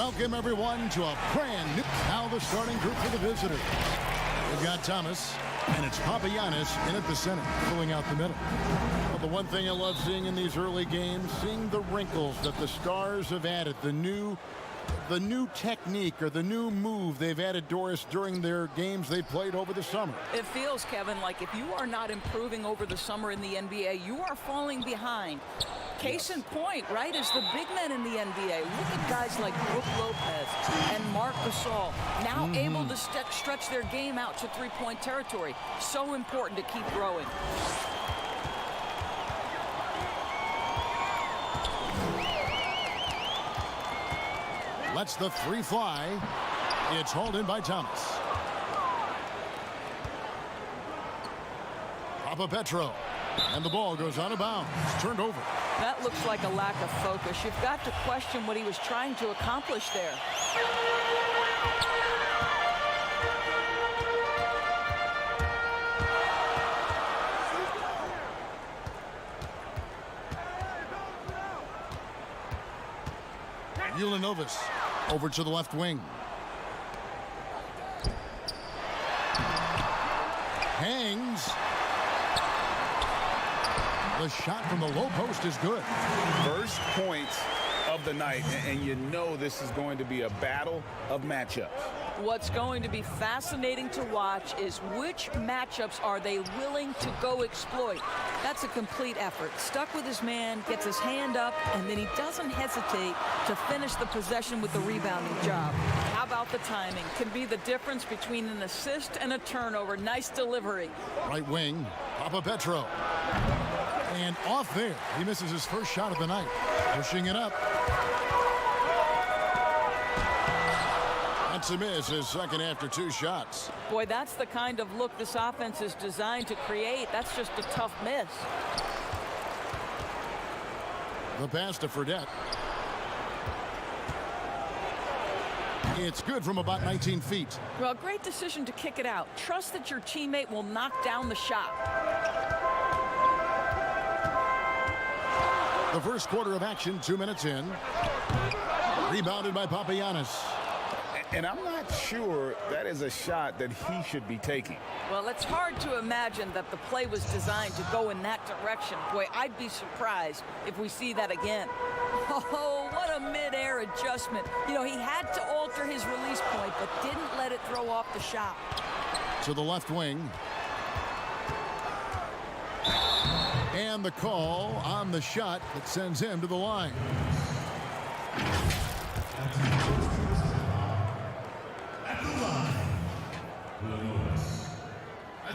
Welcome, everyone, to a brand new... Now the starting group for the visitors. We've got Thomas, and it's Papagiannis in at the center, filling out the middle. Well, the one thing I love seeing in these early games, seeing the wrinkles that the Stars have added, the new technique or the new move they've added, Doris, during their games they played over the summer. It feels, Kevin, like if you are not improving over the summer in the NBA, you are falling behind. Case in point, right, is the big men in the NBA. Look at guys like Brook Lopez and Marc Gasol, now able to stretch their game out to three-point territory. So important to keep growing. Lets the three fly. It's hauled in by Thomas. Petro. And the ball goes out of bounds. Turned over. That looks like a lack of focus. You've got to question what he was trying to accomplish there. Ulanovas over to the left wing. Hangs. The shot from the low post is good. First points of the night, and you know this is going to be a battle of matchups. What's going to be fascinating to watch is which matchups are they willing to go exploit. That's a complete effort. Stuck with his man, gets his hand up, and then he doesn't hesitate to finish the possession with the rebounding job. How about the timing? Can be the difference between an assist and a turnover. Nice delivery. Right wing, Petro. And off there, he misses his first shot of the night. Pushing it up. That's a miss, his second after two shots. Boy, that's the kind of look this offense is designed to create. That's just a tough miss. The pass to Fredette. It's good from about 19 feet. Well, great decision to kick it out. Trust that your teammate will knock down the shot. The first quarter of action, 2 minutes in. Rebounded by Papagiannis. And I'm not sure that is a shot that he should be taking. Well, it's hard to imagine that the play was designed to go in that direction. Boy, I'd be surprised if we see that again. Oh, what a mid-air adjustment. You know, he had to alter his release point, but didn't let it throw off the shot. To the left wing. And the call on the shot that sends him to the line.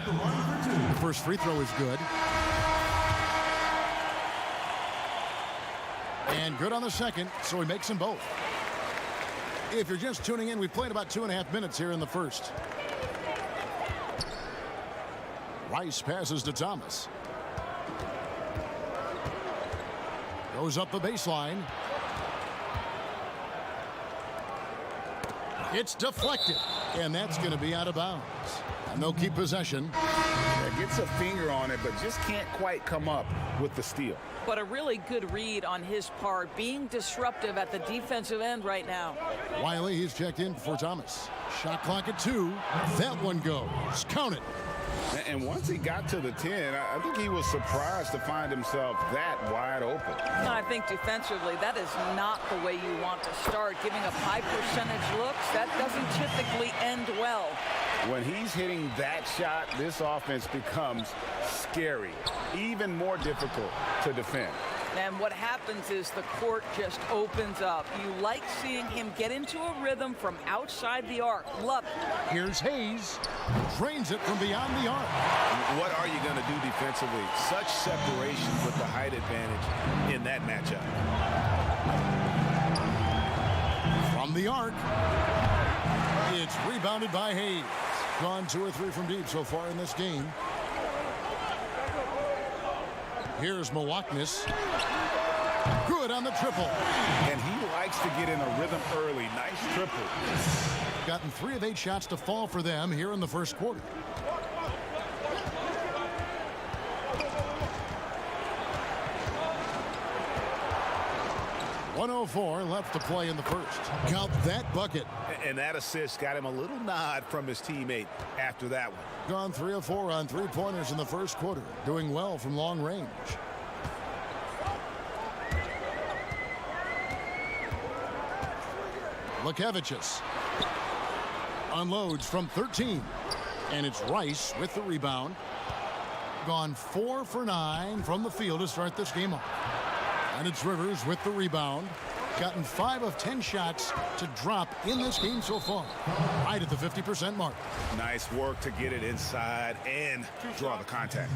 The first free throw is good. And good on the second, so he makes them both. If you're just tuning in, we've played about 2.5 minutes here in the first. Rice passes to Thomas. Goes up the baseline. It's deflected, and that's going to be out of bounds. And they'll keep possession. Yeah, gets a finger on it, but just can't quite come up with the steal. But a really good read on his part, being disruptive at the defensive end right now. Wiley, he's checked in for Thomas. Shot clock at 2. That one goes. Count it. And once he got to the 10, I think he was surprised to find himself that wide open. I think defensively, that is not the way you want to start. Giving up high percentage looks, that doesn't typically end well. When he's hitting that shot, this offense becomes scary, even more difficult to defend. And what happens is the court just opens up. You like seeing him get into a rhythm from outside the arc. Love it. Here's Hayes. Drains it from beyond the arc. What are you going to do defensively? Such separation with the height advantage in that matchup. From the arc. It's rebounded by Hayes. Gone 2 or 3 from deep so far in this game. Here's Milwaukee. Good on the triple. And he likes to get in a rhythm early. Nice triple. Gotten 3 of 8 shots to fall for them here in the first quarter. 1:04 left to play in the first. Count that bucket. And that assist got him a little nod from his teammate after that one. Gone 3 of 4 on three-pointers in the first quarter. Doing well from long range. Lukevicius unloads from 13. And it's Rice with the rebound. Gone 4 for 9 from the field to start this game off. And it's Rivers with the rebound. Gotten 5 of 10 shots to drop in this game so far. Right at the 50% mark. Nice work to get it inside and draw the contact.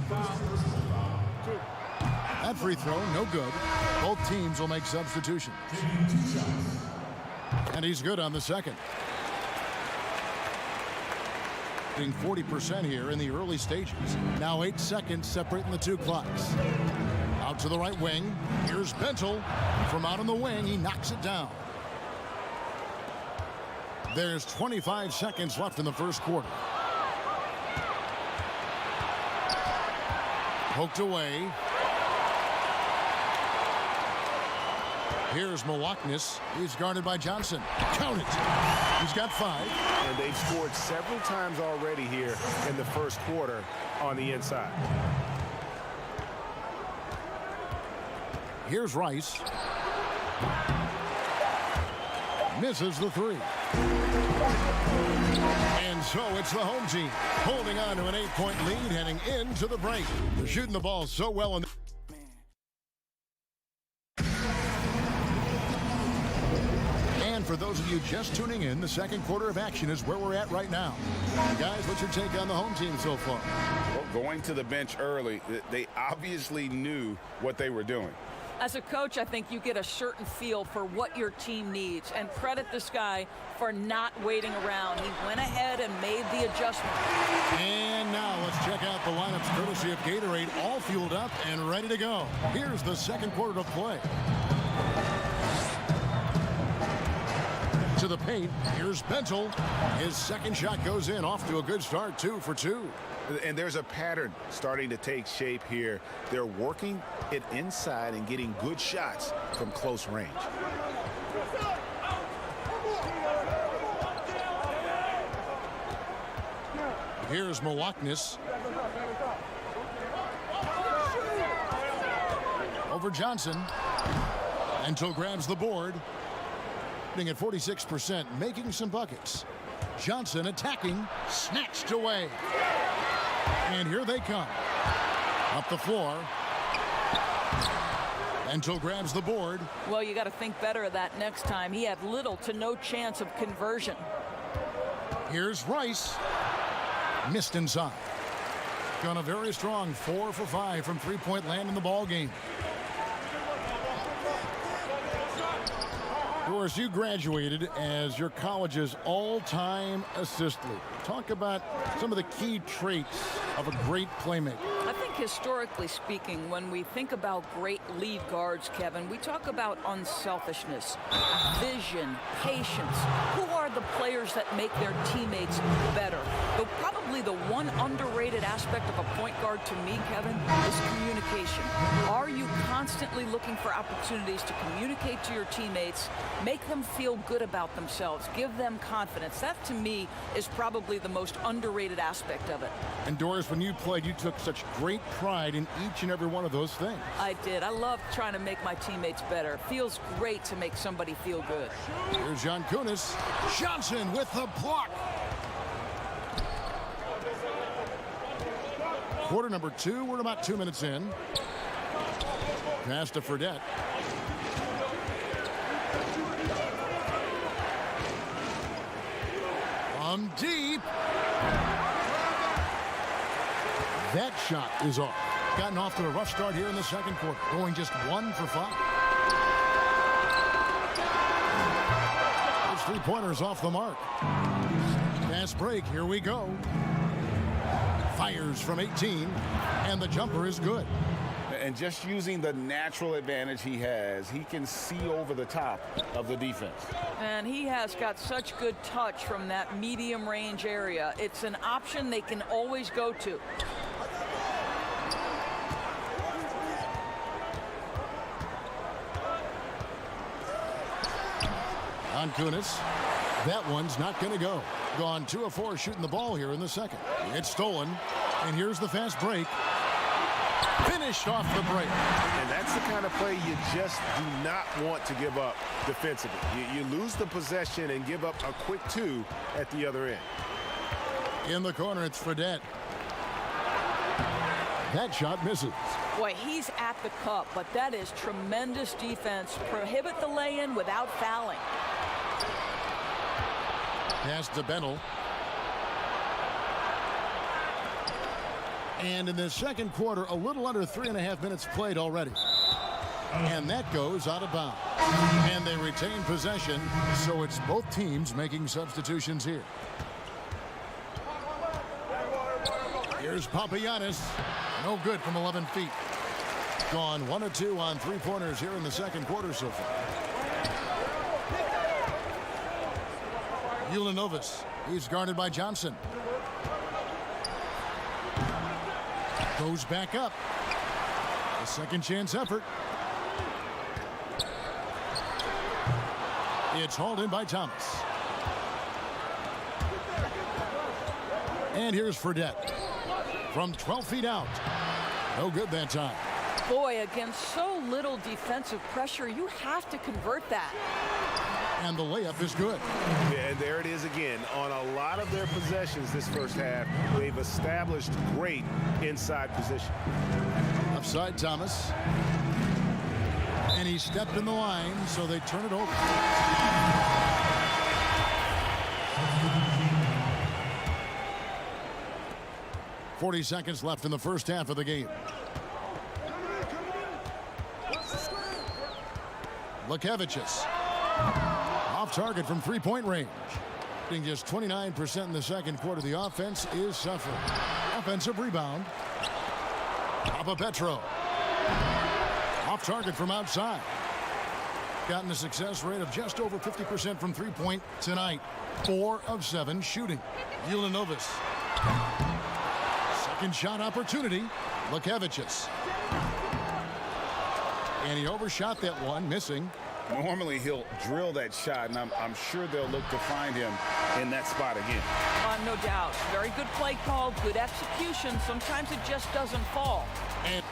That free throw, no good. Both teams will make substitutions. And he's good on the second. 40% here in the early stages. Now 8 seconds separating the two clocks. Out to the right wing. Here's Bentel. From out on the wing, he knocks it down. There's 25 seconds left in the first quarter. Poked away. Here's Milwaukee. He's guarded by Johnson. Count it. He's got 5. And they've scored several times already here in the first quarter on the inside. Here's Rice. Misses the 3. And so it's the home team holding on to an 8-point lead heading into the break. They're shooting the ball so well in the for those of you just tuning in, the second quarter of action is where we're at right now. Guys, what's your take on the home team so far? Well, going to the bench early, they obviously knew what they were doing. As a coach, I think you get a certain feel for what your team needs, and credit this guy for not waiting around. He went ahead and made the adjustment. And now let's check out the lineups courtesy of Gatorade, all fueled up and ready to go. Here's the second quarter to play. To the paint. Here's Bentel. His second shot goes in, off to a good start, 2 for 2. And there's a pattern starting to take shape here. They're working it inside and getting good shots from close range. Here's Milwaukee. Over Johnson. Until grabs the board. At 46%, making some buckets. Johnson attacking, snatched away. And here they come. Up the floor. Until grabs the board. Well, you got to think better of that next time. He had little to no chance of conversion. Here's Rice. Missed inside. Gone a very strong 4 for 5 from three-point land in the ball game. Doris, you graduated as your college's all-time assist leader. Talk about some of the key traits of a great playmaker. I think historically speaking, when we think about great lead guards, Kevin, we talk about unselfishness, vision, patience. Who are the players that make their teammates better? But probably the one underrated aspect of a point guard to me, Kevin, is communication. Are you constantly looking for opportunities to communicate to your teammates, make them feel good about themselves, give them confidence? That, to me, is probably the most underrated aspect of it. And Doris, when you played, you took such great pride in each and every one of those things. I did. I love trying to make my teammates better. It feels great to make somebody feel good. Here's John Kunis. Johnson with the block. Quarter number 2. We're about 2 minutes in. Pass to Fredette. From deep. That shot is off. Gotten off to a rough start here in the second quarter. Going just 1 for 5. Those three-pointers off the mark. Fast break. Here we go. Fires from 18. And the jumper is good. And just using the natural advantage he has, he can see over the top of the defense. And he has got such good touch from that medium range area. It's an option they can always go to. On Kunis. That one's not going to go. Gone 2 of 4 shooting the ball here in the second. It's stolen. And here's the fast break. Finished off the break. And that's the kind of play you just do not want to give up defensively. You lose the possession and give up a quick 2 at the other end. In the corner, it's Fredette. That shot misses. Boy, he's at the cup, but that is tremendous defense. Prohibit the lay-in without fouling. Pass to Bentel. And in the second quarter, a little under 3.5 minutes played already. And that goes out of bounds. And they retain possession, so it's both teams making substitutions here. Here's Papagiannis. No good from 11 feet. Gone 1 of 2 on 3-pointers here in the second quarter so far. Ulanovas. He's guarded by Johnson. Goes back up. A second chance effort. It's hauled in by Thomas. And here's Fredette. From 12 feet out. No good that time. Boy, against so little defensive pressure, you have to convert that. And the layup is good. Yeah, and there it is again. On a lot of their possessions this first half, they've established great inside position. Upside Thomas. And he stepped in the line, so they turn it over. .40 seconds left in the first half of the game. Lekevicius. Off target from 3-point range. Being just 29% in the second quarter. The offense is suffering. Offensive rebound. Papapetro. Off target from outside. Gotten a success rate of just over 50% from 3-point tonight. 4 of 7 shooting. Ulanovas. Second shot opportunity. Lekevicius. And he overshot that one, missing. Normally he'll drill that shot, and I'm sure they'll look to find him in that spot again. No doubt. Very good play call, good execution. Sometimes it just doesn't fall. And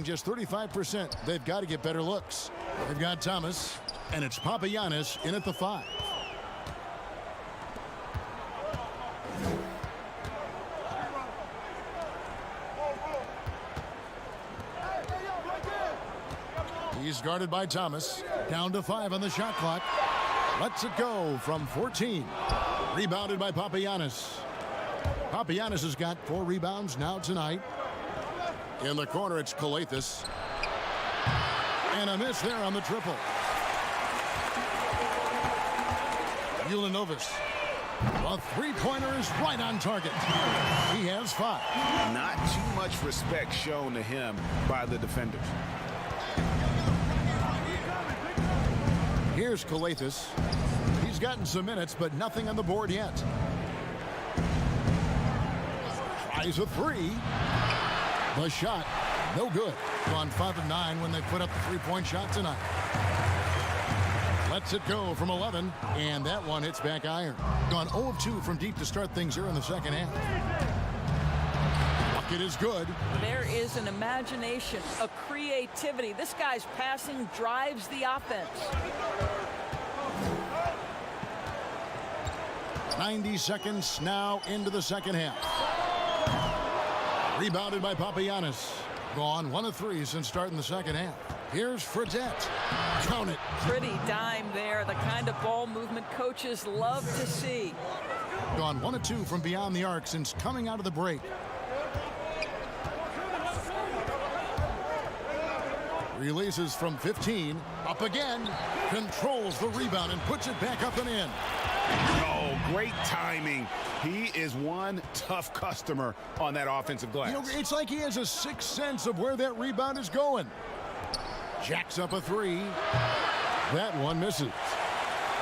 just 35%. They've got to get better looks. They've got Thomas, and it's Papagiannis in at the 5. He's guarded by Thomas. Down to 5 on the shot clock. Lets it go from 14. Rebounded by Papagiannis. Papagiannis has got 4 rebounds now tonight. In the corner, it's Calathis. And a miss there on the triple. Ulanovas. A 3-pointer is right on target. He has 5. Not too much respect shown to him by the defenders. Here's Calathis. He's gotten some minutes, but nothing on the board yet. Tries a 3. The shot, no good. Gone 5 of 9 when they put up the 3-point shot tonight. Lets it go from 11, and that one hits back iron. Gone 0 of 2 from deep to start things here in the second half. Bucket is good. There is an imagination, a creativity. This guy's passing drives the offense. 90 seconds now into the second half. Rebounded by Papagiannis. Gone 1 of 3 since starting the second half. Here's Fredette. Count it. Pretty dime there. The kind of ball movement coaches love to see. Gone 1 of 2 from beyond the arc since coming out of the break. Releases from 15. Up again. Controls the rebound and puts it back up and in. Oh, great timing. He is one tough customer on that offensive glass. You know, it's like he has a sixth sense of where that rebound is going. Jacks up a 3. That one misses.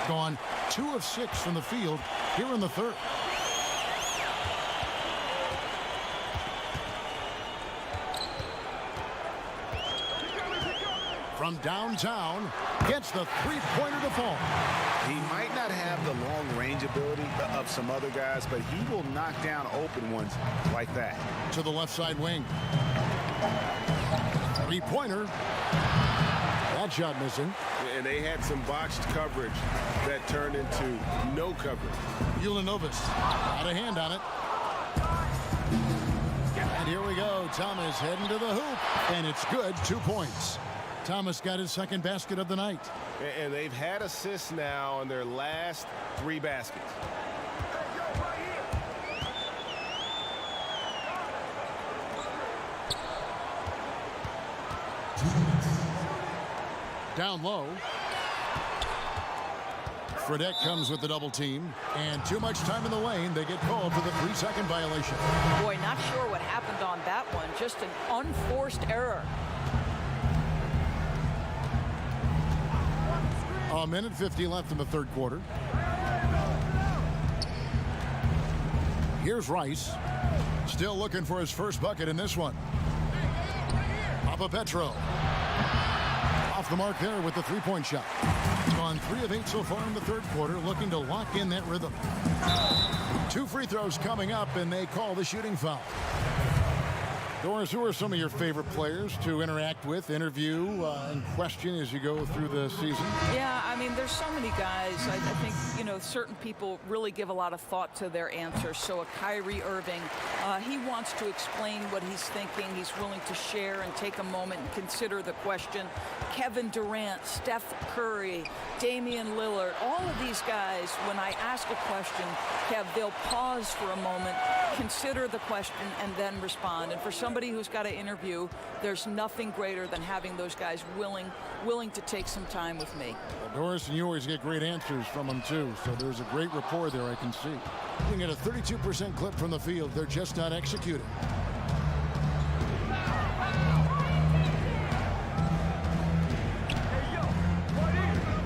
Gone 2 of 6 from the field here in the third. From downtown, gets the three-pointer to fall. He might not have the long-range ability of some other guys, but he will knock down open ones like that. To the left side wing. Three-pointer. That shot missing. And they had some botched coverage that turned into no coverage. Ulanovas got a hand on it. And here we go. Thomas heading to the hoop. And it's good. 2 points. Thomas got his second basket of the night. And they've had assists now on their last 3 baskets. Down low. Fredette comes with the double team. And too much time in the lane. They get called for the 3-second violation. Boy, not sure what happened on that one. Just an unforced error. A minute 50 left in the third quarter. Here's Rice. Still looking for his first bucket in this one. Papa Petro. Off the mark there with the three-point shot. He's gone 3 of 8 so far in the third quarter, looking to lock in that rhythm. 2 free throws coming up, and they call the shooting foul. Doris, who are some of your favorite players to interact with, interview, and question as you go through the season? Yeah, I mean, there's so many guys. I think, you know, certain people really give a lot of thought to their answers. So a Kyrie Irving, he wants to explain what he's thinking. He's willing to share and take a moment and consider the question. Kevin Durant, Steph Curry, Damian Lillard, all of these guys, when I ask a question, Kev, they'll pause for a moment, consider the question, and then respond. And for somebody who's got to interview, there's nothing greater than having those guys willing to take some time with me. Well, Doris, and you always get great answers from them too, so there's a great rapport there, I can see. Looking at a 32% clip from the field, they're just not executing.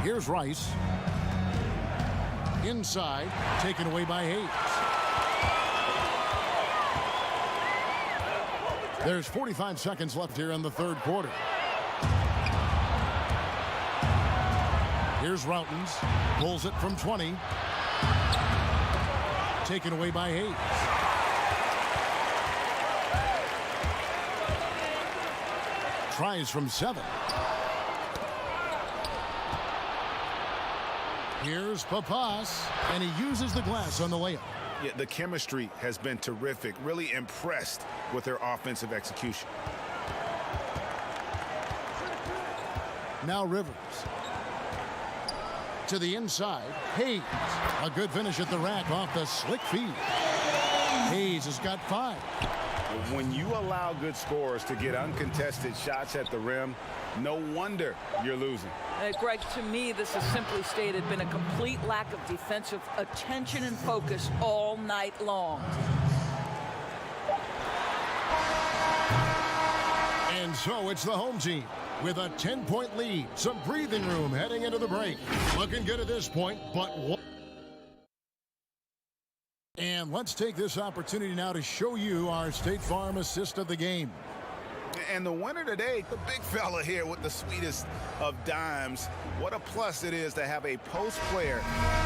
Here's Rice. Inside, taken away by Hayes. There's 45 seconds left here in the third quarter. Here's Routens. Pulls it from 20. Taken away by Hayes. Tries from 7. Here's Papas, and he uses the glass on the layup. Yeah, the chemistry has been terrific. Really impressed with their offensive execution. Now Rivers. To the inside. Hayes. A good finish at the rack off the slick feed. Hayes has got 5. When you allow good scorers to get uncontested shots at the rim, no wonder you're losing. Greg, to me, this has simply stated been a complete lack of defensive attention and focus all night long. And so it's the home team with a 10-point lead. Some breathing room heading into the break. Looking good at this point, but what? And let's take this opportunity now to show you our State Farm assist of the game. And the winner today, the big fella here with the sweetest of dimes. What a plus it is to have a post player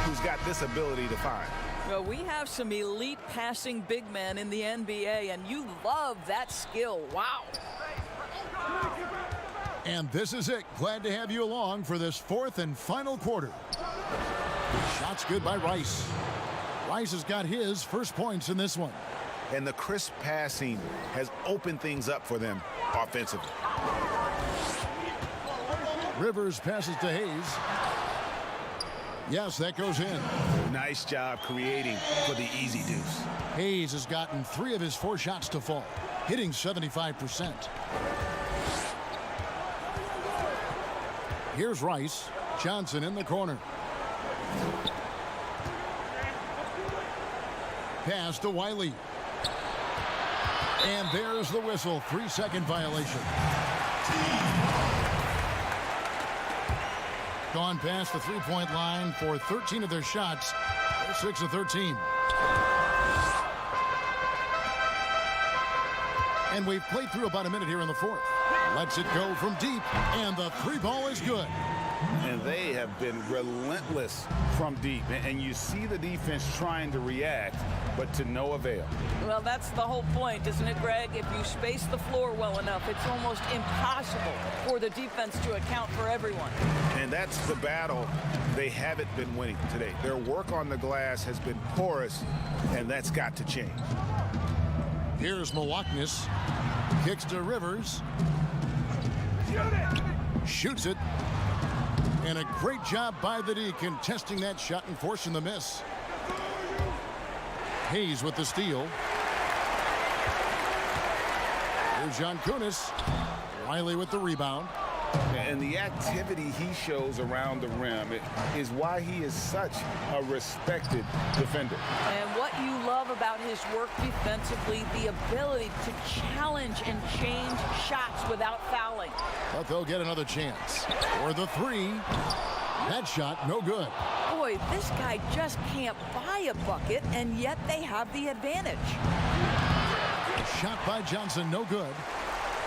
who's got this ability to find. Well, we have some elite passing big men in the NBA, and you love that skill. Wow. And this is it. Glad to have you along for this fourth and final quarter. Shots good by Rice. Rice has got his first points in this one. and the crisp passing has opened things up for them offensively. Rivers passes to Hayes. Yes, that goes in. Nice job creating for the easy deuce. Hayes has gotten 3 of his 4 shots to fall, hitting 75%. Here's Rice. Johnson in the corner. Pass to Wiley. And there's the whistle. 3-second violation. Gone past the three-point line for 13 of their shots. They're 6 of 13. And we've played through about a minute here in the fourth. Lets it go from deep, and the 3 ball is good. And they have been relentless from deep. And you see the defense trying to react, but to no avail. Well, that's the whole point, isn't it, Greg? If you space the floor well enough, it's almost impossible for the defense to account for everyone. And that's the battle they haven't been winning today. Their work on the glass has been porous, and that's got to change. Here's Milwaukee. Kicks to Rivers. Shoots it. And a great job by the D contesting that shot and forcing the miss. Hayes with the steal. Here's John Kunis. Wiley with the rebound. And the activity he shows around the rim is why he is such a respected defender. And what you love about his work defensively, the ability to challenge and change shots without fouling. But they'll get another chance. For the 3. That shot, no good. Boy, this guy just can't buy a bucket, and yet they have the advantage. A shot by Johnson, no good.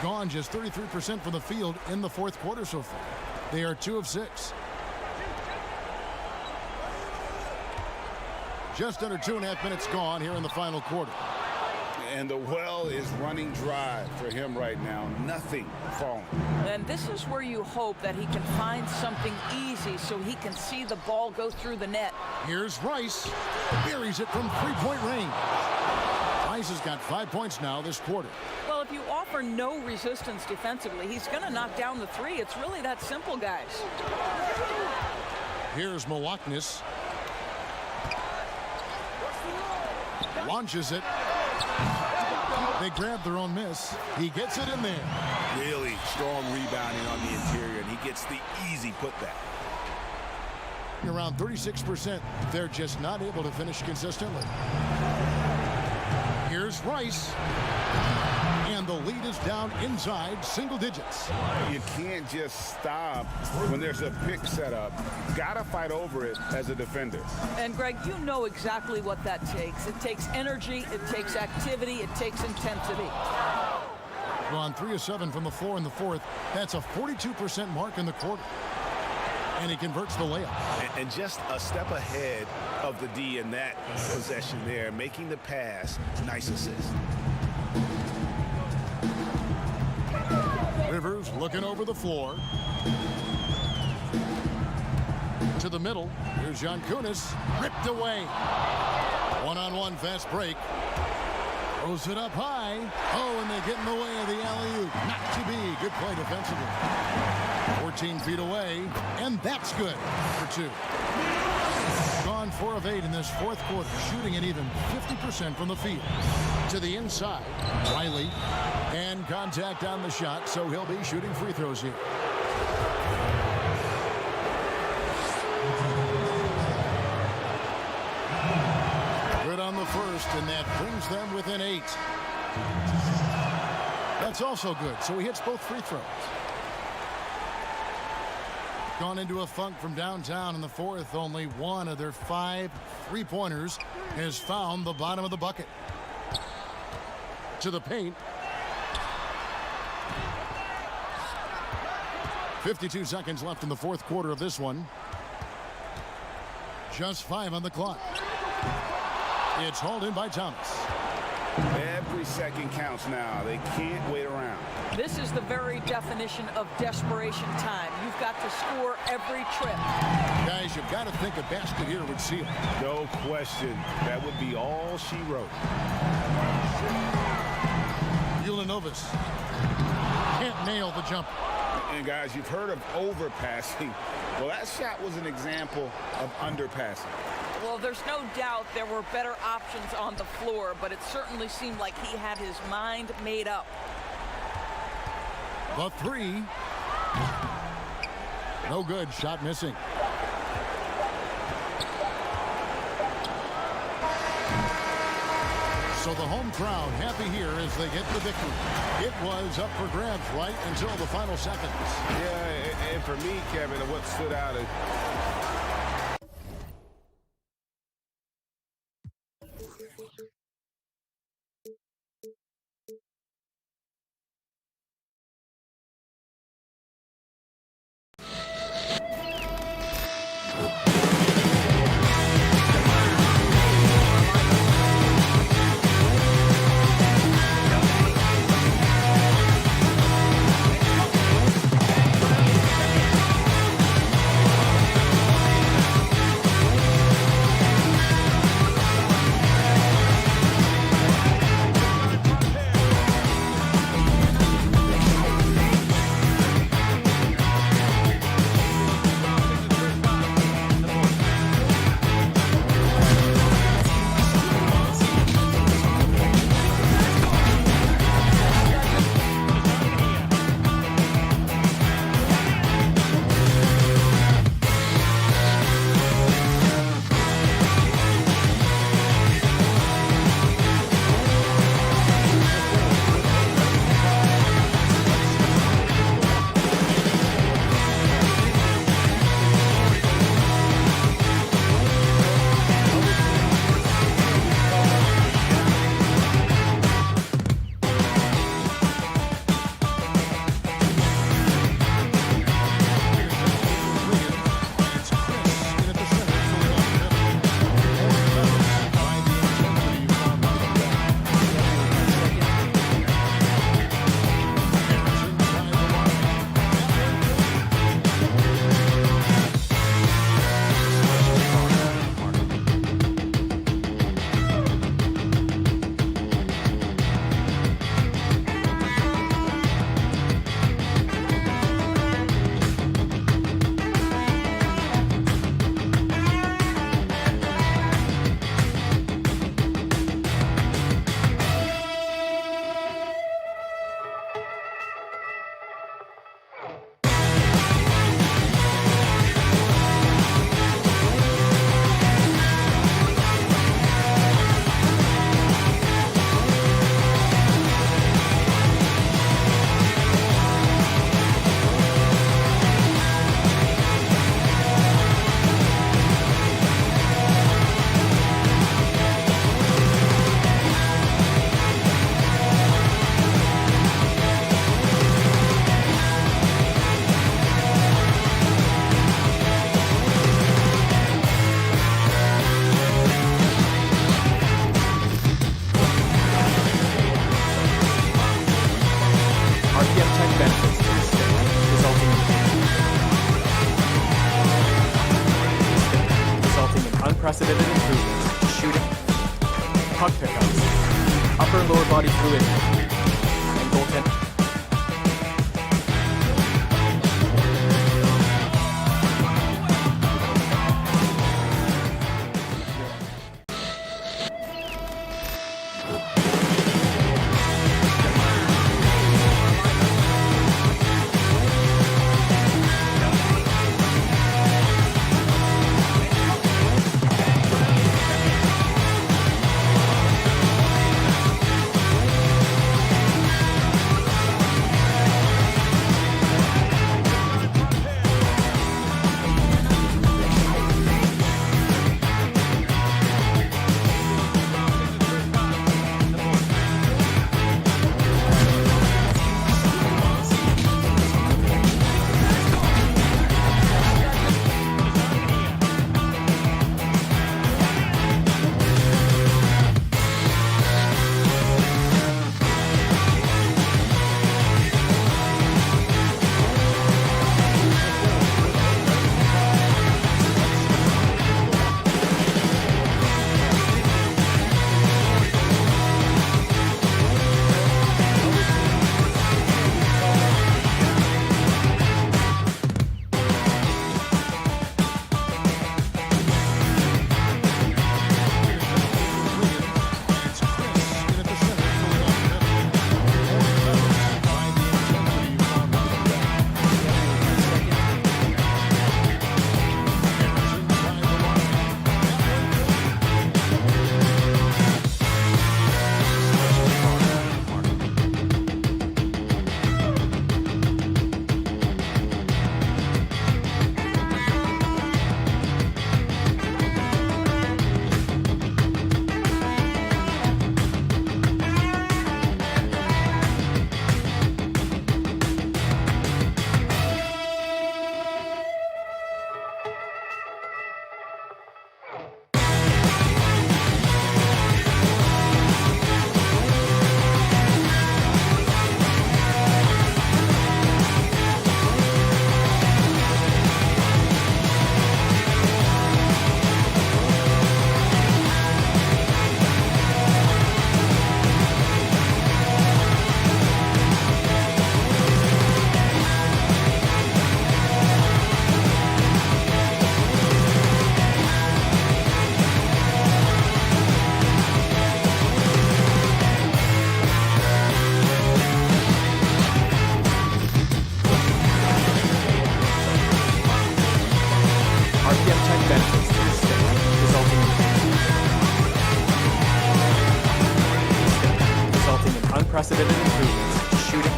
Gone just 33% from the field in the fourth quarter so far. They are 2 of 6. Just under 2.5 minutes gone here in the final quarter. And the well is running dry for him right now. Nothing falling. And this is where you hope that he can find something easy so he can see the ball go through the net. Here's Rice. Buries it from 3-point range. Rice has got 5 points now this quarter. Well, if you offer no resistance defensively, he's going to knock down the 3. It's really that simple, guys. Here's Milwaukee. Launches it. They grab their own miss. He gets it in there. Really strong rebounding on the interior, and he gets the easy putback. Around 36%. They're just not able to finish consistently. Here's Rice. And the lead is down inside single digits. You can't just stop when there's a pick set up. Gotta fight over it as a defender. And Greg, you know exactly what that takes. It takes energy, it takes activity, it takes intensity. Gone 3 of 7 from the floor in the fourth. That's a 42% mark in the quarter. And he converts the layup. And just a step ahead of the D in that possession there, making the pass. Nice assist. Rivers looking over the floor. To the middle. Here's John Kunis. Ripped away. One-on-one fast break. Throws it up high. Oh, and they get in the way of the alley-oop. Not to be. Good play defensively. 14 feet away. And that's good for 2. Gone 4 of 8 in this fourth quarter. Shooting at even 50% from the field. To the inside. Wiley. And contact on the shot, so he'll be shooting free throws here. Good on the first, and that brings them within 8. That's also good, so he hits both free throws. Gone into a funk from downtown in the fourth. Only 1 of their 5 3-pointers has found the bottom of the bucket. To the paint. 52 seconds left in the fourth quarter of this one. Just 5 on the clock. It's hauled in by Thomas. Every second counts now. They can't wait around. This is the very definition of desperation time. You've got to score every trip. Guys, you've got to think a basket here would seal it. No question. That would be all she wrote. Villanovas can't nail the jump. And guys, you've heard of overpassing. Well, that shot was an example of underpassing. Well, there's no doubt there were better options on the floor, but it certainly seemed like he had his mind made up. The three. No good. Shot missing. So the home crowd happy here as they get the victory. It was up for grabs right until the final seconds. Yeah, and for me, Kevin, what stood out is unprecedented improvements to shooting, puck pickups, upper and lower body fluidity, and goaltending. unprecedented improvements to shooting,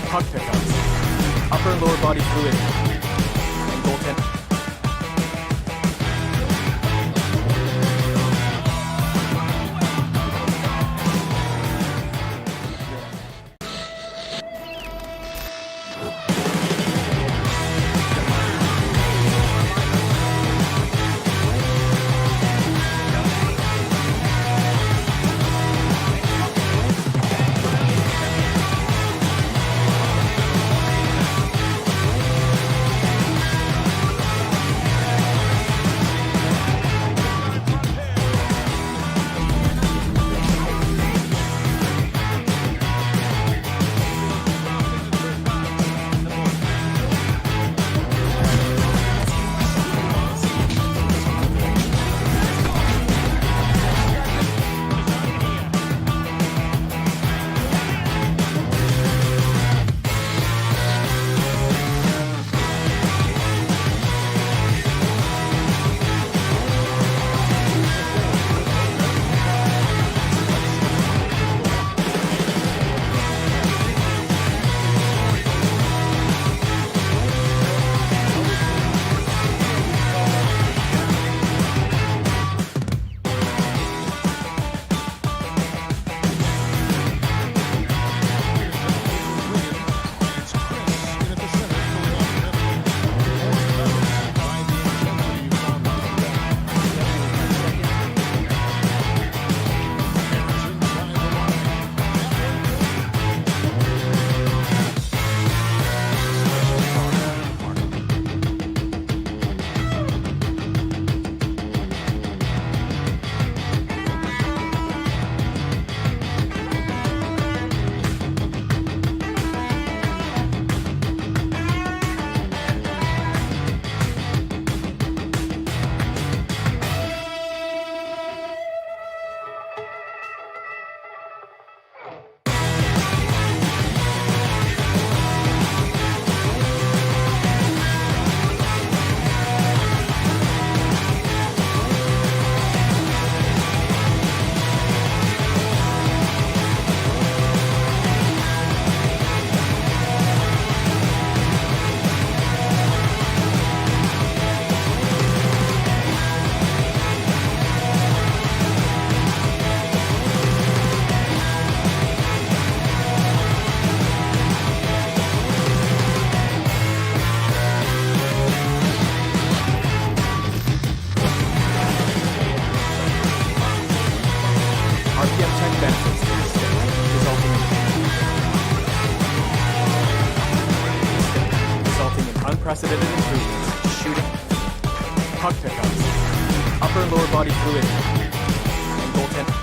puck pickups, upper and lower body fluidity, and goaltending. Unprecedented improvements to shooting, puck pickups, upper and lower body fluidity, and goaltending.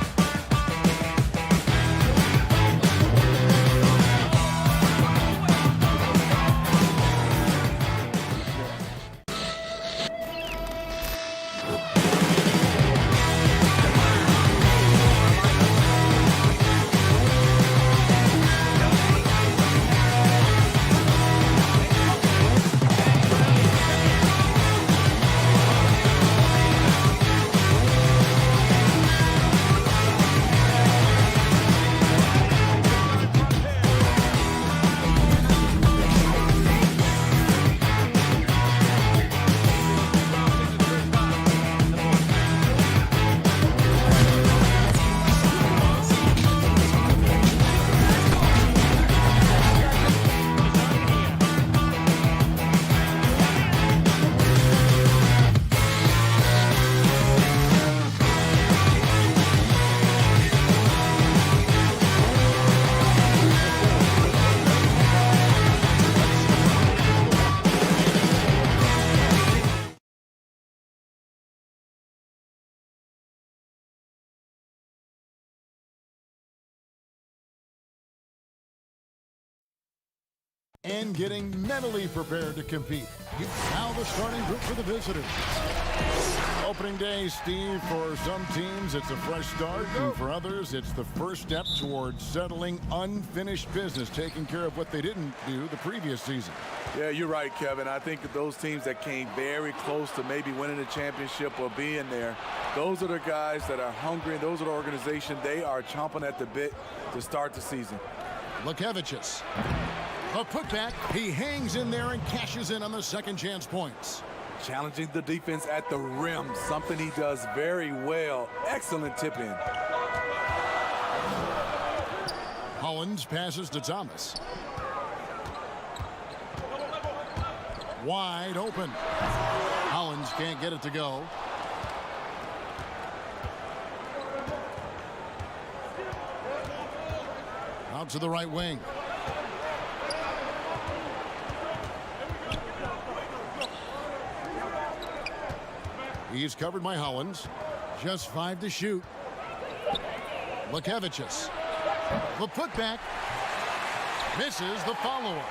and getting mentally prepared to compete. Now the starting group for the visitors. Opening day, Steve, for some teams it's a fresh start, and for others it's the first step towards settling unfinished business, taking care of what they didn't do the previous season. Yeah, you're right, Kevin. I think those teams that came very close to maybe winning the championship or being there, those are the guys that are hungry, and those are the organization. They are chomping at the bit to start the season. Lukevicius. A putback. He hangs in there and cashes in on the second chance points. Challenging the defense at the rim, something he does very well. Excellent tip in. Hollins passes to Thomas. Wide open. Hollins can't get it to go. Out to the right wing. He's covered by Hollins. Just 5 to shoot. Lukevicius. The putback. Misses the follow-up.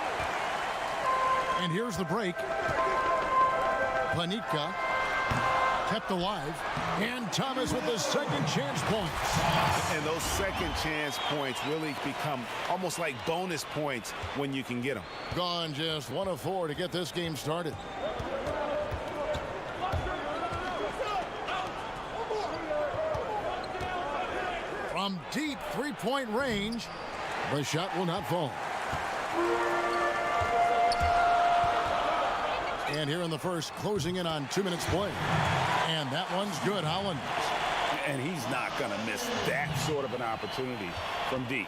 And here's the break. Panika kept alive. And Thomas with the second chance points. And those second chance points really become almost like bonus points when you can get them. Gone just 1 of 4 to get this game started. From deep three-point range, the shot will not fall. And here in the first, closing in on 2 minutes play. And that one's good, Hollins. And he's not going to miss that sort of an opportunity from deep.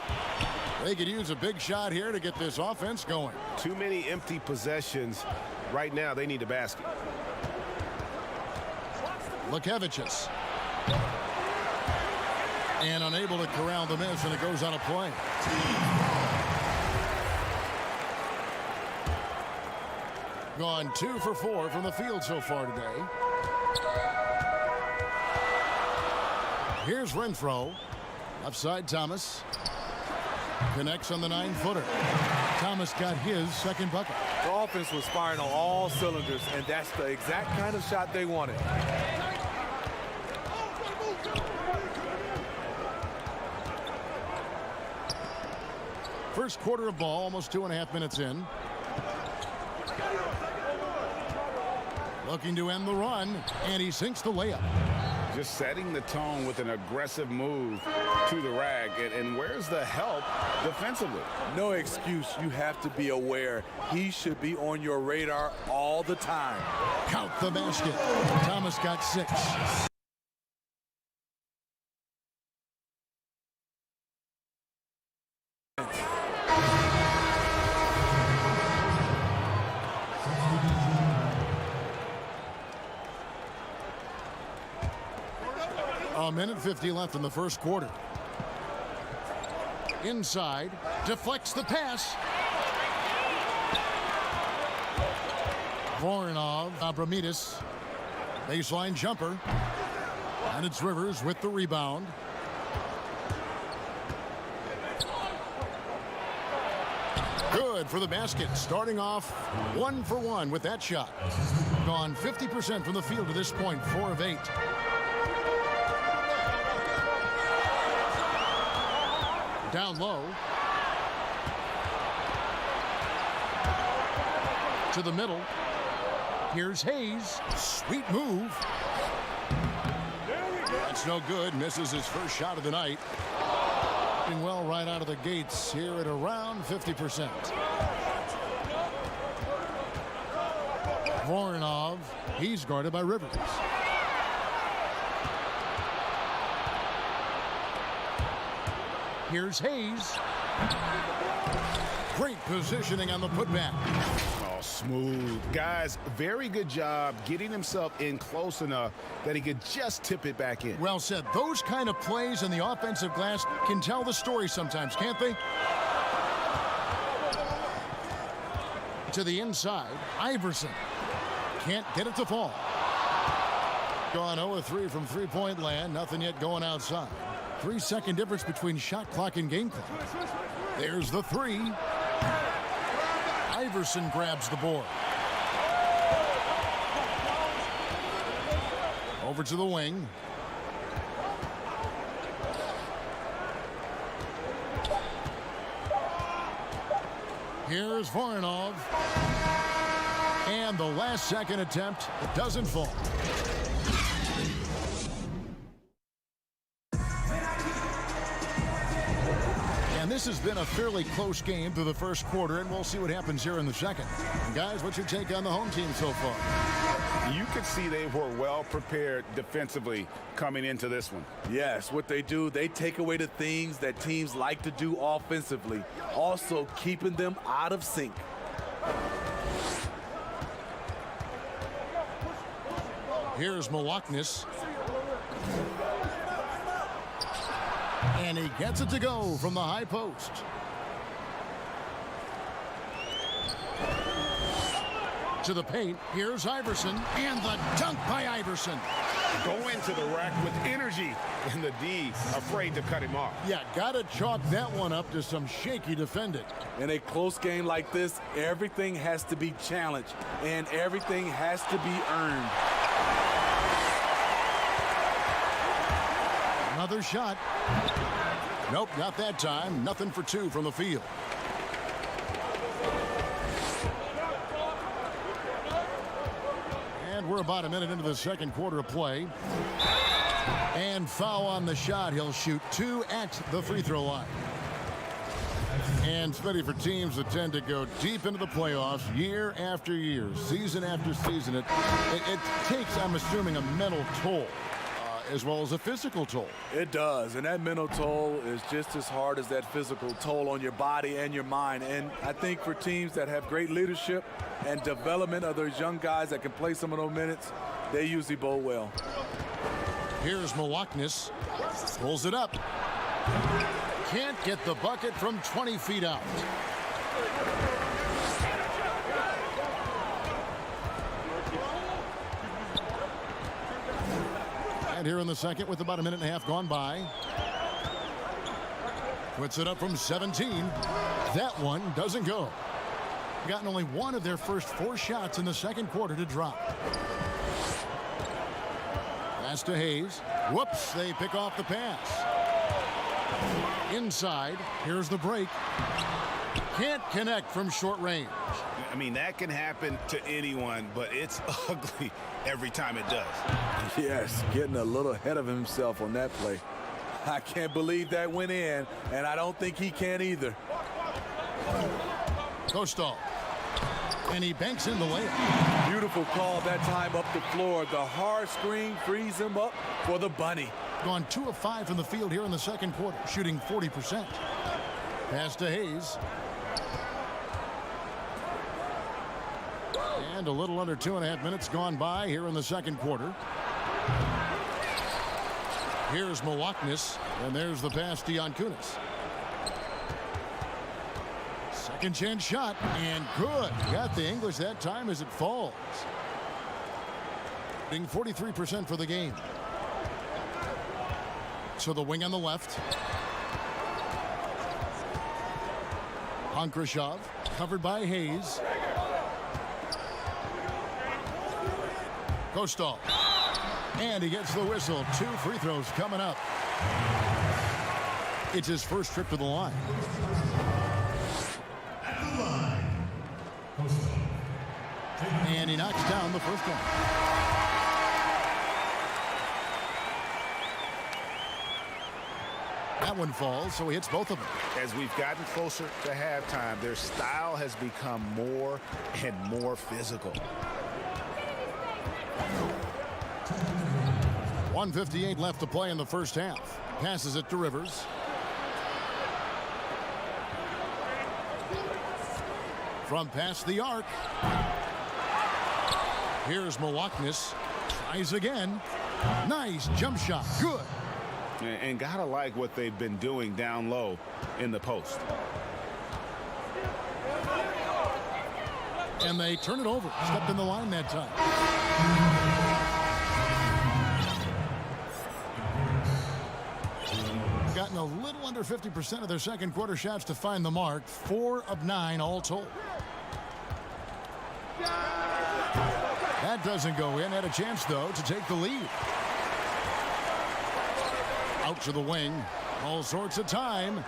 They could use a big shot here to get this offense going. Too many empty possessions. Right now, they need a basket. Lukevicius. And unable to corral the miss, and it goes on a play. Gone 2 for 4 from the field so far today. Here's Renfro. Left side, Thomas. Connects on the 9-footer. Thomas got his second bucket. The offense was firing on all cylinders, and that's the exact kind of shot they wanted. First quarter of ball, almost 2.5 minutes in. Looking to end the run, and he sinks the layup. Just setting the tone with an aggressive move to the rack. And where's the help defensively? No excuse. You have to be aware. He should be on your radar all the time. Count the basket. Thomas got 6. A minute 50 left in the first quarter. Inside, deflects the pass. Voronov, Abramidis, baseline jumper. And it's Rivers with the rebound. Good for the basket, starting off 1 for 1 with that shot. Gone 50% from the field to this point, 4 of 8. Down low. To the middle. Here's Hayes. Sweet move. That's no good. Misses his first shot of the night. Doing well right out of the gates here at around 50%. Voronov. He's guarded by Rivers. Here's Hayes. Great positioning on the putback. Oh, smooth. Guys, very good job getting himself in close enough that he could just tip it back in. Well said. Those kind of plays in the offensive glass can tell the story sometimes, can't they? To the inside, Iverson. Can't get it to fall. Gone 0-3 from three-point land. Nothing yet going outside. 3-second difference between shot clock and game clock. There's the 3. Iverson grabs the board. Over to the wing. Here's Voronov. And the last second attempt, it doesn't fall. And this has been a fairly close game through the first quarter, and we'll see what happens here in the second. And guys, what's your take on the home team so far? You could see they were well prepared defensively coming into this one. Yes, what they do, they take away the things that teams like to do offensively, also keeping them out of sync. Here's Milwaukee. And he gets it to go from the high post. To the paint. Here's Iverson. And the dunk by Iverson. Go into the rack with energy. And the D afraid to cut him off. Yeah, got to chalk that one up to some shaky defending. In a close game like this, everything has to be challenged. And everything has to be earned. Another shot. Nope, not that time. Nothing for two from the field. And we're about a minute into the second quarter of play. And foul on the shot. He'll shoot 2 at the free throw line. And Smitty, for teams that tend to go deep into the playoffs year after year, season after season, it takes, I'm assuming, a mental toll. As well as a physical toll. It does, and that mental toll is just as hard as that physical toll on your body and your mind. And I think for teams that have great leadership and development of those young guys that can play some of those minutes, they usually bowl well. Here's Milwaukee. Pulls it up. Can't get the bucket from 20 feet out. And here in the second with about a minute and a half gone by. Puts it up from 17. That one doesn't go. Gotten only one of their first 4 shots in the second quarter to drop. Pass to Hayes. Whoops, they pick off the pass. Inside, here's the break. Can't connect from short range. I mean, that can happen to anyone, but it's ugly every time it does. Yes, getting a little ahead of himself on that play. I can't believe that went in, and I don't think he can either. Kostal. And he banks in the layup. Beautiful call that time up the floor. The hard screen frees him up for the bunny. Gone 2 of 5 from the field here in the second quarter, shooting 40%. Pass to Hayes. And a little under 2.5 minutes gone by here in the second quarter. Here's Milwaukee, and there's the pass to Yankunis. Second chance shot, and good. Got the English that time as it falls. Being 43% for the game. So the wing on the left. Honkrashov, covered by Hayes. Kostal. And he gets the whistle. 2 free throws coming up. It's his first trip to the line. And he knocks down the first one. That one falls, so he hits both of them. As we've gotten closer to halftime, their style has become more and more physical. 1:58 left to play in the first half. Passes it to Rivers. From past the arc. Here's Milwaukee. Tries again. Nice jump shot. Good. And gotta like what they've been doing down low in the post. And they turn it over. Stepped in the line that time. Gotten a little under 50% of their second quarter shots to find the mark. 4 of 9 all told. That doesn't go in. Had a chance, though, to take the lead. Out to the wing. All sorts of time.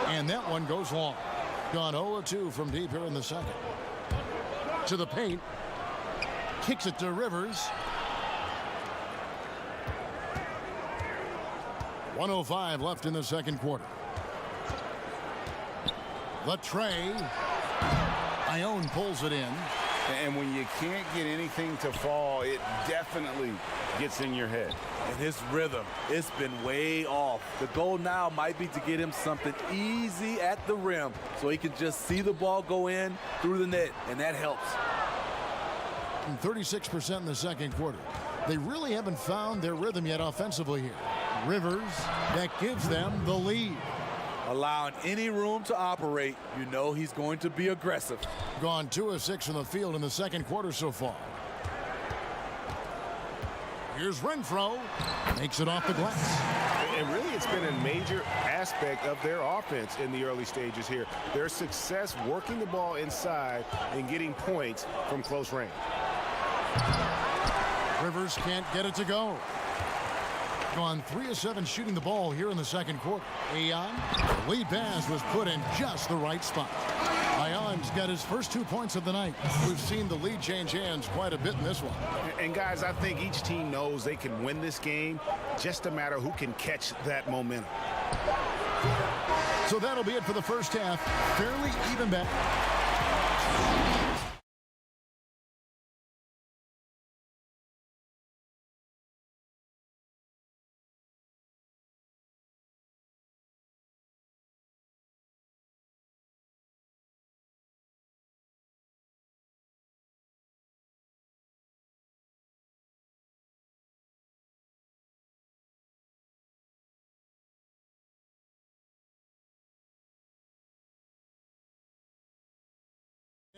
And that one goes long. Gone 0-2 from deep here in the second. To the paint. Kicks it to Rivers. 1:05 left in the second quarter. The tray. Ione pulls it in. And when you can't get anything to fall, it definitely gets in your head. And his rhythm, it's been way off. The goal now might be to get him something easy at the rim so he can just see the ball go in through the net, and that helps. 36% in the second quarter. They really haven't found their rhythm yet offensively here. Rivers, that gives them the lead. Allowing any room to operate, you know he's going to be aggressive. Gone 2 of 6 from the field in the second quarter so far. Here's Renfro. Makes it off the glass. And really, it's been a major aspect of their offense in the early stages here. Their success working the ball inside and getting points from close range. Rivers can't get it to go. Gone 3 of 7 shooting the ball here in the second quarter. Ione, the lead pass was put in just the right spot. Ione's got his first 2 points of the night. We've seen the lead change hands quite a bit in this one. And guys, I think each team knows they can win this game. Just a matter who can catch that momentum. So that'll be it for the first half. Fairly even bet.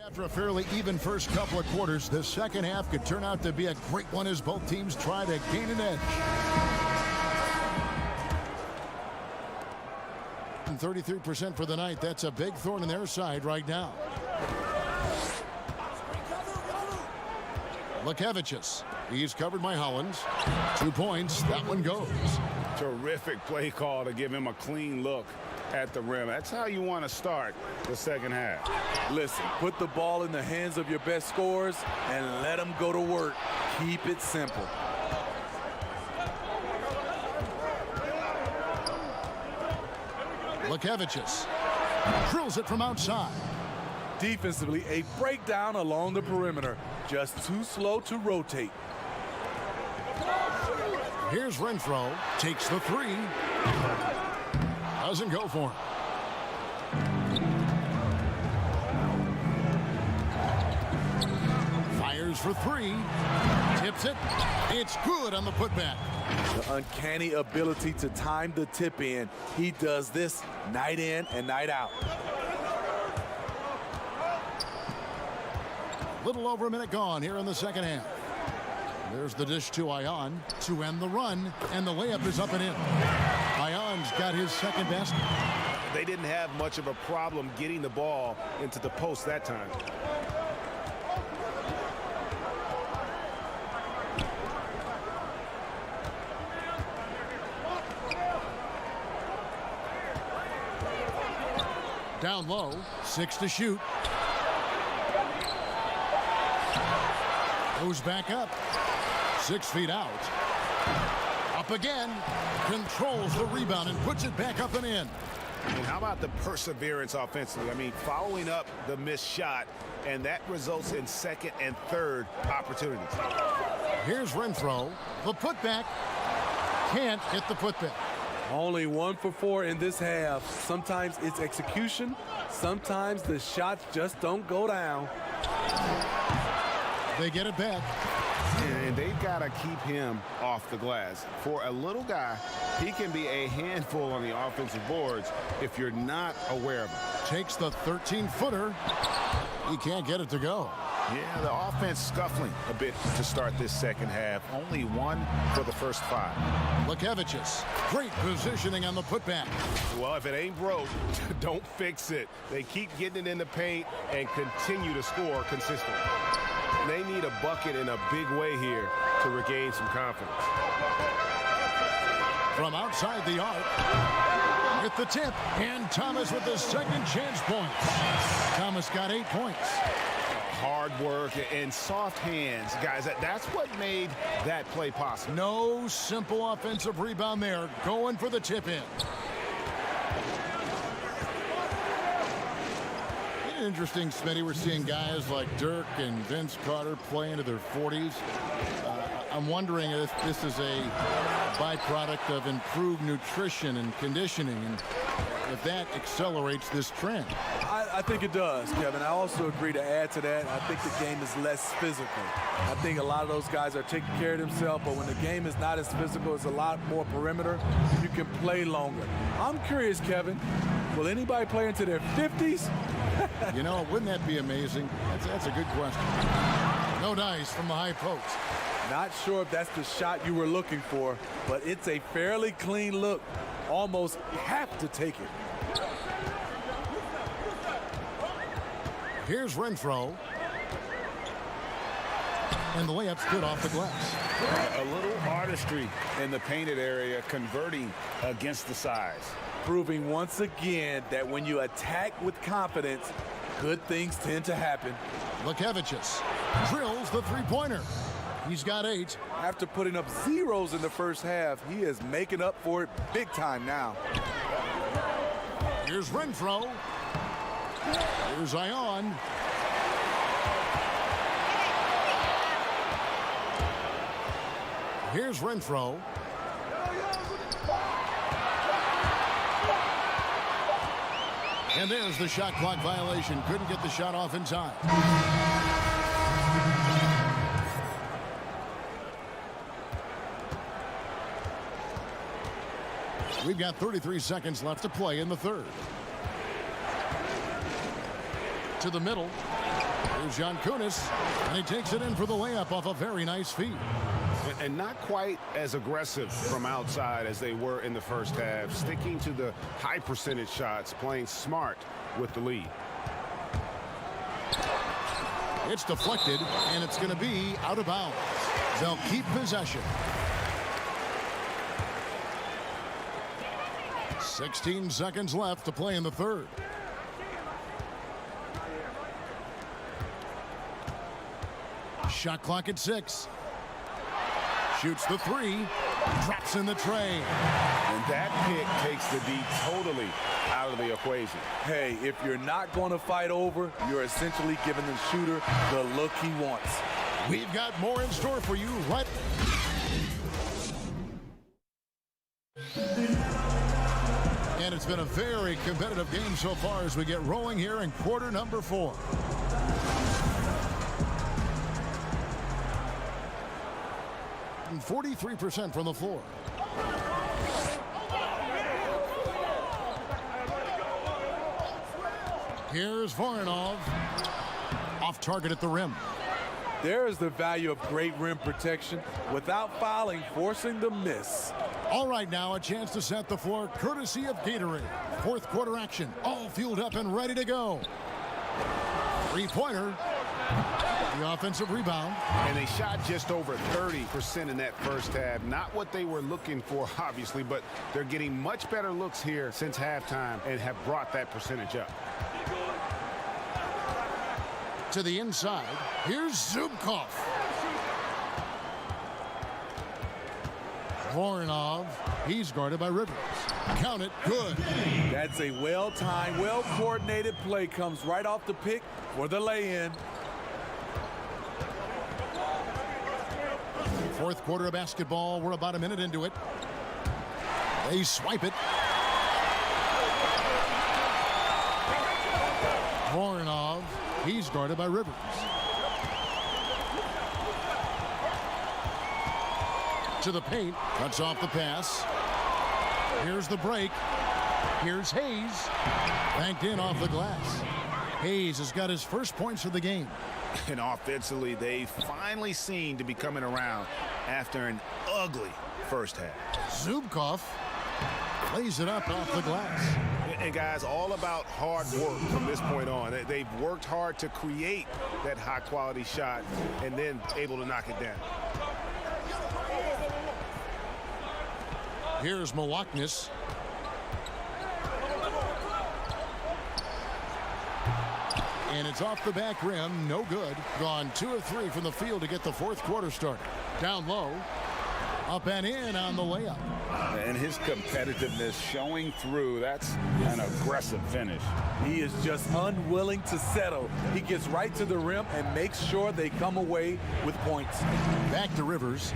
After a fairly even first couple of quarters, the second half could turn out to be a great one as both teams try to gain an edge. 33% for the night. That's a big thorn in their side right now. Lekevicius. He's covered by Hollins. 2 points. That one goes. Terrific play call to give him a clean look at the rim. That's how you want to start the second half. Listen, put the ball in the hands of your best scorers and let them go to work. Keep it simple. Lekevicius drills it from outside. Defensively, a breakdown along the perimeter. Just too slow to rotate. Here's Renfro. Takes the three. Doesn't go for him. Fires for three. Tips it. It's good on the putback. The uncanny ability to time the tip in. He does this night in and night out. Little over a minute gone here in the second half. There's the dish to Ione to end the run, and the layup is up and in. Ione's got his second basket. They didn't have much of a problem getting the ball into the post that time. Down low, 6 to shoot. Goes back up. 6 feet out. Up again. Controls the rebound and puts it back up and in. And how about the perseverance offensively? I mean, following up the missed shot, and that results in second and third opportunities. Here's Renfro. The putback. Can't hit the putback. Only 1 for 4 in this half. Sometimes it's execution. Sometimes the shots just don't go down. They get it back. And they've got to keep him off the glass. For a little guy, he can be a handful on the offensive boards if you're not aware of him. Takes the 13-footer. He can't get it to go. Yeah, the offense scuffling a bit to start this second half. Only one for the first 5. Lukevicius, great positioning on the putback. Well, if it ain't broke, don't fix it. They keep getting it in the paint and continue to score consistently. They need a bucket in a big way here to regain some confidence. From outside the arc, with the tip, and Thomas with the second chance points. Thomas got 8 points. Hard work and soft hands, guys. That's what made that play possible. No simple offensive rebound there. Going for the tip in. Interesting, Smitty. We're seeing guys like Dirk and Vince Carter play into their 40s. I'm wondering if this is a byproduct of improved nutrition and conditioning, and if that accelerates this trend. I think it does, Kevin. I also agree to add to that. I think the game is less physical. I think a lot of those guys are taking care of themselves, but when the game is not as physical, it's a lot more perimeter. You can play longer. I'm curious, Kevin, will anybody play into their 50s? You know, wouldn't that be amazing? That's a good question. No dice from the high post. Not sure if that's the shot you were looking for, but it's a fairly clean look. Almost have to take it. Here's Renfro. And the layup's good off the glass. A little artistry in the painted area, converting against the size. Proving once again that when you attack with confidence, good things tend to happen. Lukevicius drills the three-pointer. He's got 8. After putting up zeros in the first half, he is making up for it big time now. Here's Renfro. Here's Ion. Here's Renfro. And there's the shot clock violation. Couldn't get the shot off in time. We've got 33 seconds left to play in the third. To the middle. Here's Giankunis, and he takes it in for the layup off a very nice feed. And not quite as aggressive from outside as they were in the first half, sticking to the high percentage shots, playing smart with the lead. It's deflected, and it's going to be out of bounds. They'll keep possession. 16 seconds left to play in the third. Shot clock at 6. Shoots the 3. Drops in the tray. And that pick takes the D totally out of the equation. Hey, if you're not going to fight over, you're essentially giving the shooter the look he wants. We've got more in store for you right. And it's been a very competitive game so far as we get rolling here in quarter number 4. And 43% from the floor. Here's Voronov. Off target at the rim. There is the value of great rim protection without fouling, forcing the miss. All right, now a chance to set the floor courtesy of Gatorade. Fourth quarter action, all fueled up and ready to go. Three-pointer. The offensive rebound. And they shot just over 30% in that first half. Not what they were looking for, obviously, but they're getting much better looks here since halftime and have brought that percentage up. To the inside. Here's Zubkov. Voronov. He's guarded by Rivers. Count it. Good. That's a well-timed, well-coordinated play. Comes right off the pick for the lay-in. Fourth quarter of basketball. We're about a minute into it. They swipe it. Voronov. He's guarded by Rivers. To the paint. Cuts off the pass. Here's the break. Here's Hayes. Banked in off the glass. Hayes has got his first points of the game. And offensively, they finally seem to be coming around after an ugly first half. Zubkov lays it up off the glass. And guys, all about hard work from this point on. They've worked hard to create that high-quality shot and then able to knock it down. Here's Milwaukee. And it's off the back rim. No good. Gone 2 of 3 from the field to get the fourth quarter started. Down low. Up and in on the layup. And his competitiveness showing through. That's an aggressive finish. He is just unwilling to settle. He gets right to the rim and makes sure they come away with points. Back to Rivers.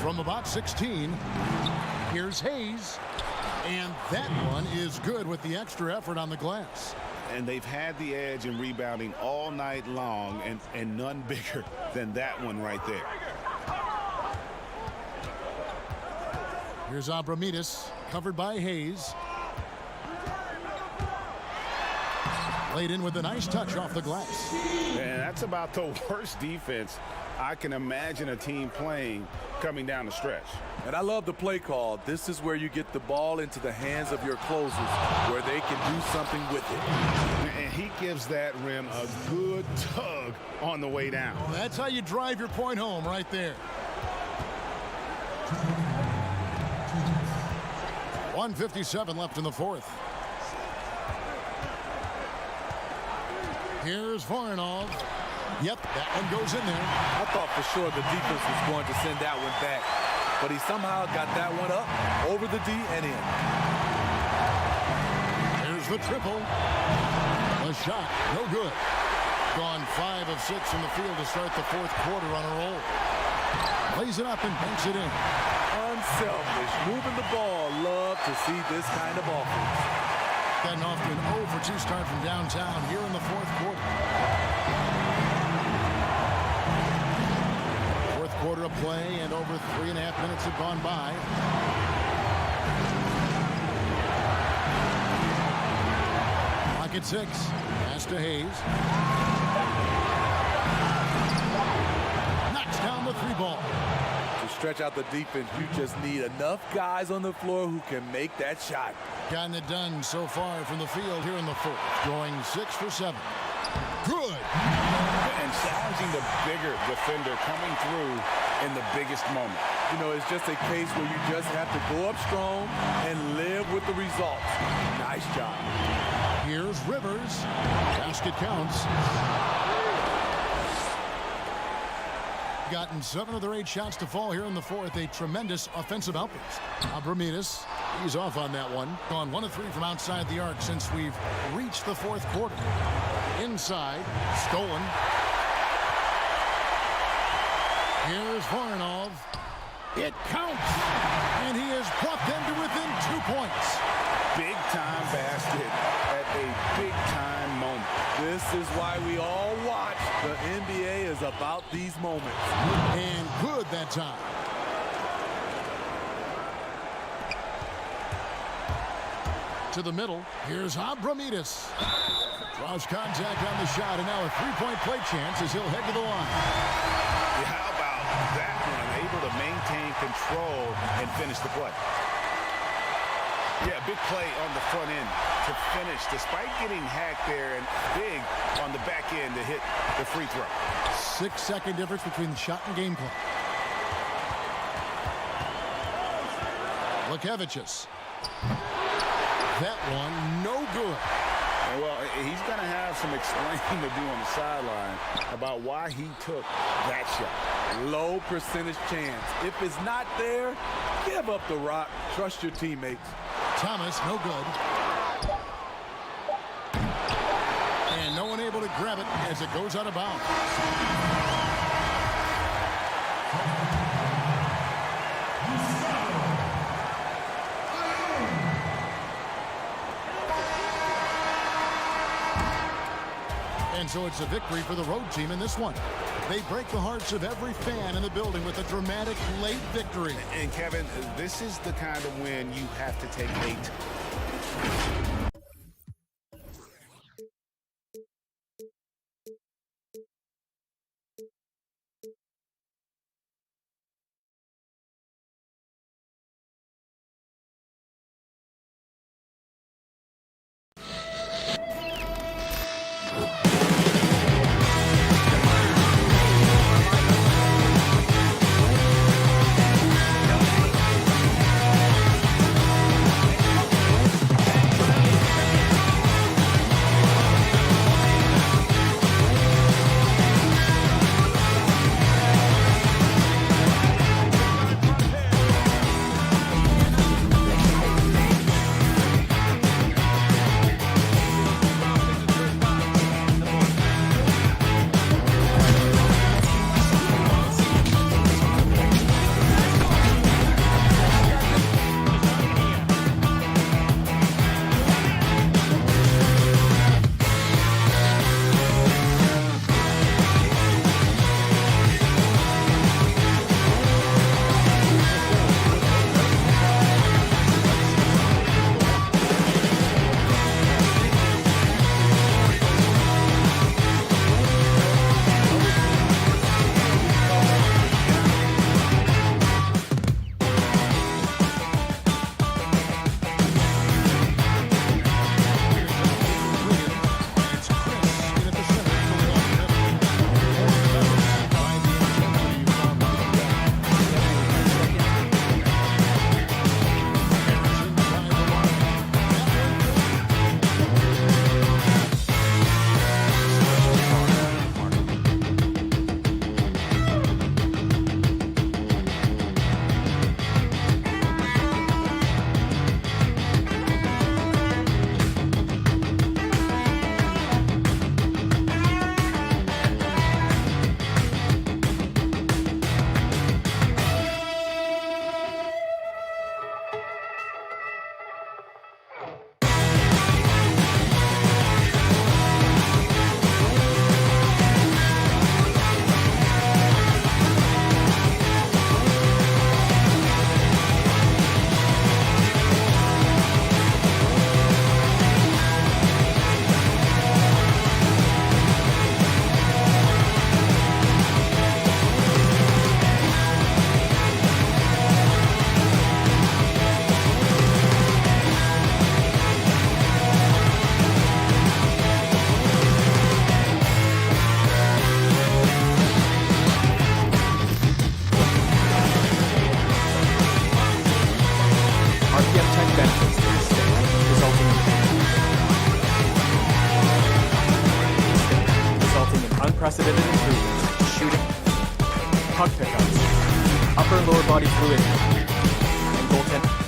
From about 16, here's Hayes. And that one is good with the extra effort on the glass. And they've had the edge in rebounding all night long, and none bigger than that one right there. Here's Abramides, covered by Hayes. Laid in with a nice touch off the glass. And that's about the worst defense I can imagine a team playing coming down the stretch. And I love the play call. This is where you get the ball into the hands of your closers, where they can do something with it. And he gives that rim a good tug on the way down. Well, that's how you drive your point home right there. 1:57 left in the fourth. Here's Voronov. Yep, that one goes in there. I thought for sure the defense was going to send that one back, but he somehow got that one up, over the D and in. Here's the triple. A shot, no good. Gone 5 of 6 from the field to start the fourth quarter on a roll. Lays it up and banks it in. Unselfish, moving the ball. Love to see this kind of offense. Getting off to an 0 for 2 start from downtown here in the fourth quarter. Fourth quarter of play, and over 3.5 minutes have gone by. Clock at 6. Pass to Hayes. Knocks down the 3 ball. To stretch out the defense, you just need enough guys on the floor who can make that shot. Gotten it done so far from the field here in the fourth. Going 6 for 7. Good. And challenging the bigger defender coming through in the biggest moment. You know, it's just a case where you just have to go up strong and live with the results. Nice job. Here's Rivers. Basket counts. Gotten 7 of their 8 shots to fall here in the fourth. A tremendous offensive outburst. Abramides, he's off on that one. Gone 1 of 3 from outside the arc since we've reached the fourth quarter. Inside, stolen. Here's Voronov. It counts, and he has brought them to within 2 points. Big time basket at a big time moment. This is why we all watch. The NBA is about these moments. And good that time. To the middle. Here's Abramides. Draws contact on the shot, and now a 3-point play chance as he'll head to the line. Yeah, how about that one? Able to maintain control and finish the play. Yeah, big play on the front end to finish, despite getting hacked there, and big on the back end to hit the free throw. 6-second difference between the shot and game clock. Lukevicius. That one, no good. Well, he's going to have some explaining to do on the sideline about why he took that shot. Low percentage chance. If it's not there, give up the rock. Trust your teammates. Thomas, no good. And no one able to grab it as it goes out of bounds. And so it's a victory for the road team in this one. They break the hearts of every fan in the building with a dramatic late victory. And Kevin, this is the kind of win you have to take late. unprecedented improvements, shooting, puck pickups, upper and lower body fluidity, and goaltending.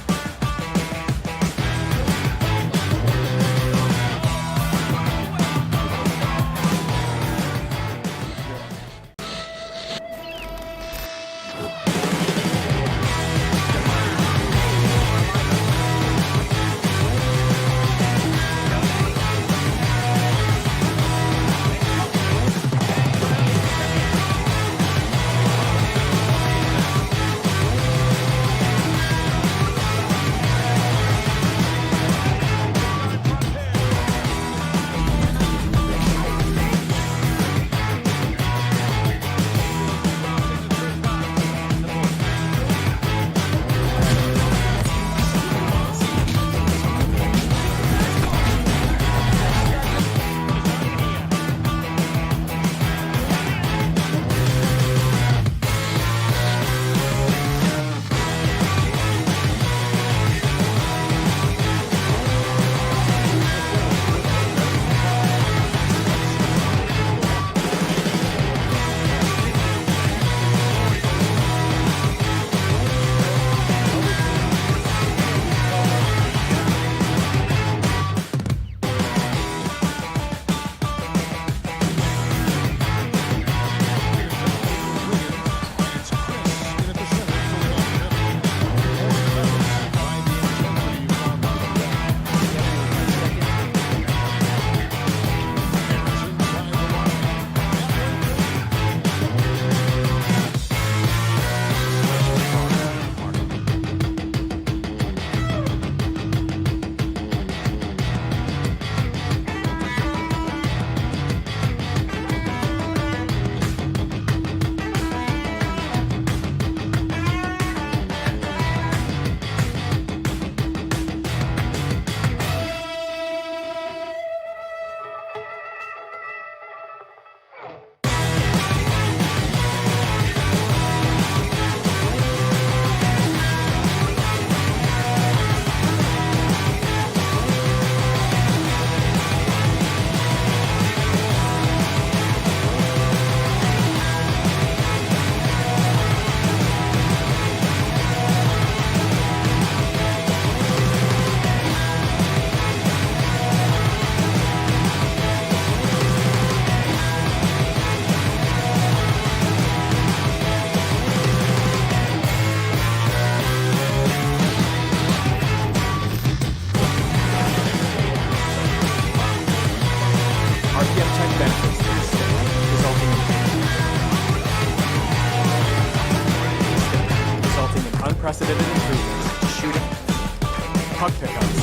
puck pickups,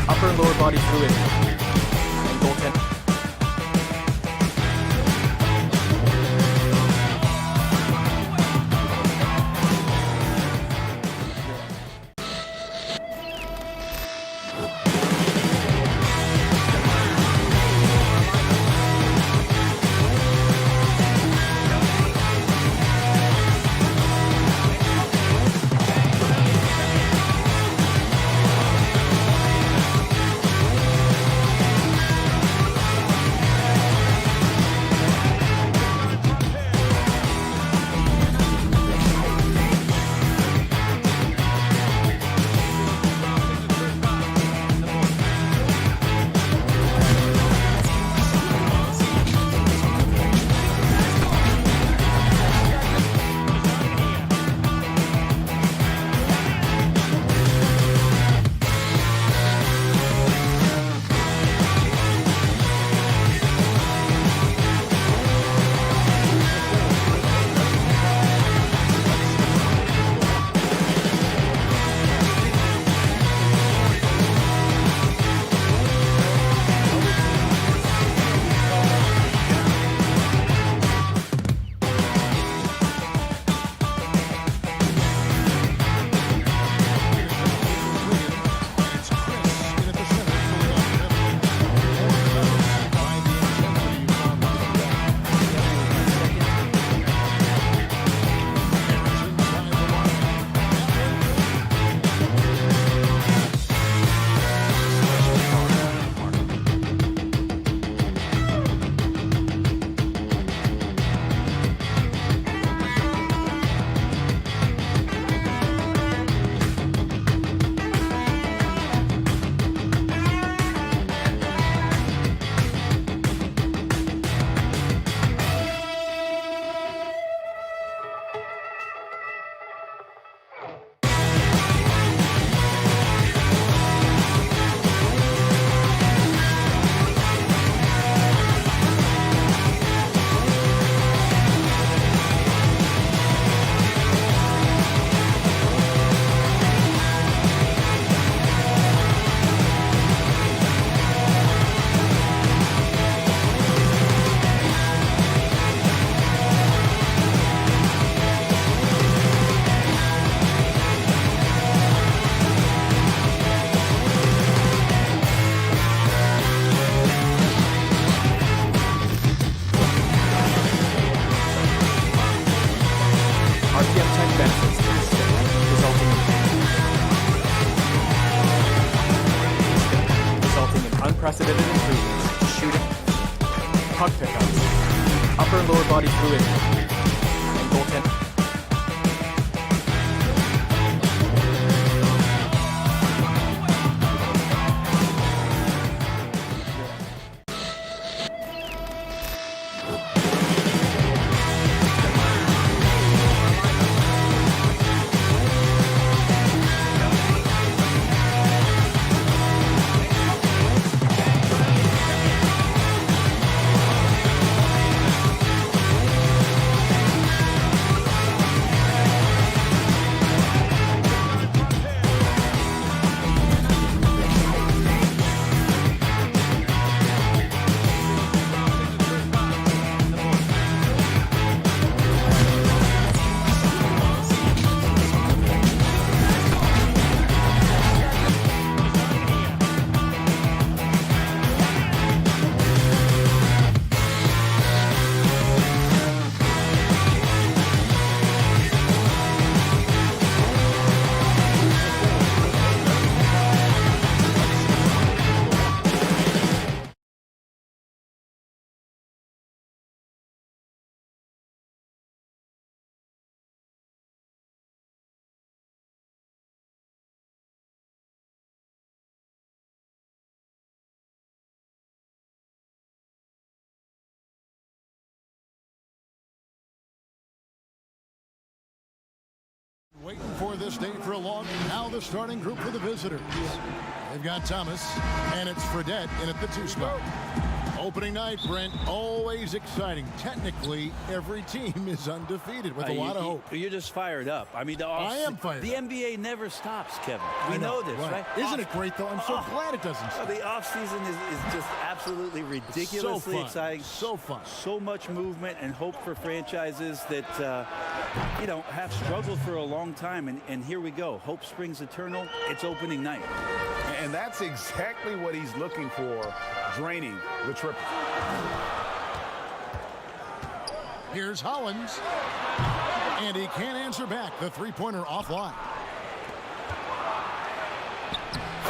upper and lower body fluid, and goaltending. Unprecedented improvements to shooting, puck pickups, upper and lower body fluid, and goaltending. Waiting for this day for a long. Now the starting group for the visitors. They've got Thomas, and it's Fredette in at the 2 spot. Opening night, Brent, always exciting. Technically, every team is undefeated with a lot of hope. You're just fired up. I mean, I am fired The up. NBA never stops, Kevin. We know this, right? Isn't it great, though? I'm so glad it doesn't stop. The offseason is just absolutely ridiculously exciting. So fun. So much movement and hope for franchises that, have struggled for a long time. And here we go. Hope springs eternal. It's opening night. And that's exactly what he's looking for, draining the triple. Here's Hollins. And he can't answer back. The three-pointer offline.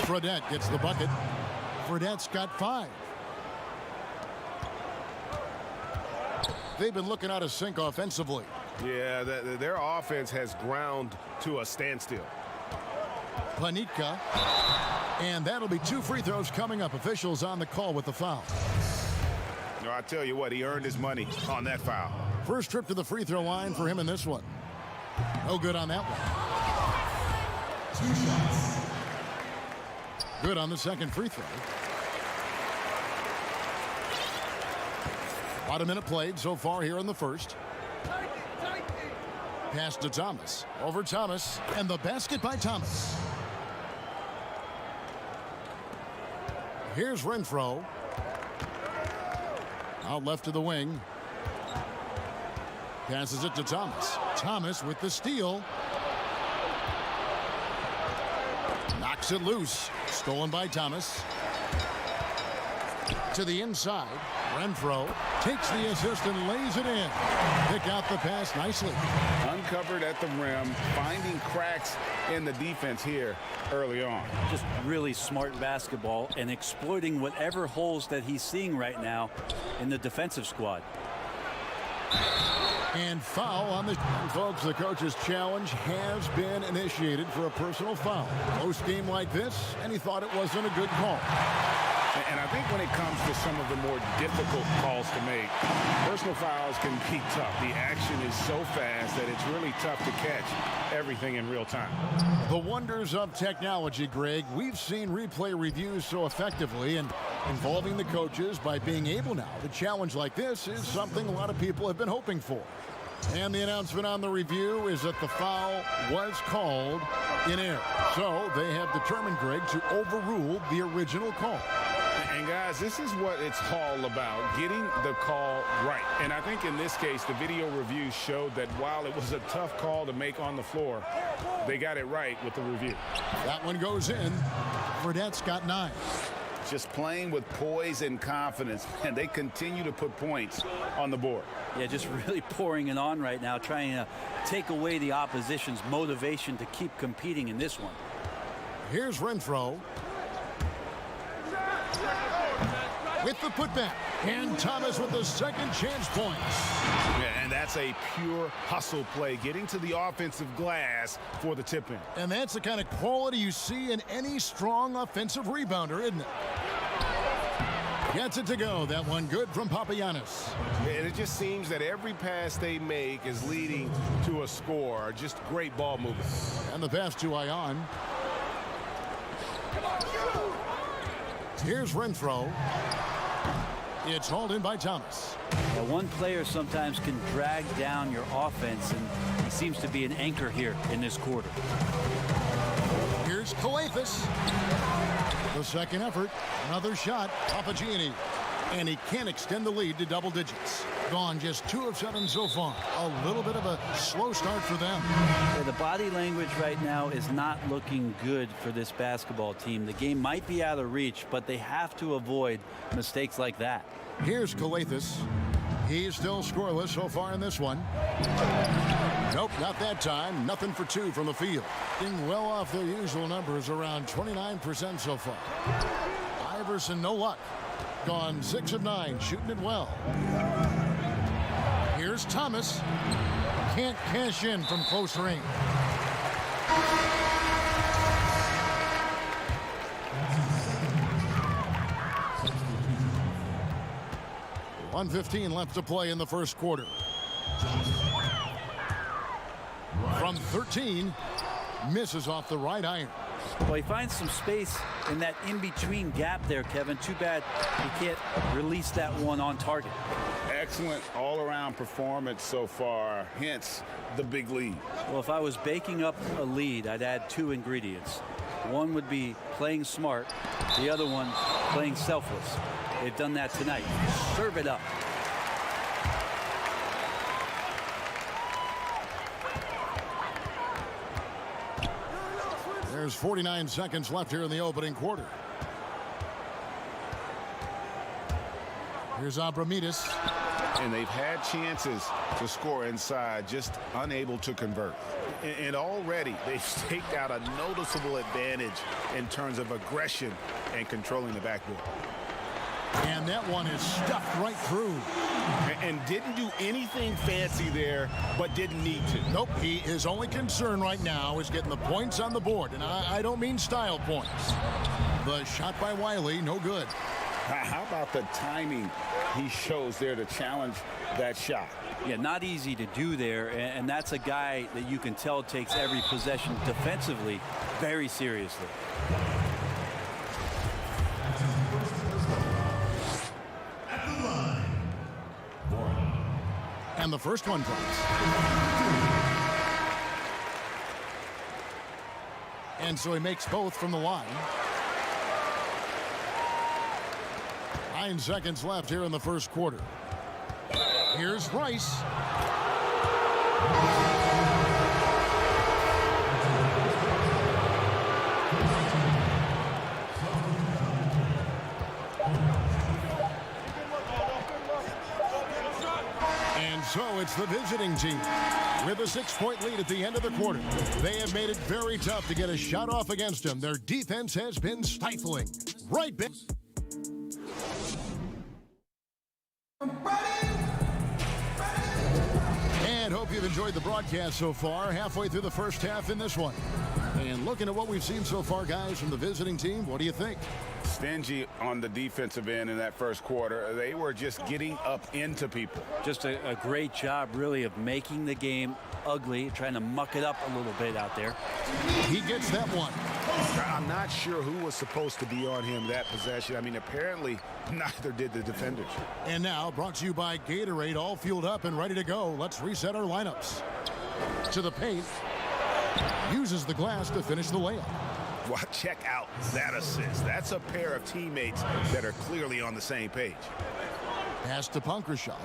Fredette gets the bucket. Fredette's got 5. They've been looking out of sync offensively. Yeah, their offense has ground to a standstill. Panitka. And that'll be 2 free throws coming up. Officials on the call with the foul. No, I tell you what, he earned his money on that foul. First trip to the free throw line for him in this one. No good on that one. 2 shots. Good on the second free throw. About a minute played so far here in the first. Pass to Thomas. Over Thomas. And the basket by Thomas. Here's Renfro. Out left to the wing. Passes it to Thomas. Thomas with the steal. Knocks it loose. Stolen by Thomas. To the inside. Renfro takes the assist and lays it in. Pick out the pass nicely. Uncovered at the rim, finding cracks in the defense here early on. Just really smart basketball and exploiting whatever holes that he's seeing right now in the defensive squad. And foul on the folks. The coach's challenge has been initiated for a personal foul. Close game like this, and he thought it wasn't a good call. And I think when it comes to some of the more difficult calls to make, personal fouls can be tough. The action is so fast that it's really tough to catch everything in real time. The wonders of technology, Greg. We've seen replay reviews so effectively, and involving the coaches by being able now to challenge like this is something a lot of people have been hoping for. And the announcement on the review is that the foul was called in error. So they have determined, Greg, to overrule the original call. And guys, this is what it's all about, getting the call right. And I think in this case, the video review showed that while it was a tough call to make on the floor, they got it right with the review. That one goes in. Fredette's got 9. Just playing with poise and confidence, and they continue to put points on the board. Yeah, just really pouring it on right now, trying to take away the opposition's motivation to keep competing in this one. Here's Renfro. With the putback. And Thomas with the second chance points. Yeah, and that's a pure hustle play, getting to the offensive glass for the tip-in. And that's the kind of quality you see in any strong offensive rebounder, isn't it? Gets it to go. That one good from Papagiannis. And it just seems that every pass they make is leading to a score. Just great ball movement. And the pass to Ion. Here's Renfro. It's hauled in by Thomas. Now, one player sometimes can drag down your offense, and he seems to be an anchor here in this quarter. Here's Kalathis. The second effort. Another shot. Papagiannis. And he can't extend the lead to double digits. Gone just 2 of 7 so far. A little bit of a slow start for them. Yeah, the body language right now is not looking good for this basketball team. The game might be out of reach, but they have to avoid mistakes like that. Here's Kalathis. He's still scoreless so far in this one. Nope, not that time. Nothing for 2 from the field. Being well off their usual numbers, around 29% so far. Iverson, no luck. Gone 6 of 9, shooting it well. Here's Thomas. Can't cash in from close range. .115 left to play in the first quarter. From 13, misses off the right iron. Well, he finds some space in that in-between gap there, Kevin. Too bad he can't release that one on target. Excellent all-around performance so far, hence the big lead. Well, if I was baking up a lead, I'd add 2 ingredients. One would be playing smart, the other one playing selfless. They've done that tonight. Serve it up. There's 49 seconds left here in the opening quarter. Here's Abramides. And they've had chances to score inside, just unable to convert. And already they've staked out a noticeable advantage in terms of aggression and controlling the backboard. And that one is stuffed right through. And didn't do anything fancy there, but didn't need to. Nope, his only concern right now is getting the points on the board. And I don't mean style points. The shot by Wiley, no good. How about the timing he shows there to challenge that shot? Yeah, not easy to do there, and that's a guy that you can tell takes every possession defensively very seriously. And the first one drops. And so he makes both from the line. 9 seconds left here in the first quarter. Here's Rice. And so it's the visiting team with a 6-point lead at the end of the quarter. They have made it very tough to get a shot off against them. Their defense has been stifling. Right back. And hope you've enjoyed the broadcast so far. Halfway through the first half in this one. And looking at what we've seen so far, guys, from the visiting team, what do you think? Stingy on the defensive end in that first quarter. They were just getting up into people. Just a great job, really, of making the game ugly, trying to muck it up a little bit out there. He gets that one. I'm not sure who was supposed to be on him that possession. I mean, apparently neither did the defenders. And now, brought to you by Gatorade, all fueled up and ready to go. Let's reset our lineups. To the paint. Uses the glass to finish the layup. Well, check out that assist. That's a pair of teammates that are clearly on the same page. Pass to Punkrashov.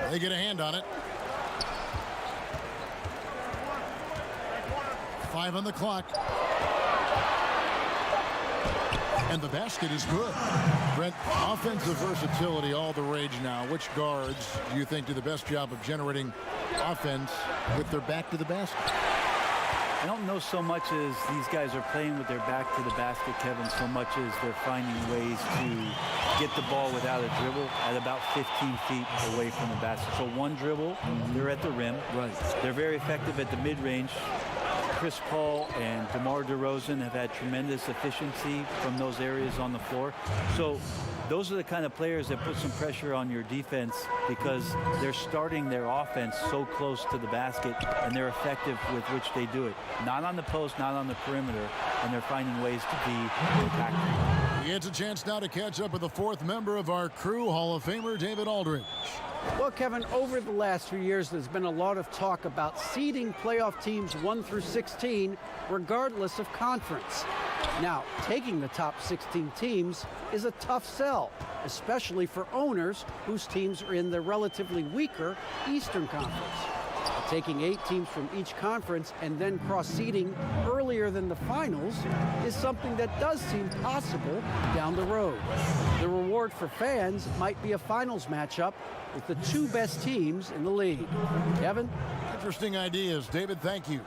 They get a hand on it. 5 on the clock. And the basket is good. Brent, offensive versatility, all the rage now. Which guards do you think do the best job of generating offense with their back to the basket? I don't know so much as these guys are playing with their back to the basket, Kevin, so much as they're finding ways to get the ball without a dribble at about 15 feet away from the basket. So one dribble, they're at the rim. Right. They're very effective at the mid-range. Chris Paul and DeMar DeRozan have had tremendous efficiency from those areas on the floor. So those are the kind of players that put some pressure on your defense because they're starting their offense so close to the basket and they're effective with which they do it. Not on the post, not on the perimeter, and they're finding ways to be impactful. He gets a chance now to catch up with the fourth member of our crew, Hall of Famer David Aldridge. Well, Kevin, over the last few years, there's been a lot of talk about seeding playoff teams 1 through 16, regardless of conference. Now, taking the top 16 teams is a tough sell, especially for owners whose teams are in the relatively weaker Eastern Conference. Taking 8 teams from each conference and then cross-seeding earlier than the finals is something that does seem possible down the road. The reward for fans might be a finals matchup with the 2 best teams in the league. Kevin? Interesting ideas. David, thank you.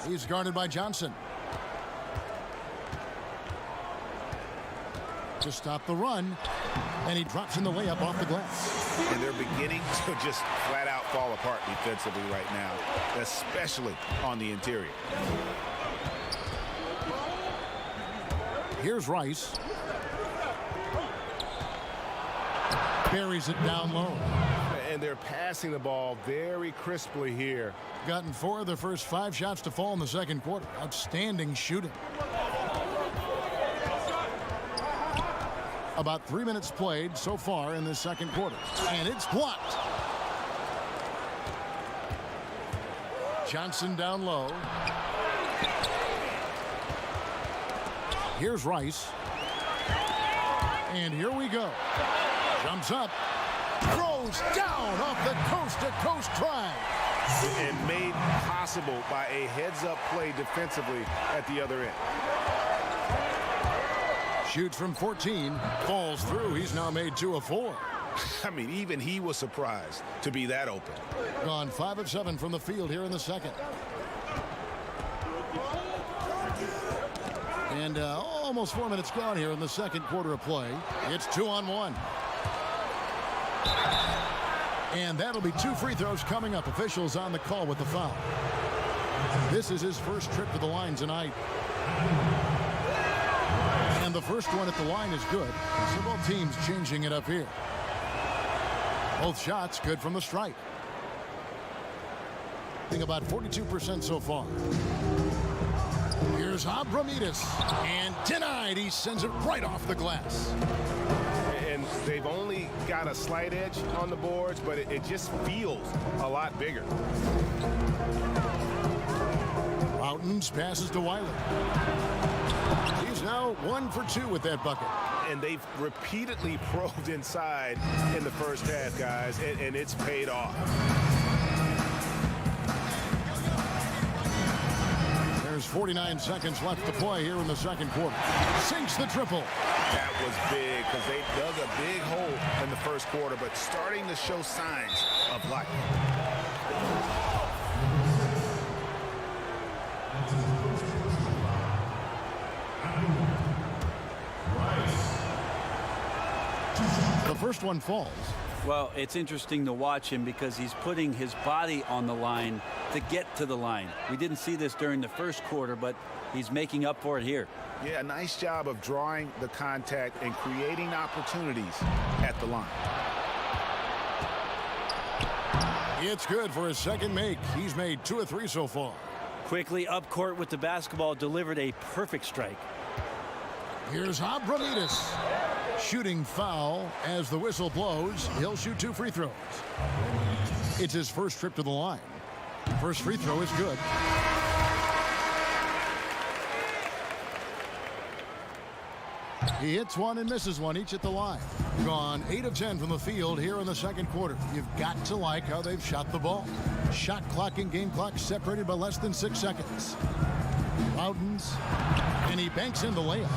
He's guarded by Johnson. To stop the run, and he drops in the layup off the glass. And they're beginning to just flat out fall apart defensively right now, especially on the interior. Here's Rice. Buries it down low. And they're passing the ball very crisply here. Gotten 4 of their first 5 shots to fall in the second quarter. Outstanding shooting. About 3 minutes played so far in this second quarter. And it's blocked. Johnson down low. Here's Rice. And here we go. Jumps up. Throws down off the coast-to-coast try. And made possible by a heads-up play defensively at the other end. Shoots from 14. Falls through. He's now made 2 of 4. I mean, even he was surprised to be that open. Gone 5 of 7 from the field here in the second. And almost 4 minutes gone here in the second quarter of play. It's 2-on-1. And that'll be 2 free throws coming up. Officials on the call with the foul. This is his first trip to the line tonight. And the first one at the line is good. So both teams changing it up here. Both shots good from the stripe. I think about 42% so far. Here's Abramides. And denied. He sends it right off the glass. And they've only got a slight edge on the boards, but it just feels a lot bigger. Mountains passes to Wiley. He's now 1 for 2 with that bucket. And they've repeatedly probed inside in the first half, guys, and it's paid off. There's 49 seconds left to play here in the second quarter. Sinks the triple. That was big because they dug a big hole in the first quarter, but starting to show signs of life. The first one falls. Well, it's interesting to watch him because he's putting his body on the line to get to the line. We didn't see this during the first quarter, but he's making up for it here. Yeah, nice job of drawing the contact and creating opportunities at the line. It's good for his second make. He's made 2 of 3 so far. Quickly up court with the basketball, delivered a perfect strike. Here's Abramides. Shooting foul as the whistle blows. He'll shoot 2 free throws. It's his first trip to the line. First free throw is good. He hits one and misses one each at the line. Gone 8 of 10 from the field here in the second quarter. You've got to like how they've shot the ball. Shot clock and game clock separated by less than 6 seconds. Loudons, and he banks in the layup.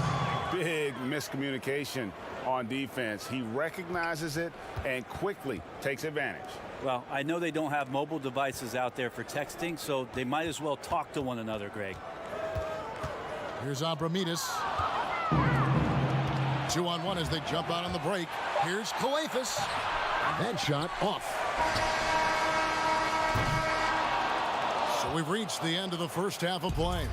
Big miscommunication on defense. He recognizes it and quickly takes advantage. Well, I know they don't have mobile devices out there for texting, so they might as well talk to one another, Greg. Here's Abramides. 2-on-1 as they jump out on the break. Here's Calathes. That shot off. So we've reached the end of the first half of play.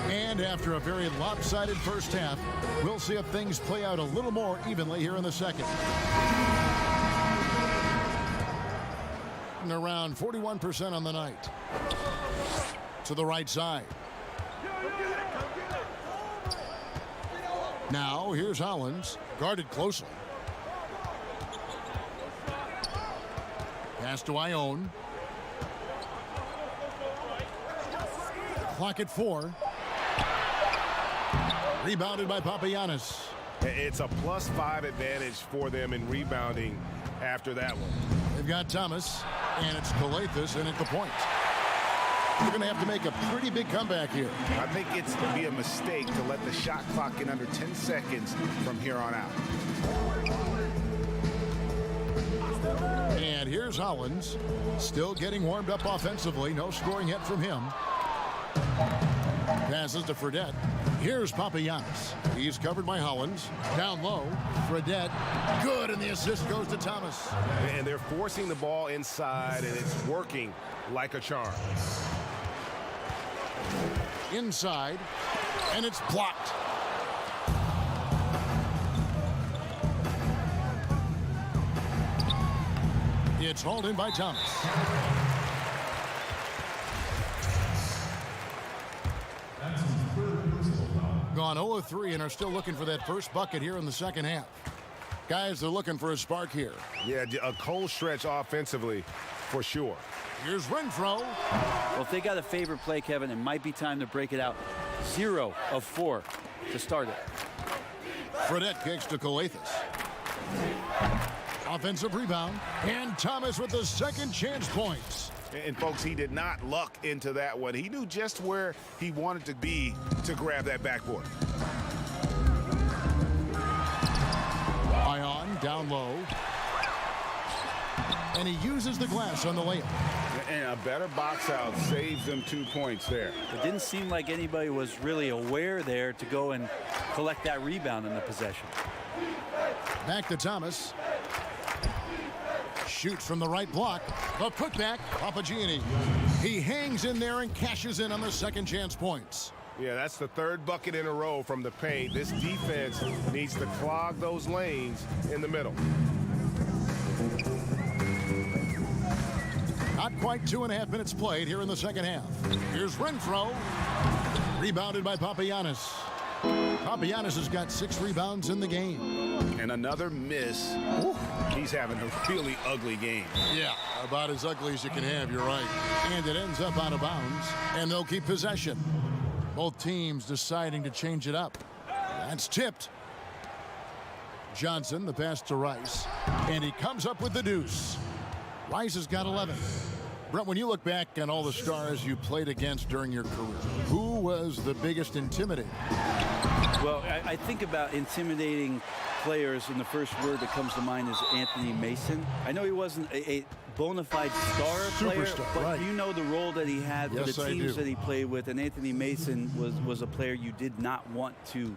And after a very lopsided first half, we'll see if things play out a little more evenly here in the second. And around 41% on the night. To the right side. Now here's Hollins, guarded closely. Pass to Ione. Clock at 4. Rebounded by Papagiannis. It's a +5 advantage for them in rebounding after that one. They've got Thomas, and it's Calathis in at the point. They're going to have to make a pretty big comeback here. I think it's to be a mistake to let the shot clock in under 10 seconds from here on out. And here's Hollins, still getting warmed up offensively. No scoring yet from him. Passes to Fredette. Here's Papagiannis. He's covered by Hollins. Down low, Fredette. Good, and the assist goes to Thomas. And they're forcing the ball inside, and it's working like a charm. Inside, and it's blocked. It's hauled in by Thomas. Gone 0 of 3 and are still looking for that first bucket here in the second half. Guys, they're looking for a spark here. Yeah, a cold stretch offensively for sure. Here's Renfro. Well, if they got a favorite play, Kevin, it might be time to break it out. 0 of 4 to start it. Fredette kicks to Calathis. Offensive rebound. And Thomas with the second chance points. And folks, he did not luck into that one. He knew just where he wanted to be to grab that backboard. Ion down low. And he uses the glass on the layup. And a better box out saves them 2 points there. It didn't seem like anybody was really aware there to go and collect that rebound in the possession. Back to Thomas. Shoots from the right block. The putback, Papagiannis. He hangs in there and cashes in on the second chance points. Yeah, that's the third bucket in a row from the paint. This defense needs to clog those lanes in the middle. Not quite 2.5 minutes played here in the second half. Here's Renfro. Rebounded by Papagiannis. Papagiannis has got 6 rebounds in the game. And another miss. Ooh. He's having a really ugly game. Yeah, about as ugly as you can have, you're right. And it ends up out of bounds, and they'll keep possession. Both teams deciding to change it up. That's tipped. Johnson, the pass to Rice, and he comes up with the deuce. Rice has got 11. Brent, when you look back on all the stars you played against during your career, who was the biggest intimidator? Well, I think about intimidating players, and the first word that comes to mind is Anthony Mason. I know he wasn't a bona fide star player, Superstar, but right. you know the role that he had for Yes, the I teams do. that he played with, and Anthony Mason was a player you did not want to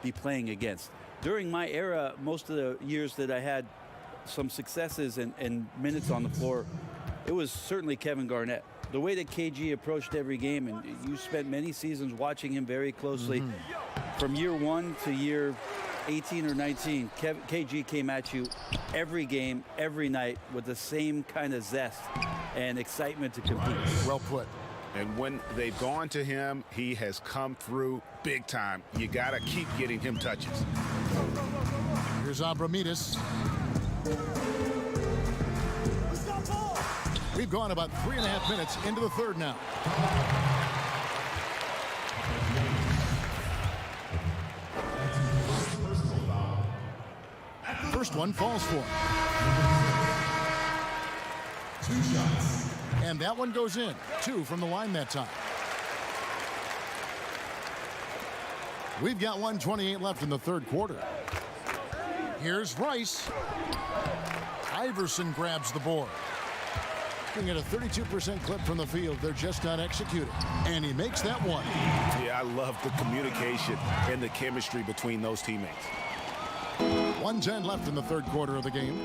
be playing against. During my era, most of the years that I had some successes and minutes on the floor, it was certainly Kevin Garnett. The way that KG approached every game, and you spent many seasons watching him very closely, from year 1 to year 18 or 19, KG came at you every game, every night with the same kind of zest and excitement to compete. Well put. And when they've gone to him, he has come through big time. You got to keep getting him touches. Here's Abramides. We've gone about 3.5 minutes into the third now. First one falls for him. 2 shots. And that one goes in. 2 from the line that time. We've got 1:28 left in the third quarter. Here's Rice. Iverson grabs the board. Looking at a 32% clip from the field. They're just not executing. And he makes that one. Yeah, I love the communication and the chemistry between those teammates. 1:10 left in the third quarter of the game.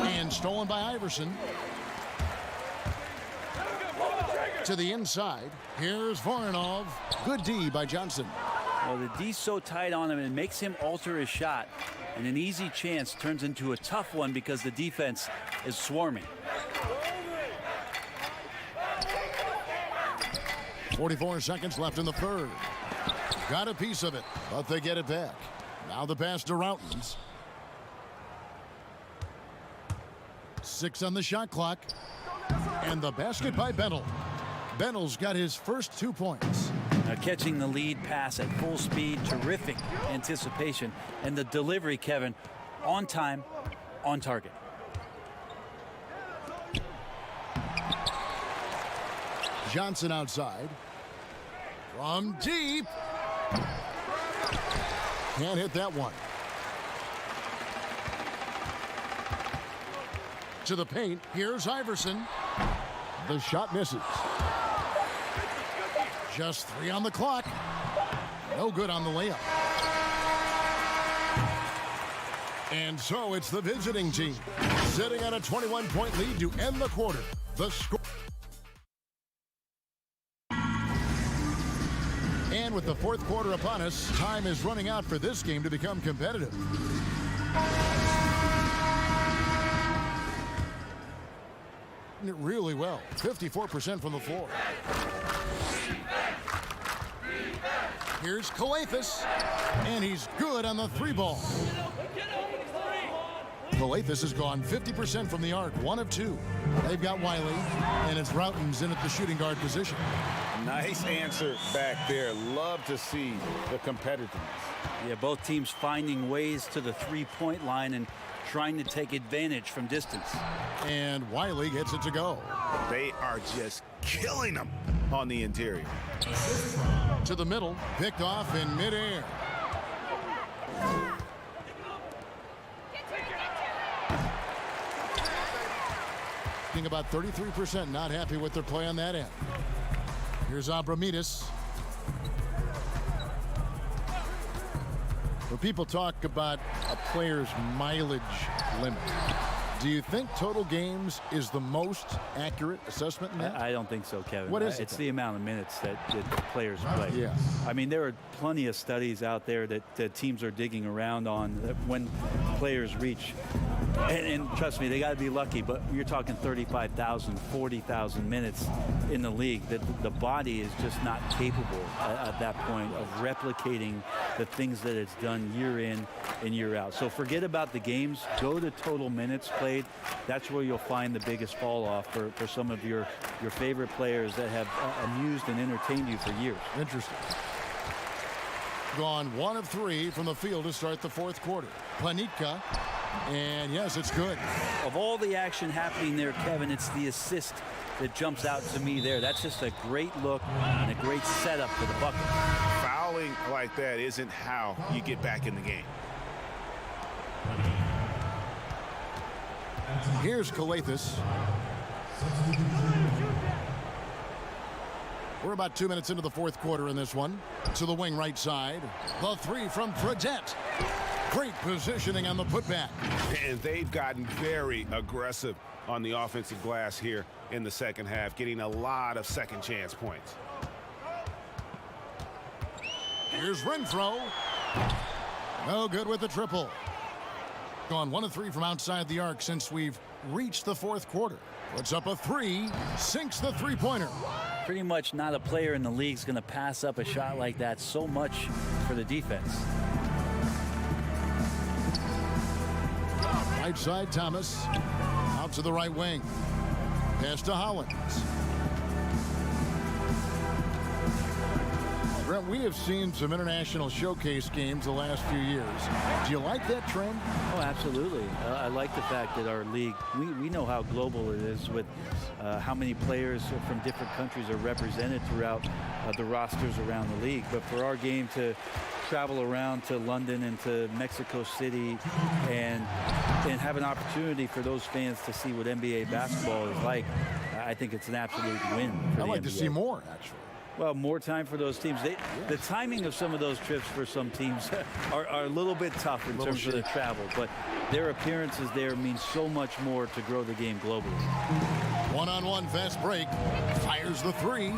And stolen by Iverson. To the inside. Here's Voronov. Good D by Johnson. Well, the D's so tight on him, and it makes him alter his shot. And an easy chance turns into a tough one because the defense is swarming. 44 seconds left in the third. Got a piece of it, but they get it back. Now the pass to Routens. 6 on the shot clock. And the basket by Bentel. Bentel's got his first 2 points. Now Catching the lead pass at full speed, terrific anticipation, and the delivery, Kevin, on time, on target. Johnson outside. From deep. Can't hit that one. To the paint. Here's Iverson. The shot misses. Just 3 on the clock. No good on the layup. And so it's the visiting team sitting on a 21-point lead to end the quarter. The score. And with the fourth quarter upon us, time is running out for this game to become competitive. It really well. 54% from the floor. Here's Calathis, and he's good on the 3-ball. Calathis has gone 50% from the arc, 1 of 2. They've got Wiley, and it's Routen's in at the shooting guard position. Nice answer back there. Love to see the competitiveness. Yeah, both teams finding ways to the 3-point line and trying to take advantage from distance. And Wiley gets it to go. They are just killing them on the interior. To the middle, picked off in midair. About 33%, not happy with their play on that end. Here's Abramides. When people talk about a player's mileage limit, do you think total games is the most accurate assessment in that? I don't think so, Kevin. What is it? It's the amount of minutes that the players play. Yeah. I mean, there are plenty of studies out there that teams are digging around on when players reach. And trust me, they got to be lucky, but you're talking 35,000, 40,000 minutes in the league. That the body is just not capable at that point of replicating the things that it's done year in and year out. So forget about the games. Go to total minutes played. That's where you'll find the biggest fall off for some of your favorite players that have amused and entertained you for years. Interesting. Gone 1 of 3 from the field to start the fourth quarter. Planitka. And yes, it's good. Of all the action happening there, Kevin, it's the assist that jumps out to me there. That's just a great look and a great setup for the bucket. Fouling like that isn't how you get back in the game. Here's Calathis. We're about 2 minutes into the fourth quarter in this one. To the wing right side. The 3 from Fredette. Great positioning on the putback. And they've gotten very aggressive on the offensive glass here in the second half, getting a lot of second chance points. Here's Renfro. No good with the triple. Gone 1 of 3 from outside the arc since we've reached the fourth quarter. Puts up a 3, sinks the 3-pointer. Pretty much not a player in the league is going to pass up a shot like that so much for the defense. Right side, Thomas. Out to the right wing. Pass to Hollins. Brent, we have seen some international showcase games the last few years. Do you like that trend? Oh, absolutely. I like the fact that our league, we know how global it is with how many players from different countries are represented throughout the rosters around the league. But for our game to travel around to London and to Mexico City and have an opportunity for those fans to see what NBA basketball is like, I think it's an absolute win for the I'd like NBA. to see more, actually. Well, more time for those teams. The timing of some of those trips for some teams are a little bit tough in terms of the travel, but their appearances there mean so much more to grow the game globally. One-on-one fast break. Fires the 3.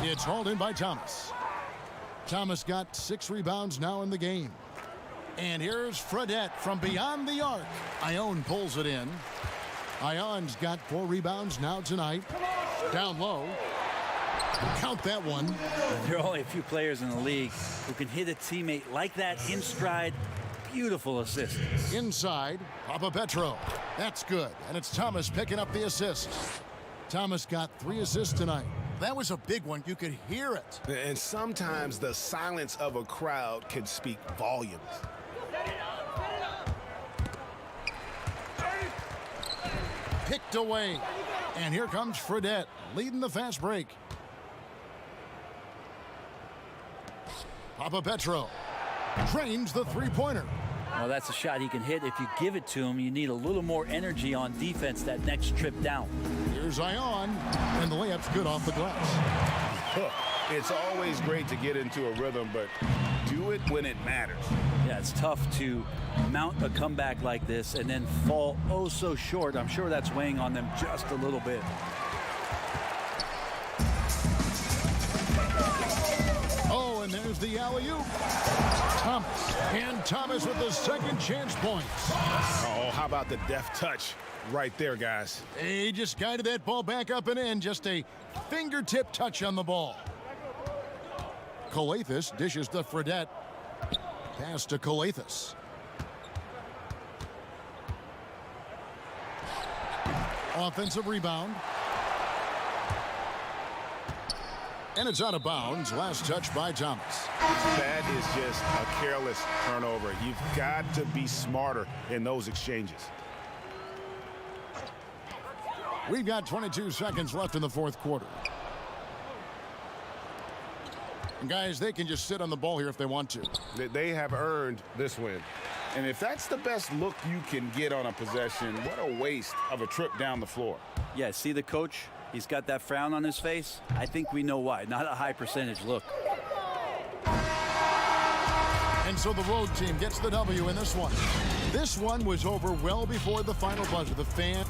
It's hauled in by Thomas. Thomas got 6 rebounds now in the game. And here's Fredette from beyond the arc. Ione pulls it in. Ion's got 4 rebounds now tonight. Down low. Count that one. There are only a few players in the league who can hit a teammate like that in stride. Beautiful assist. Inside, Papapetro. That's good. And it's Thomas picking up the assist. Thomas got 3 assists tonight. That was a big one. You could hear it. And sometimes the silence of a crowd can speak volumes. Picked away. And here comes Fredette leading the fast break. Papa Petro drains the three-pointer. Well, that's a shot he can hit. If you give it to him, you need a little more energy on defense that next trip down. Here's Ion, and the layup's good off the glass. It's always great to get into a rhythm, but do it when it matters. Yeah, it's tough to mount a comeback like this and then fall oh so short. I'm sure that's weighing on them just a little bit. Oh, and there's the alley-oop. Thomas, and Thomas with the second chance points. Oh, how about the deft touch right there, guys? He just guided that ball back up and in. Just a fingertip touch on the ball. Colathis dishes to Fredette. Pass to Colathis. Offensive rebound. And it's out of bounds. Last touch by Thomas. That is just a careless turnover. You've got to be smarter in those exchanges. We've got 22 seconds left in the fourth quarter. And guys, they can just sit on the ball here if they want to. They have earned this win. And if that's the best look you can get on a possession, what a waste of a trip down the floor. Yeah, see the coach? He's got that frown on his face. I think we know why. Not a high percentage look. And so the road team gets the W in this one. This one was over well before the final buzzer. The fan...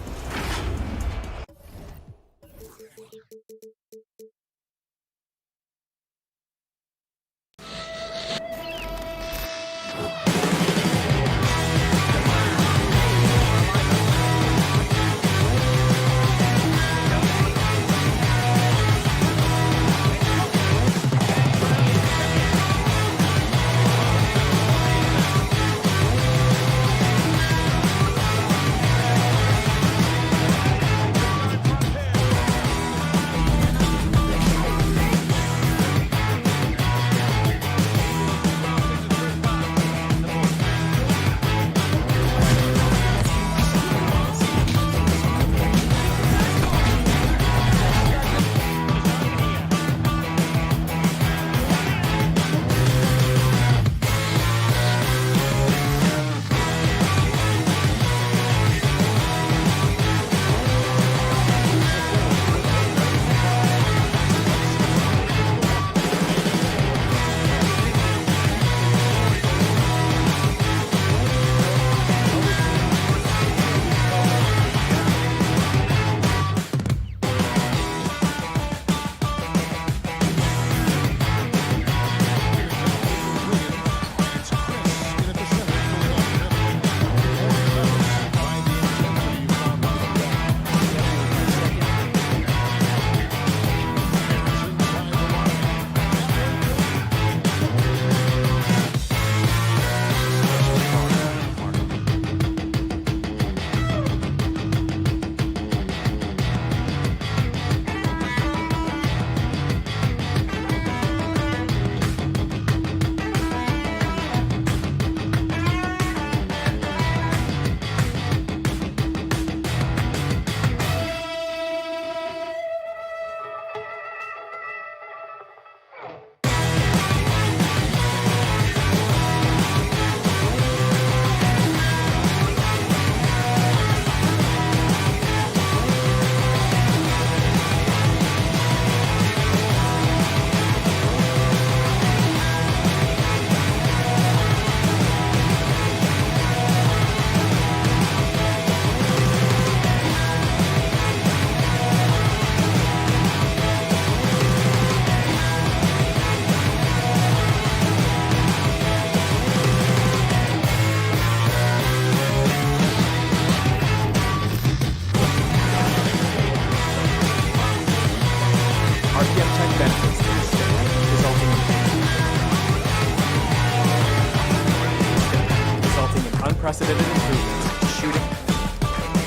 unprecedented improvements to shooting,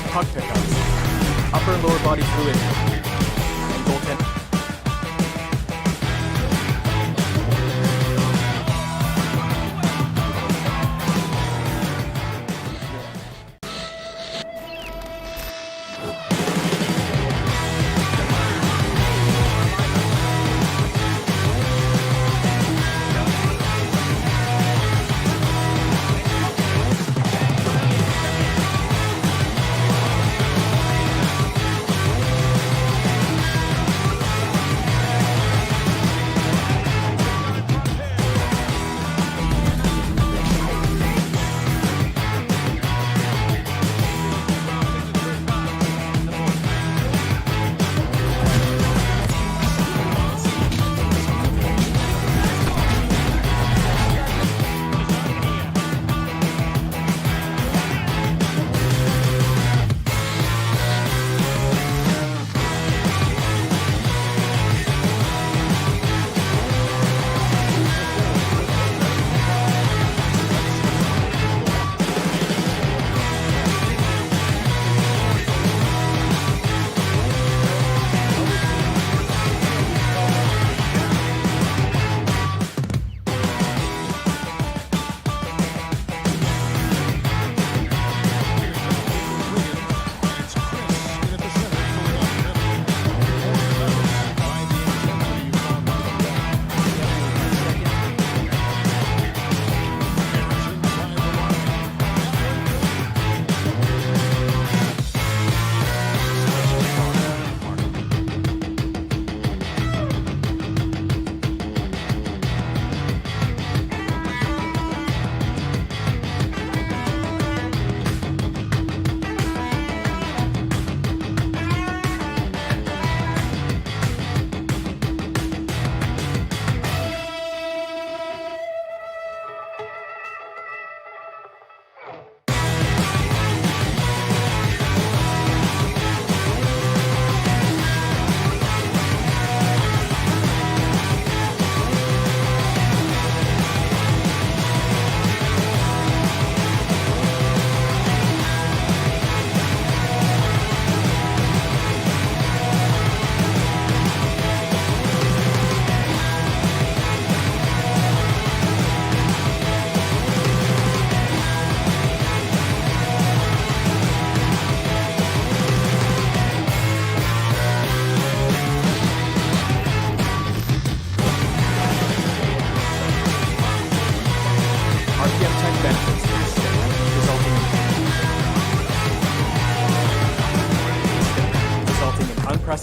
puck pickups, upper and lower body fluidity, and goaltending.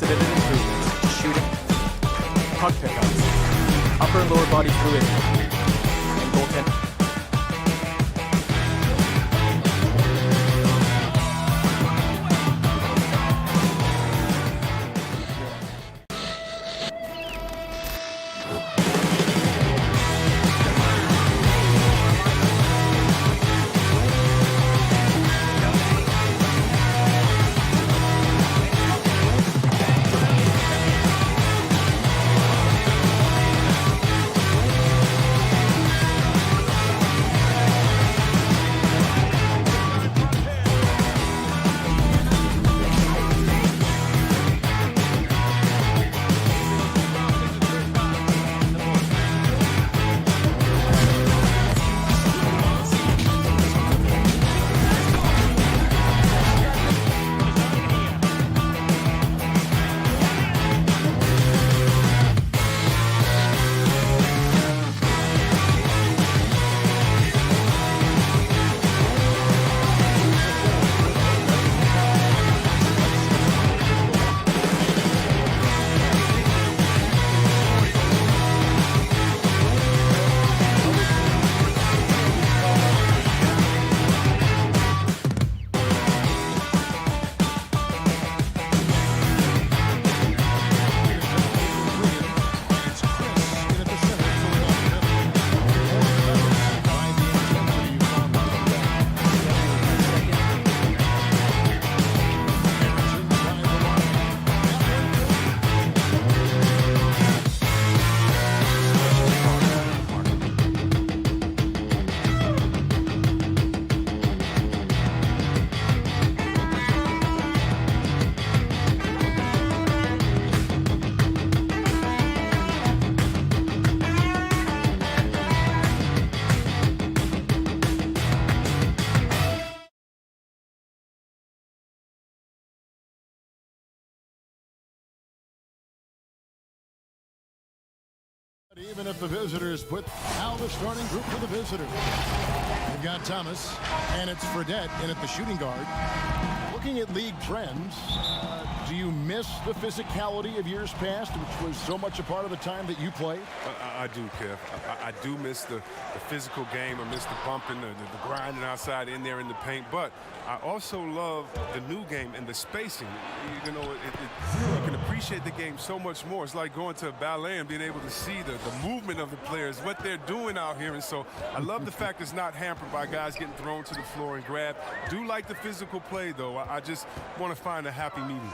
vivid improvements, shooting, puck pickups, upper and lower body fluidity, and goaltending. Even if the visitors put now the starting group for the visitors. They've got Thomas, and it's Fredette in at the shooting guard. Looking at league trends, do you miss the physicality of years past, which was so much a part of the time that you played? I do, Kev. I do miss the physical game. I miss the bumping, the grinding outside in there in the paint. But I also love the new game and the spacing. You know, you can appreciate the game so much more. It's like going to a ballet and being able to see the movement of the players, what they're doing out here. And so I love the fact it's not hampered by guys getting thrown to the floor and grabbed. Do like the physical play, though. I just want to find a happy medium.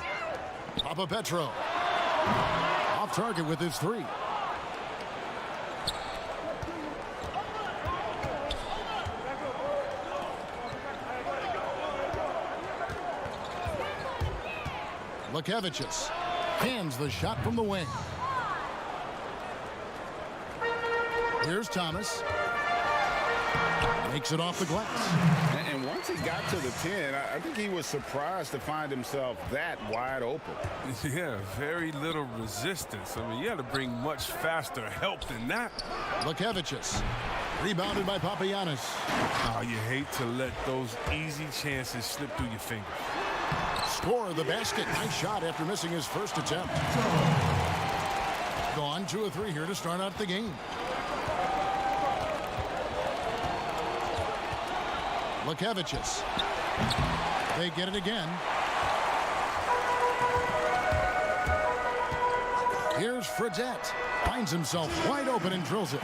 Papa Petro off target with his three. Lukevicius hands the shot from the wing. Here's Thomas. Makes it off the glass. And once he got to the 10, I think he was surprised to find himself that wide open. Yeah, very little resistance. I mean, you had to bring much faster help than that. Lukevicius rebounded by Papagiannis. Oh, you hate to let those easy chances slip through your fingers. Score the basket. Nice shot after missing his first attempt. Gone 2 of 3 here to start out the game. Lukevicius. They get it again. Here's Fredette. Finds himself wide open and drills it.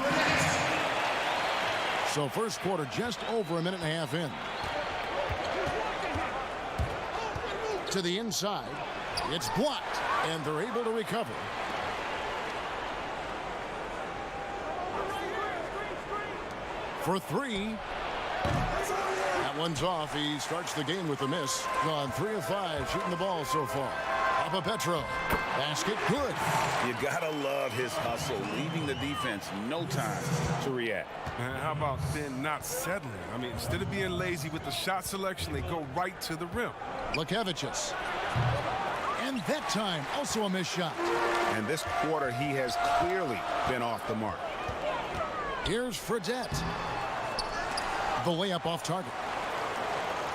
So first quarter just over a minute and a half in. To the inside. It's blocked, and they're able to recover. For 3. That one's off. He starts the game with a miss. Gone 3 of 5 shooting the ball so far. Papa Petro. Basket good. You gotta love his hustle, leaving the defense no time to react. And how about then not settling? I mean, instead of being lazy with the shot selection, they go right to the rim. Lukevicius. And that time, also a missed shot. And this quarter, he has clearly been off the mark. Here's Fredette. The layup off target.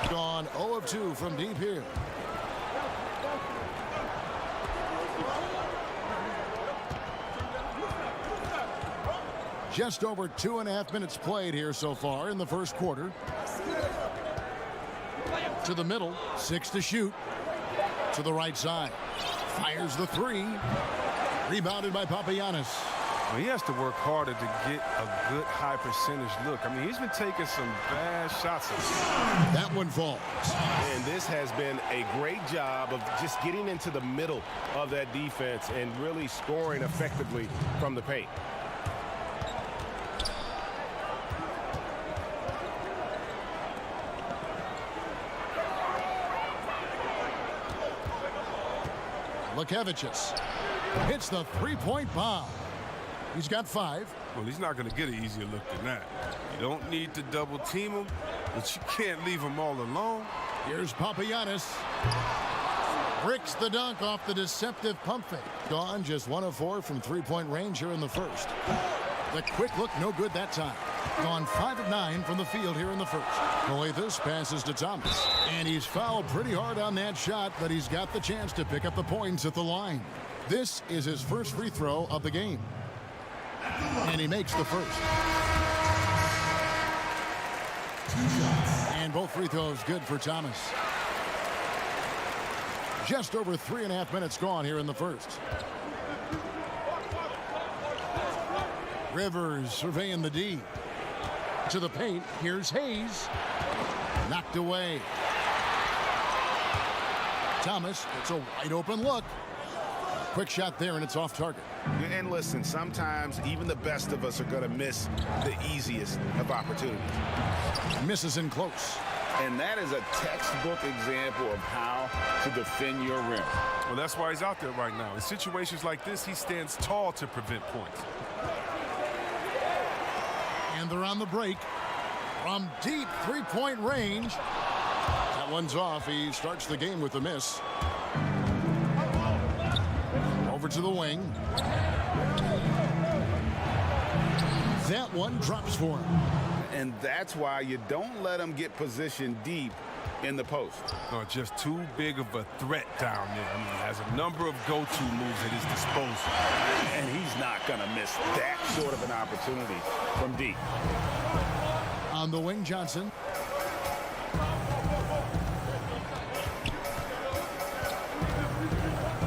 Gone 0 of 2 from deep here. Just over 2.5 minutes played here so far in the first quarter. To the middle, 6 to shoot. To the right side. Fires the 3. Rebounded by Papagiannis. Well, he has to work harder to get a good high percentage look. I mean, he's been taking some bad shots. That one falls. And this has been a great job of just getting into the middle of that defense and really scoring effectively from the paint. Lekevicius hits the three-point bomb. He's got 5. Well, he's not going to get an easier look than that. You don't need to double team him, but you can't leave him all alone. Here's Papagiannis. Bricks the dunk off the deceptive pump fake. Gone just 1 of 4 from three-point range here in the first. The quick look, no good that time. Gone 5 of 9 from the field here in the first. Coletas passes to Thomas. And he's fouled pretty hard on that shot, but he's got the chance to pick up the points at the line. This is his first free throw of the game. And he makes the first. And both free throws good for Thomas. Just over 3.5 minutes gone here in the first. Rivers surveying the D. To the paint. Here's Hayes. Knocked away. Thomas, it's a wide open look. Quick shot there, and it's off target. And listen, sometimes even the best of us are going to miss the easiest of opportunities. Misses in close. And that is a textbook example of how to defend your rim. Well, that's why he's out there right now. In situations like this, he stands tall to prevent points. And they're on the break. From deep three-point range. That one's off. He starts the game with a miss. Over to the wing. That one drops for him. And that's why you don't let him get positioned deep in the post. Oh, just too big of a threat down there. I mean, he has a number of go-to moves at his disposal. And he's not going to miss that sort of an opportunity from deep. On the wing, Johnson.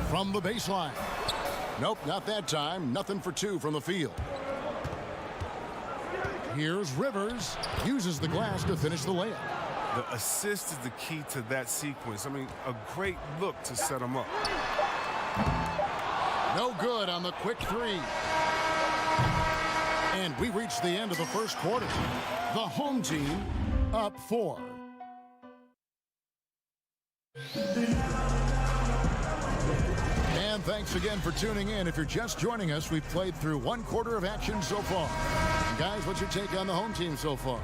From the baseline. Nope, not that time. Nothing for 2 from the field. Here's Rivers. Uses the glass to finish the layup. The assist is the key to that sequence. I mean, a great look to set him up. No good on the quick 3. And we reach the end of the first quarter. The home team up 4. And thanks again for tuning in. If you're just joining us, we've played through 1 quarter of action so far. And guys, what's your take on the home team so far?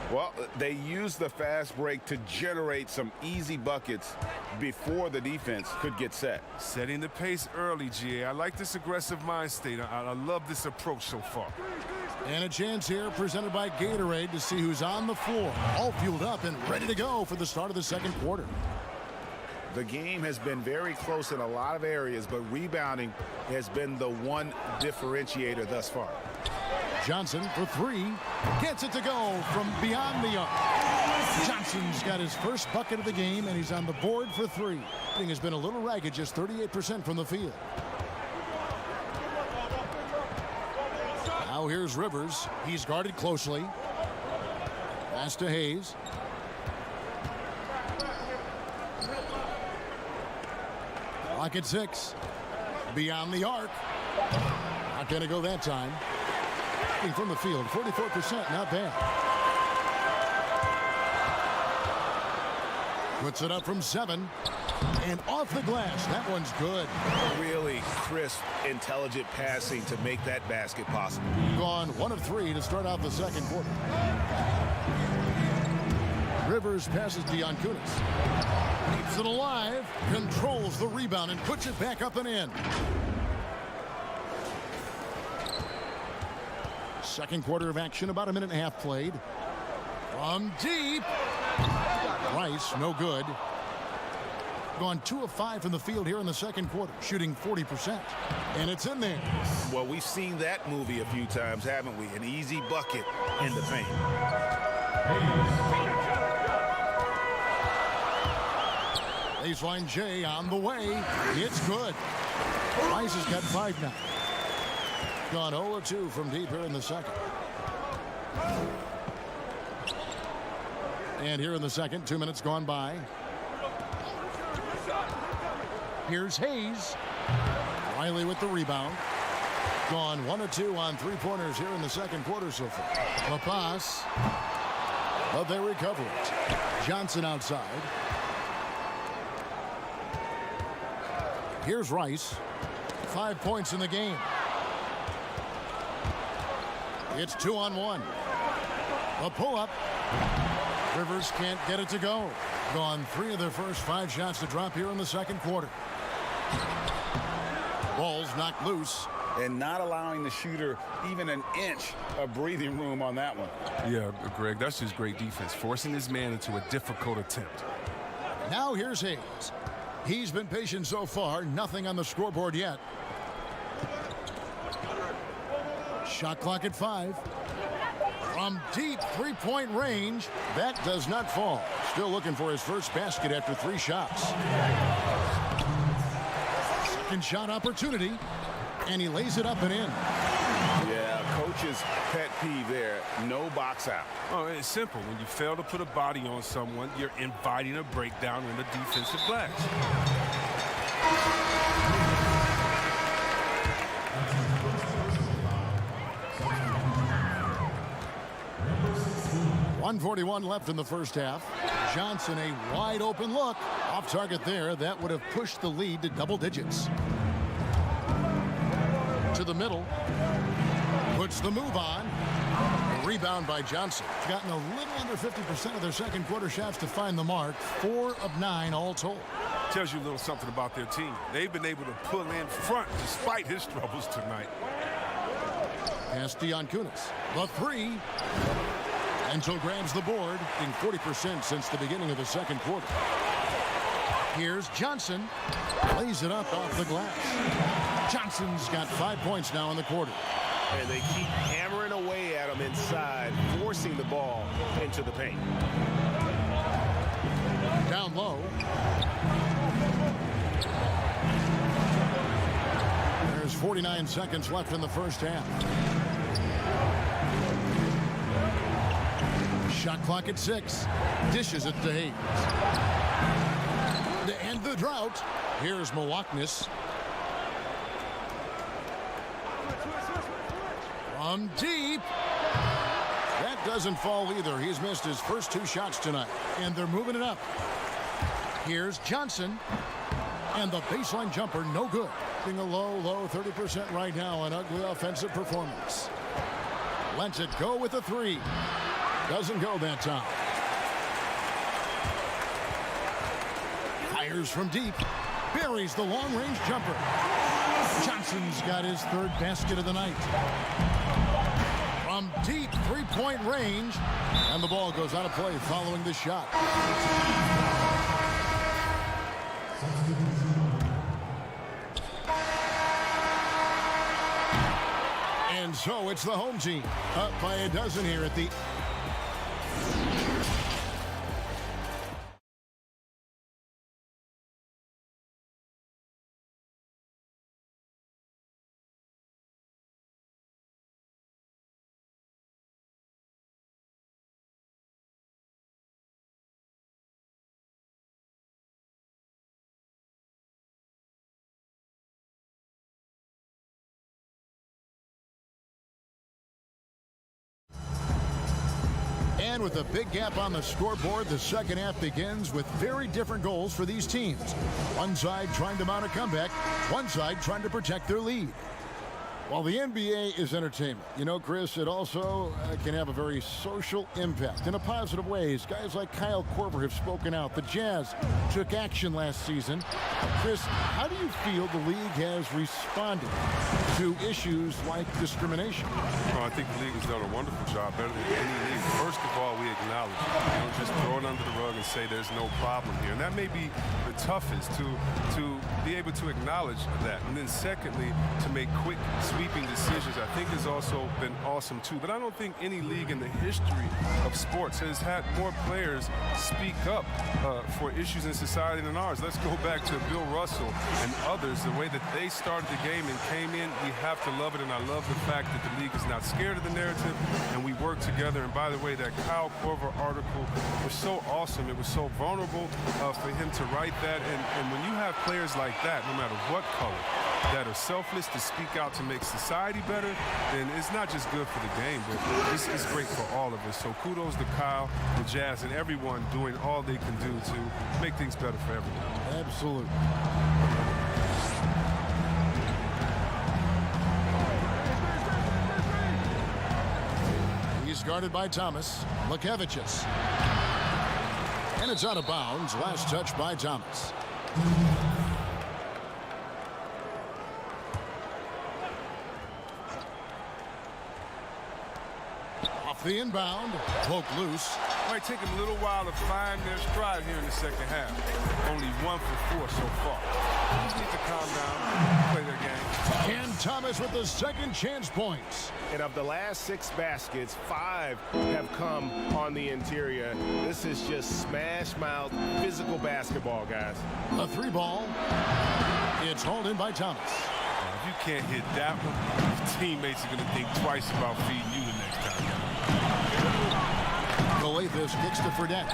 Well, they used the fast break to generate some easy buckets before the defense could get set. Setting the pace early, GA. I like this aggressive mind state. I love this approach so far. And a chance here presented by Gatorade to see who's on the floor. All fueled up and ready to go for the start of the second quarter. The game has been very close in a lot of areas, but rebounding has been the one differentiator thus far. Johnson for 3. Gets it to go from beyond the arc. Johnson's got his first bucket of the game, and he's on the board for 3. Thing has been a little ragged, just 38% from the field. Now here's Rivers. He's guarded closely. Pass to Hayes. Clock at 6. Beyond the arc. Not going to go that time. From the field, 44%, not bad. Puts it up from 7. And off the glass. That one's good. Really crisp, intelligent passing to make that basket possible. Gone 1 of 3 to start out the second quarter. Rivers passes Diancunis. Keeps it alive. Controls the rebound and puts it back up and in. Second quarter of action, about a minute and a half played. From deep. Rice, no good. Gone 2 of 5 from the field here in the second quarter, shooting 40%. And it's in there. Well, we've seen that movie a few times, haven't we? An easy bucket in the paint. Baseline J on the way. It's good. Rice has got 5 now. Gone 0-2 from deep here in the second. And here in the second, 2 minutes gone by. Here's Hayes. Riley with the rebound. Gone 1 of 2 on 3-pointers here in the second quarter so far. A pass. But they recover it. Johnson outside. Here's Rice. 5 points in the game. It's 2-on-1. A pull-up. Rivers can't get it to go. Gone 3 of their first 5 shots to drop here in the second quarter. Ball's knocked loose. And not allowing the shooter even an inch of breathing room on that one. Yeah, Greg, that's just great defense. Forcing his man into a difficult attempt. Now here's Hayes. He's been patient so far. Nothing on the scoreboard yet. Shot clock at 5. From deep 3-point range. That does not fall. Still looking for his first basket after 3 shots. Second shot opportunity. And he lays it up and in. Yeah, coach's pet peeve there. No box out. Oh, it's simple. When you fail to put a body on someone, you're inviting a breakdown in the defensive glass. 1:41 left in the first half. Johnson, a wide open look. Off target there. That would have pushed the lead to double digits. To the middle. Puts the move on. A rebound by Johnson. Gotten a little under 50% of their second quarter shots to find the mark. 4 of 9 all told. Tells you a little something about their team. They've been able to pull in front despite his troubles tonight. Pass Dion Kunis. The 3. Enzo grabs the board, in 40% since the beginning of the second quarter. Here's Johnson. Lays it up off the glass. Johnson's got 5 points now in the quarter. And they keep hammering away at him inside, forcing the ball into the paint. Down low. There's 49 seconds left in the first half. Shot clock at 6. Dishes it to Hayes. To end the drought, here's Milwaukee. From deep. That doesn't fall either. He's missed his first 2 shots tonight. And they're moving it up. Here's Johnson. And the baseline jumper, no good. Being a low 30% right now. An ugly offensive performance. Lets it go with a 3. Doesn't go that time. Fires from deep. Buries the long-range jumper. Johnson's got his 3rd basket of the night. From deep 3-point range. And the ball goes out of play following the shot. And so it's the home team. Up by a dozen here at the... And with a big gap on the scoreboard, the second half begins with very different goals for these teams. One side trying to mount a comeback, one side trying to protect their lead. While the NBA is entertainment, you know, Chris, it also can have a very social impact in a positive ways. Guys like Kyle Korver have spoken out. The Jazz took action last season. Chris, how do you feel the league has responded to issues like discrimination? Well, I think the league has done a wonderful job, better than any league. First of all, we acknowledge it. You don't just throw it under the rug and say there's no problem here. And that may be the toughest, to be able to acknowledge that. And then secondly, to make quick sweeping decisions, I think has also been awesome too. But I don't think any league in the history of sports has had more players speak up for issues in society than ours. Let's go back to Bill Russell and others, the way that they started the game and came in. We have to love it, and I love the fact that the league is not scared of the narrative, and we work together. And by the way, that Kyle Korver article was so awesome. It was so vulnerable for him to write that. And when you have players like that, no matter what color, that are selfless to speak out to make society better, then it's not just good for the game, but it's great for all of us. So kudos to Kyle, the Jazz, and everyone doing all they can do to make things better for everyone. Absolutely. He's guarded by Thomas. Lukevicius. And it's out of bounds. Last touch by Thomas. Off the inbound. Poked loose. Might take them a little while to find their stride here in the second half. Only 1 for 4 so far. They just need to calm down, play their game. And Thomas with the second chance points. And of the last 6 baskets, 5 have come on the interior. This is just smash mouth physical basketball, guys. A 3-ball. It's hauled in by Thomas. If you can't hit that one, your teammates are going to think twice about feeding you the next time. Calathes kicks to Fredette.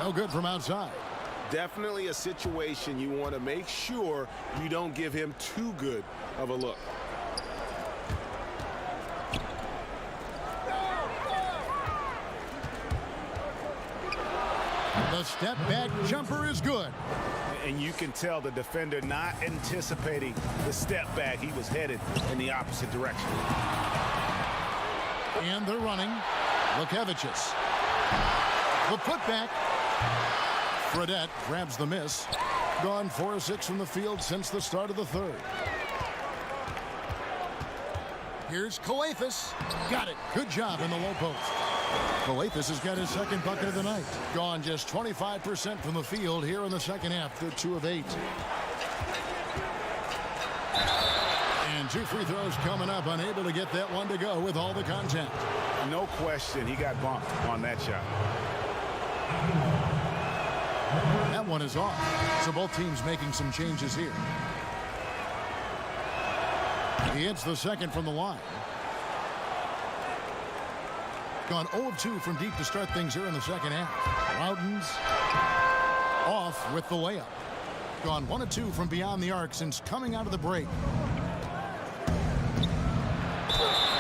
No good from outside. Definitely a situation you want to make sure you don't give him too good of a look. The step back jumper is good. And you can tell the defender not anticipating the step back. He was headed in the opposite direction. And they're running. Lukevicius. The putback. Fredette grabs the miss. Gone 4 of 6 from the field since the start of the third. Here's Calathes. Got it. Good job in the low post. Calathes has got his second bucket of the night. Gone just 25% from the field here in the second half. They're 2 of 8. And 2 free throws coming up. Unable to get that one to go with all the contact. No question, he got bumped on that shot. That one is off. So both teams making some changes here. He hits the second from the line. Gone 0 of 2 from deep to start things here in the second half. Loudon's off with the layup. Gone 1 of 2 from beyond the arc since coming out of the break.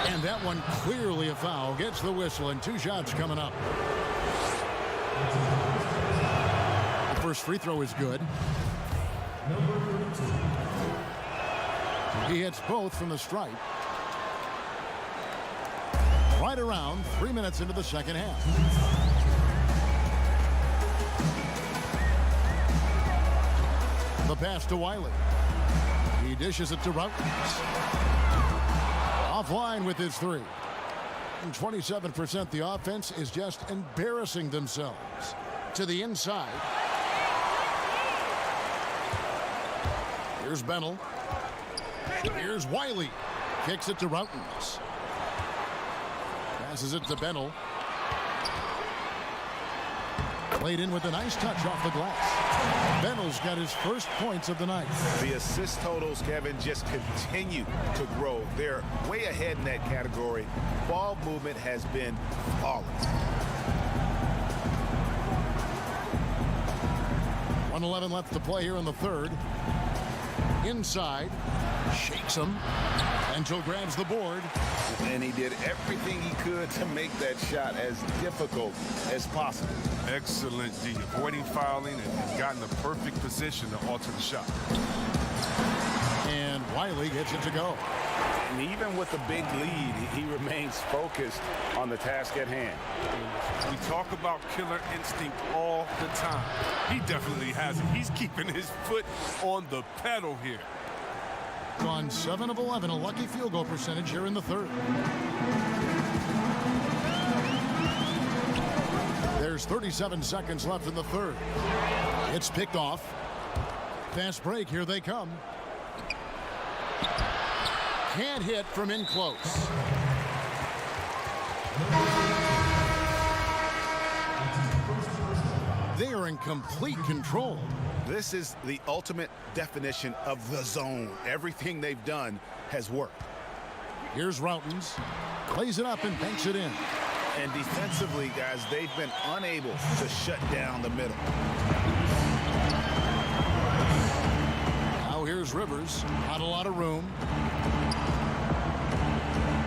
And that one clearly a foul. Gets the whistle and 2 shots coming up. The first free throw is good. He hits both from the stripe. Right around 3 minutes into the second half. The pass to Wiley. He dishes it to Routens. Offline with his 3. And 27% the offense is just embarrassing themselves. To the inside. Here's Bennell. Here's Wiley. Kicks it to Routens. Passes it to Bennell. Played in with a nice touch off the glass. Bennell's got his first points of the night. The assist totals, Kevin, just continue to grow. They're way ahead in that category. Ball movement has been flawless. 1:11 left to play here in the third. Inside. Shakes him. Until grabs the board. And he did everything he could to make that shot as difficult as possible. Excellent D. Avoiding fouling and got in the perfect position to alter the shot. And Wiley gets it to go. And even with a big lead, he remains focused on the task at hand. We talk about killer instinct all the time. He definitely has it. He's keeping his foot on the pedal here. Gone 7 of 11, a lucky field goal percentage here in the third. There's There's 37 seconds left in the third. It's picked off. Fast break. Here they come. Can't hit from in close. They are in complete control. This is the ultimate definition of the zone. Everything they've done has worked. Here's Routens. Plays it up and banks it in. And defensively, guys, they've been unable to shut down the middle. Now here's Rivers. Not a lot of room.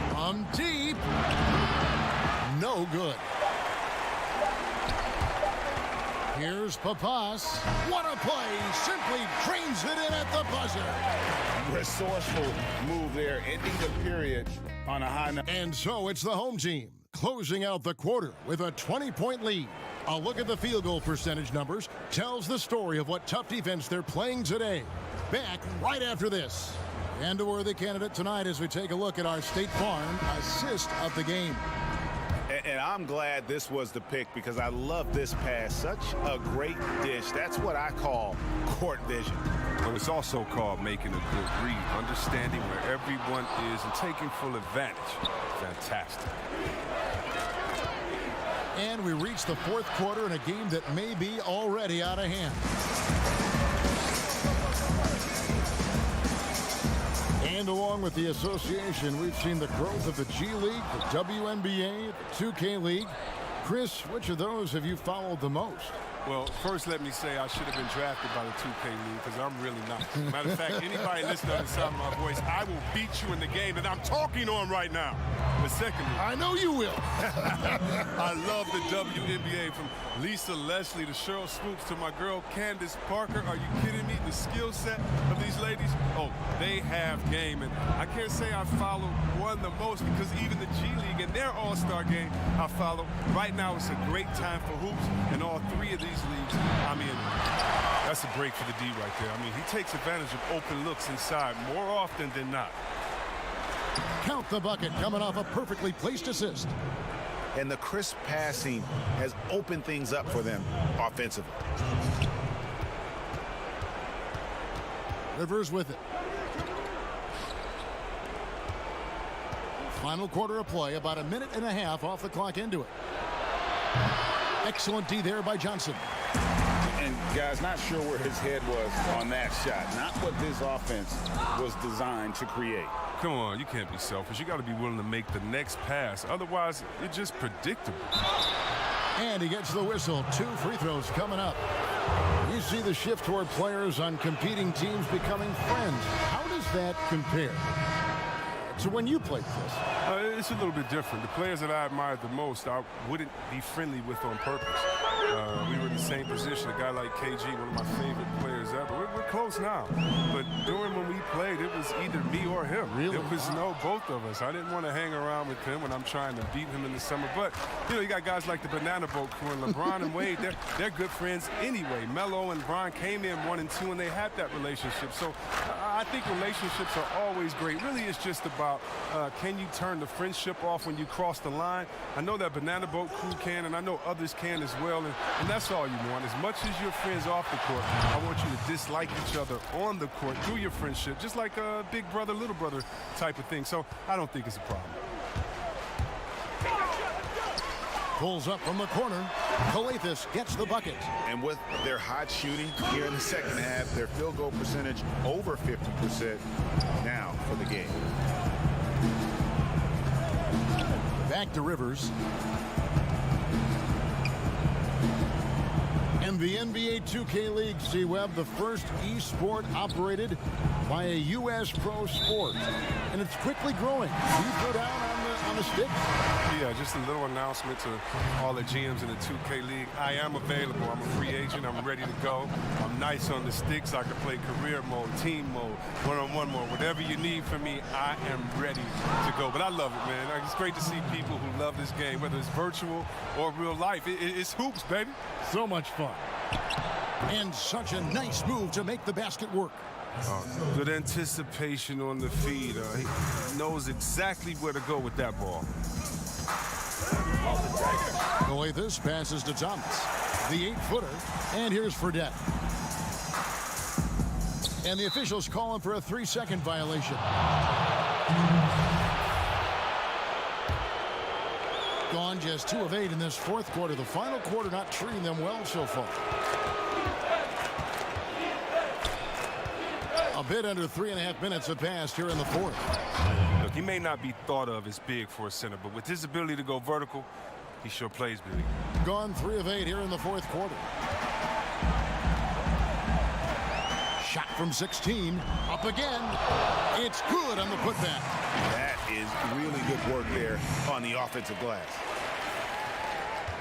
From deep. No good. Here's Papas. What a play. Simply drains it in at the buzzer. Resourceful move there, ending the period on a high note. And so it's the home team closing out the quarter with a 20-point lead. A look at the field goal percentage numbers tells the story of what tough defense they're playing today. Back right after this. And a worthy candidate tonight as we take a look at our State Farm assist of the game. And I'm glad this was the pick because I love this pass. Such a great dish. That's what I call court vision. But it's also called making a good read, understanding where everyone is and taking full advantage. Fantastic. And we reach the fourth quarter in a game that may be already out of hand. And along with the association, we've seen the growth of the G League, the WNBA, the 2K League. Chris, which of those have you followed the most? Well, first let me say I should have been drafted by the 2K League because I'm really not. Matter of fact, anybody listening to the sound of my voice, I will beat you in the game that I'm talking on right now. But secondly, I know you will. I love the WNBA from Lisa Leslie to Cheryl Swoops to my girl Candace Parker. Are you kidding me? The skill set of these ladies, oh, they have game. And I can't say I follow one the most because even the G League and their all-star game I follow. Right now it's a great time for hoops, and all three of these leagues, I mean, that's a break for the D right there. I mean, he takes advantage of open looks inside more often than not. Count the bucket coming off a perfectly placed assist. And the crisp passing has opened things up for them offensively. Rivers with it. Final quarter of play, about a minute and a half off the clock into it. Excellent D there by Johnson. And guys, not sure where his head was on that shot. Not what this offense was designed to create. Come on, you can't be selfish. You got to be willing to make the next pass. Otherwise, it's just predictable. And he gets the whistle. 2 free throws coming up. You see the shift toward players on competing teams becoming friends. How does that compare to when you played this? It's a little bit different. The players that I admired the most, I wouldn't be friendly with on purpose. We were in the same position. A guy like KG, one of my favorite players ever. We're close now. But during when we played, it was either me or him. Really? It was both of us. I didn't want to hang around with him when I'm trying to beat him in the summer. But, you know, you got guys like the Banana Boat crew and LeBron and Wade. They're good friends anyway. Melo and Bron came in 1 and 2, and they had that relationship. So I think relationships are always great. Really, it's just about can you turn the friendship off when you cross the line? I know that Banana Boat crew can, and I know others can as well. And that's all you want. As much as you're friends off the court, I want you to dislike each other on the court through your friendship, just like a big brother, little brother type of thing. So I don't think it's a problem. Pulls up from the corner. Kalathis gets the bucket. And with their hot shooting here in the second half, their field goal percentage over 50% now for the game. Back to Rivers. And the NBA 2K League, C-Web, the first e-sport operated by a U.S. pro sport. And it's quickly growing. Do you go down on the stick? Yeah, just a little announcement to all the GMs in the 2K League. I am available. I'm a free agent. I'm ready to go. I'm nice on the sticks. I can play career mode, team mode, one-on-one mode. Whatever you need from me, I am ready to go. But I love it, man. It's great to see people who love this game, whether it's virtual or real life. It's hoops, baby. So much fun. And such a nice move to make the basket work. Good anticipation on the feed. He knows exactly where to go with that ball. Coathis passes to Thomas. The 8-footer. And here's Fredette. And the officials call him for a 3-second violation. Gone just 2 of 8 in this fourth quarter. The final quarter not treating them well so far. A bit under 3.5 minutes have passed here in the fourth. Look, he may not be thought of as big for a center, but with his ability to go vertical, he sure plays big. Gone 3 of 8 here in the fourth quarter. Shot from 16. Up again. It's good on the putback. That is really good work there on the offensive glass.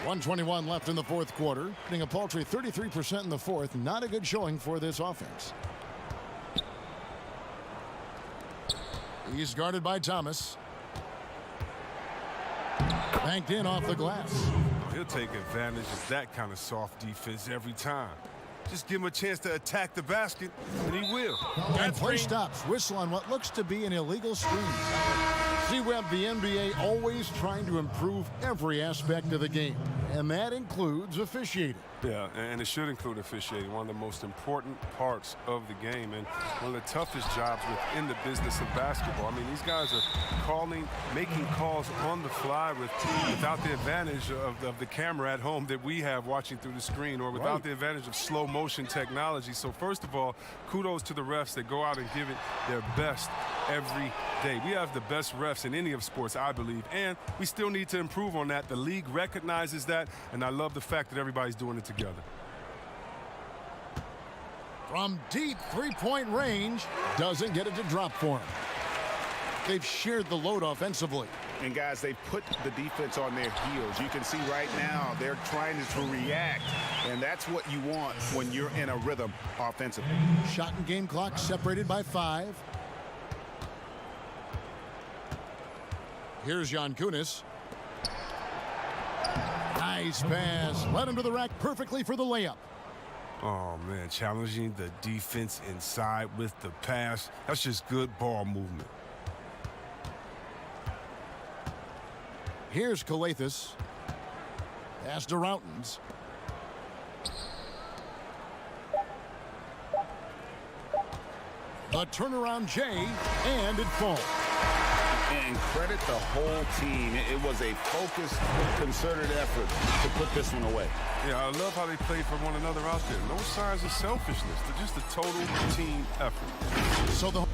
1:21 left in the fourth quarter. Hitting a paltry 33% in the fourth. Not a good showing for this offense. He's guarded by Thomas. Banked in off the glass. He'll take advantage of that kind of soft defense every time. Just give him a chance to attack the basket, and he will. And play stops. Whistle on what looks to be an illegal screen. See, Webb, the NBA always trying to improve every aspect of the game, and that includes officiating. Yeah, and it should include officiating, one of the most important parts of the game and one of the toughest jobs within the business of basketball. I mean, these guys are making calls on the fly without the advantage of the camera at home that we have watching through the screen, or without the advantage of slow motion technology. So first of all, kudos to the refs that go out and give it their best every day. We have the best refs in any of sports, I believe, and we still need to improve on that. The league recognizes that, and I love the fact that everybody's doing it together. From deep three-point range, doesn't get it to drop for him. They've shared the load offensively. And guys, they've put the defense on their heels. You can see right now they're trying to react, and that's what you want when you're in a rhythm offensively. Shot and game clock separated by 5. Here's Kunis. Nice pass. Led him to the rack perfectly for the layup. Oh, man, challenging the defense inside with the pass. That's just good ball movement. Here's Coathis. Pass to Routens. The turnaround J, and it falls. And credit the whole team. It was a focused, concerted effort to put this one away. Yeah, I love how they played for one another out there. No signs of selfishness. They're just a total team effort. So the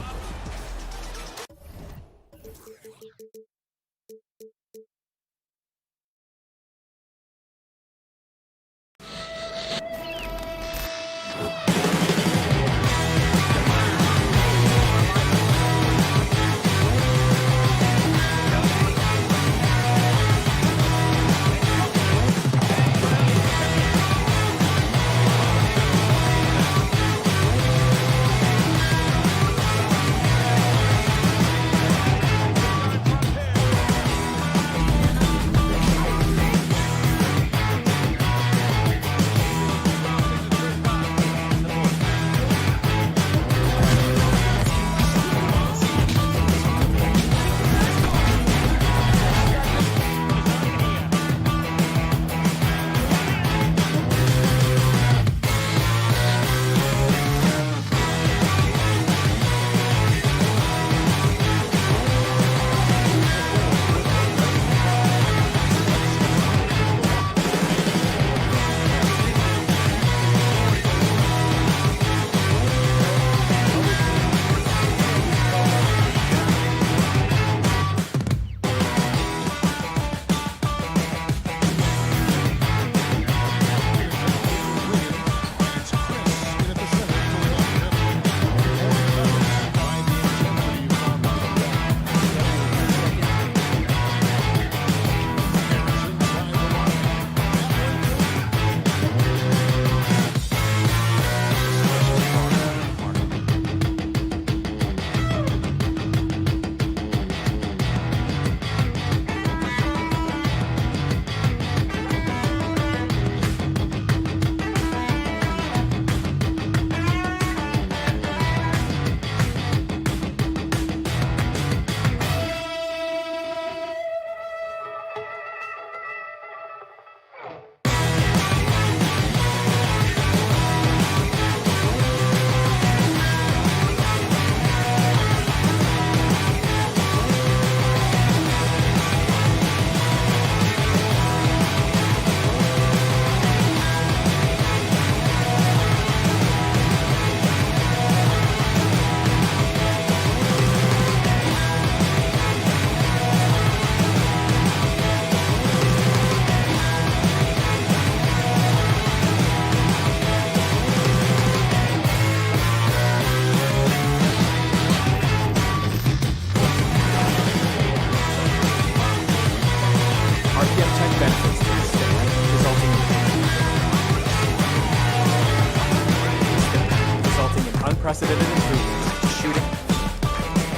unprecedented improvements. Shooting,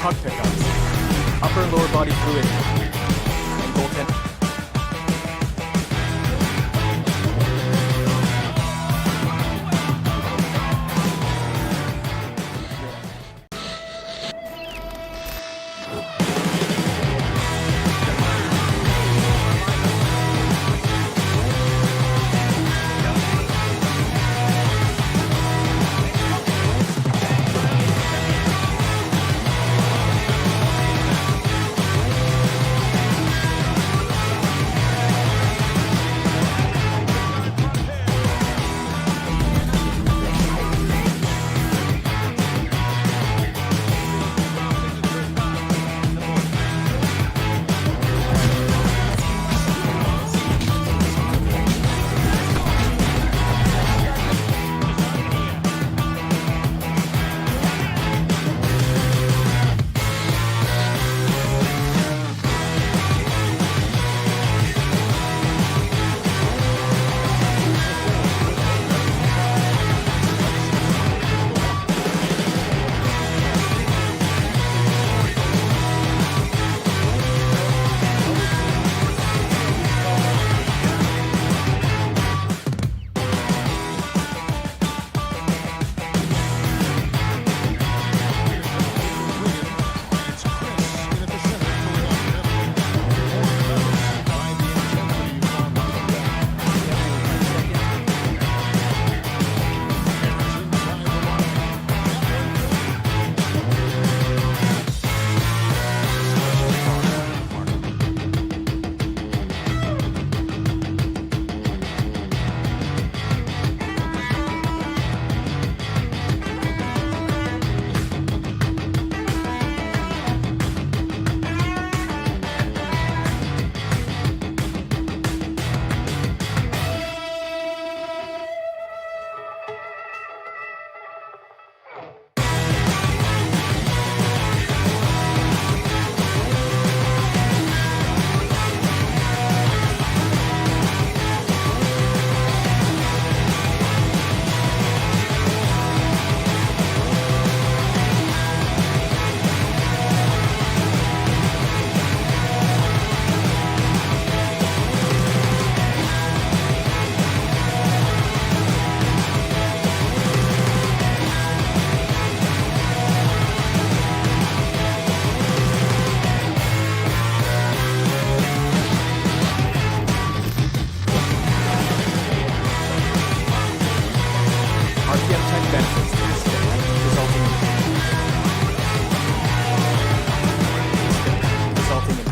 puck pickups, upper and lower body fluidity, and goaltending.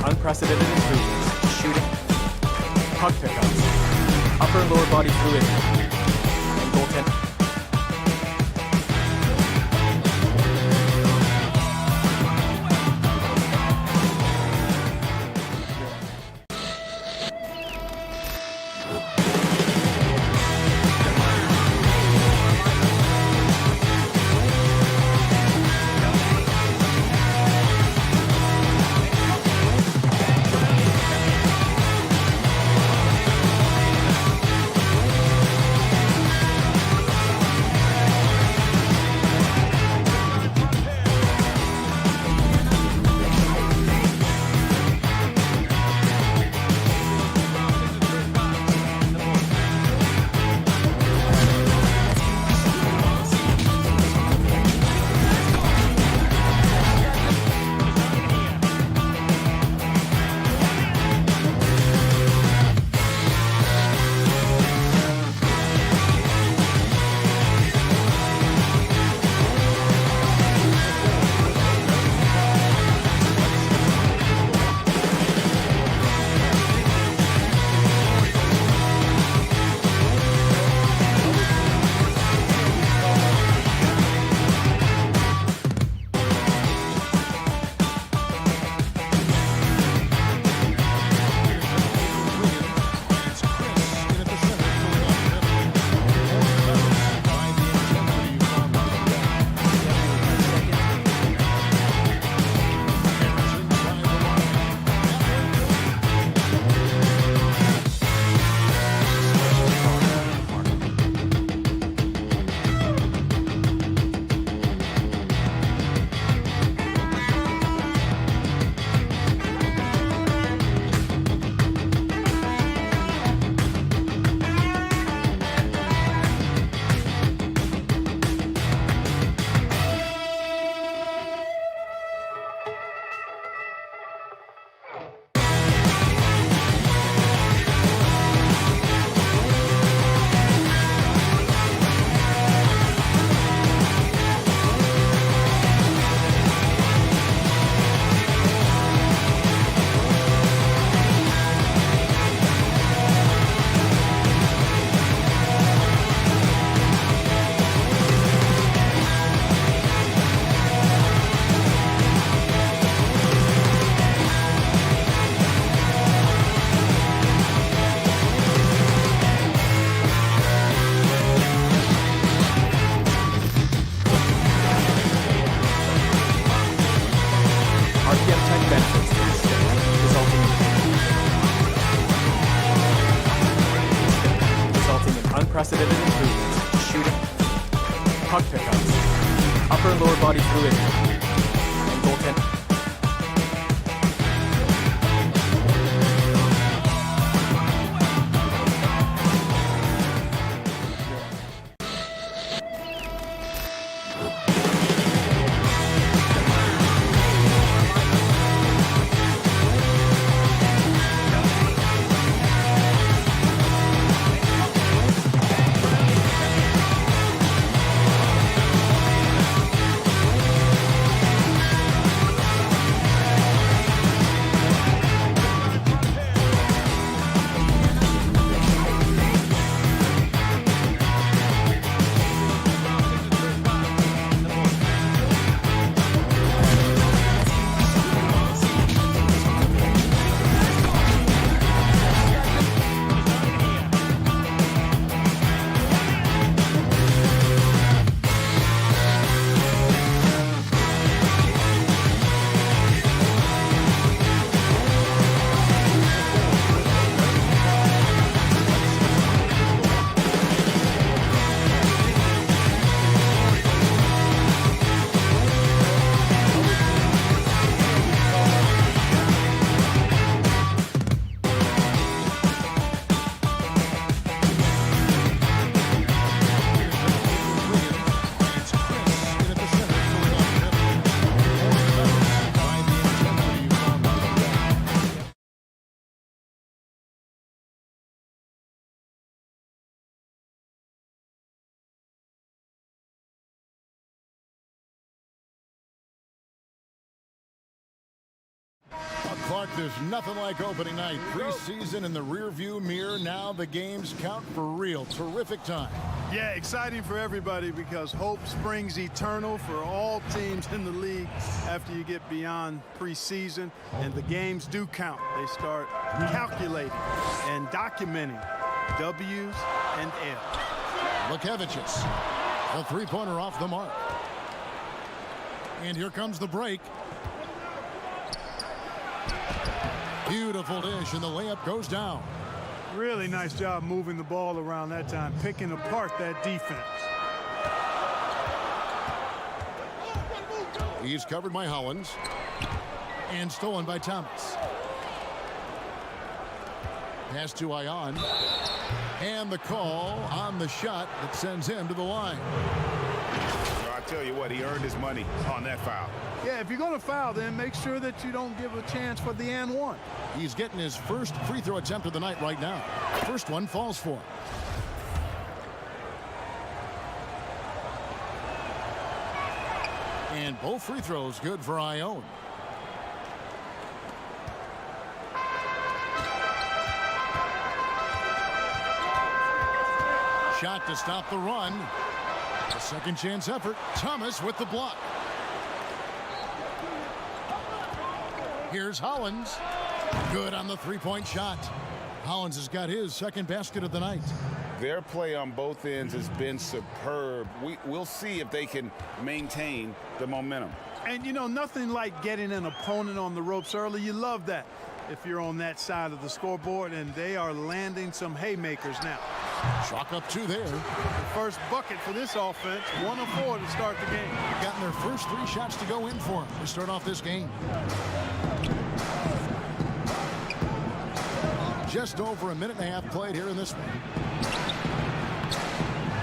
Unprecedented improvements. Shooting, puck pickups, upper and lower body fluidity, and goaltending. unprecedented improvements, shooting, puck pickups, upper and lower body fluidity, and goaltending. Clark, there's nothing like opening night. Preseason in the rearview mirror. Now the games count for real. Terrific time. Yeah, exciting for everybody because hope springs eternal for all teams in the league after you get beyond preseason. And the games do count. They start calculating and documenting W's and L's. Lukevicius, the three-pointer off the mark. And here comes the break. Beautiful dish, and the layup goes down. Really nice job moving the ball around that time, picking apart that defense. He's covered by Hollins. And stolen by Thomas. Pass to Ion. And the call on the shot that sends him to the line. I tell you what, he earned his money on that foul. Yeah, if you're going to foul, then make sure that you don't give a chance for the and one. He's getting his first free throw attempt of the night right now. First one falls for him. And both free throws good for Ione. Shot to stop the run. A second chance effort. Thomas with the block. Here's Hollins. Good on the three-point shot. Hollins has got his second basket of the night. Their play on both ends has been superb. We'll see if they can maintain the momentum. And, you know, nothing like getting an opponent on the ropes early. You love that if you're on that side of the scoreboard, and they are landing some haymakers now. Chalk up two there. The first bucket for this offense, 1 of 4 to start the game. Gotten their first 3 shots to go in for them to start off this game. Just over a minute and a half played here in this one.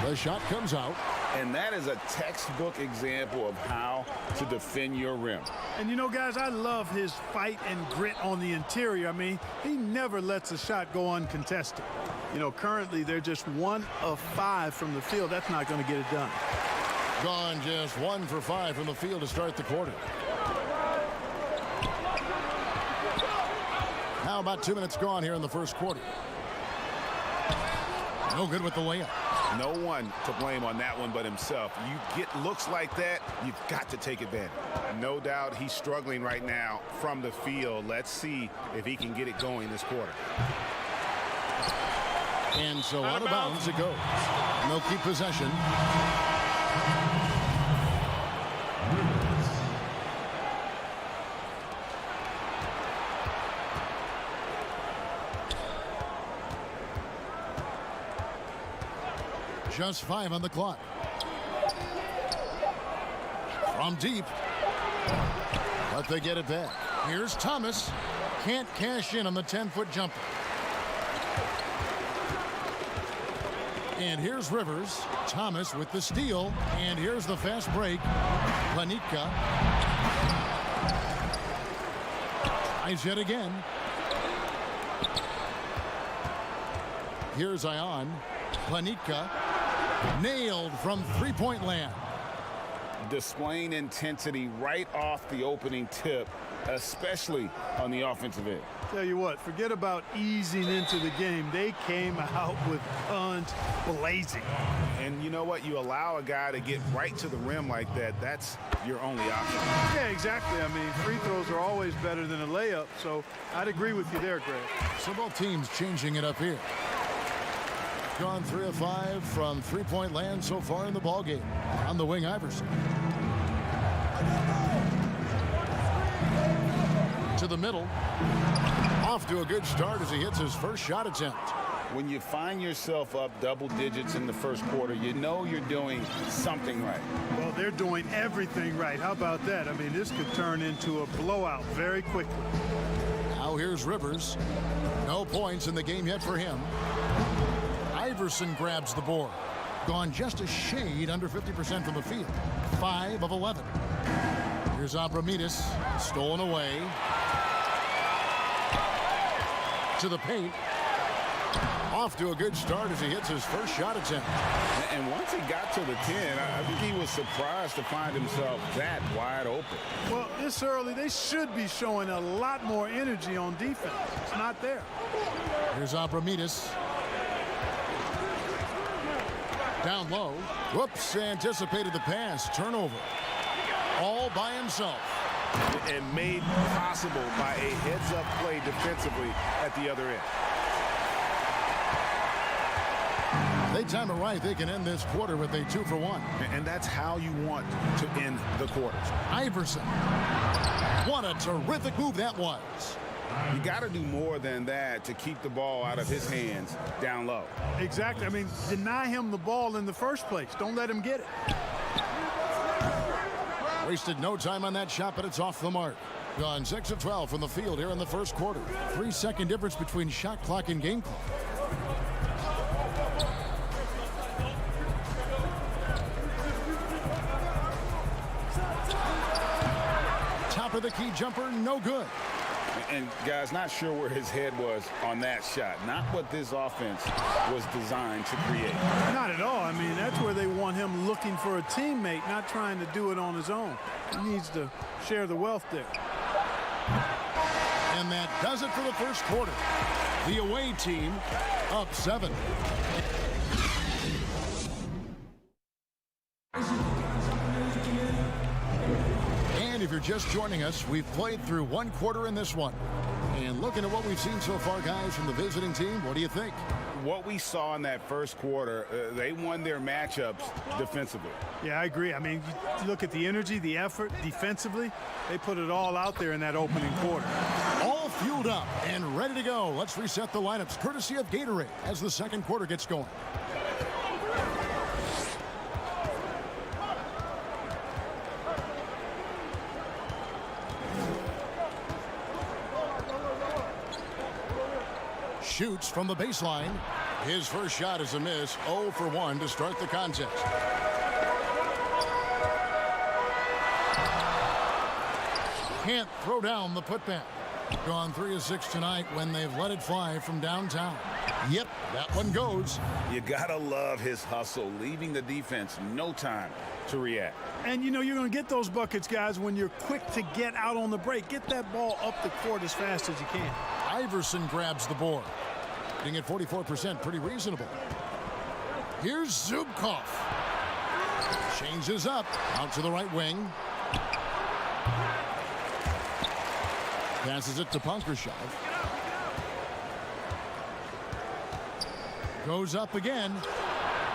The shot comes out. And that is a textbook example of how to defend your rim. And, you know, guys, I love his fight and grit on the interior. I mean, he never lets a shot go uncontested. You know, currently they're just 1 of 5 from the field. That's not going to get it done. Gone just 1 for 5 from the field to start the quarter. Now about 2 minutes gone here in the first quarter. No good with the layup. No one to blame on that one but himself. You get looks like that, you've got to take advantage. No doubt he's struggling right now from the field. Let's see if he can get it going this quarter. And so out of bounds it goes. And they'll keep possession. Just 5 on the clock. From deep. But they get it back. Here's Thomas. Can't cash in on the 10-foot jumper. And here's Rivers. Thomas with the steal. And here's the fast break. Planitka. Tries yet again. Here's Ion. Planitka. Nailed from three-point land. Displaying intensity right off the opening tip, especially on the offensive end. Tell you what, forget about easing into the game. They came out with guns blazing. And you know what? You allow a guy to get right to the rim like that, that's your only option. Yeah, exactly. I mean, free throws are always better than a layup, so I'd agree with you there, Greg. So both teams changing it up here. Gone 3 of 5 from three-point land so far in the ballgame. On the wing, Iverson. To the middle. Off to a good start as he hits his first shot attempt. When you find yourself up double digits in the first quarter, you know you're doing something right. Well, they're doing everything right. How about that? I mean, this could turn into a blowout very quickly. Now here's Rivers. No points in the game yet for him. Iverson grabs the board. Gone just a shade under 50% from the field. 5 of 11. Here's Abramides. Stolen away. To the paint. Off to a good start as he hits his first shot attempt. And once he got to the 10, I think he was surprised to find himself that wide open. Well, this early, they should be showing a lot more energy on defense. It's not there. Here's Abramides. Down low. Whoops, anticipated the pass. Turnover. All by himself. And made possible by a heads-up play defensively at the other end. They time it right. They can end this quarter with a 2 for 1. And that's how you want to end the quarters. Iverson. What a terrific move that was. You got to do more than that to keep the ball out of his hands down low. Exactly. I mean, deny him the ball in the first place. Don't let him get it. Wasted no time on that shot, but it's off the mark. Gone 6 of 12 from the field here in the first quarter. 3-second difference between shot clock and game clock. Top of the key jumper, no good. And guys, not sure where his head was on that shot. Not what this offense was designed to create. Not at all. I mean, that's where they want him looking for a teammate, not trying to do it on his own. He needs to share the wealth there. And that does it for the first quarter. The away team up 7. And if you're just joining us, we've played through 1 quarter in this one. And looking at what we've seen so far, guys, from the visiting team, what do you think? What we saw in that first quarter, they won their matchups defensively. Yeah, I agree. I mean, you look at the energy, the effort defensively, they put it all out there in that opening quarter. All fueled up and ready to go. Let's reset the lineups, courtesy of Gatorade, as the second quarter gets going. Shoots from the baseline. His first shot is a miss. 0 for 1 to start the contest. Can't throw down the putback. Gone 3 of 6 tonight when they've let it fly from downtown. Yep, that one goes. You gotta love his hustle, leaving the defense no time to react. And you know you're going to get those buckets, guys, when you're quick to get out on the break. Get that ball up the court as fast as you can. Iverson grabs the board. Being at 44%, pretty reasonable. Here's Zubkov. Changes up, out to the right wing. Passes it to Punkershov. Goes up again.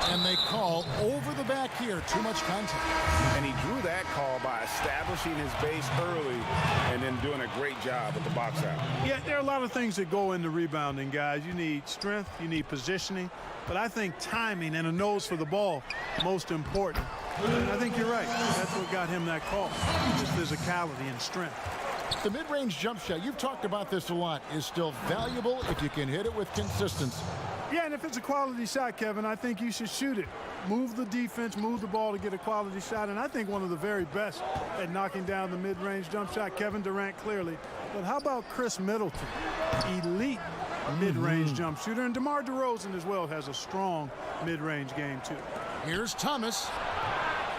And they call over the back here. Too much contact. And he drew that call by establishing his base early and then doing a great job with the box out. Yeah, there are a lot of things that go into rebounding, guys. You need strength, you need positioning, but I think timing and a nose for the ball most important. And I think you're right. That's what got him that call. Just physicality and strength. The mid-range jump shot, you've talked about this a lot, is still valuable if you can hit it with consistency. Yeah, and if it's a quality shot, Kevin, I think you should shoot it. Move the defense, move the ball to get a quality shot, and I think one of the very best at knocking down the mid-range jump shot, Kevin Durant clearly. But how about Chris Middleton? Elite mid-range jump shooter, and DeMar DeRozan as well has a strong mid-range game too. Here's Thomas.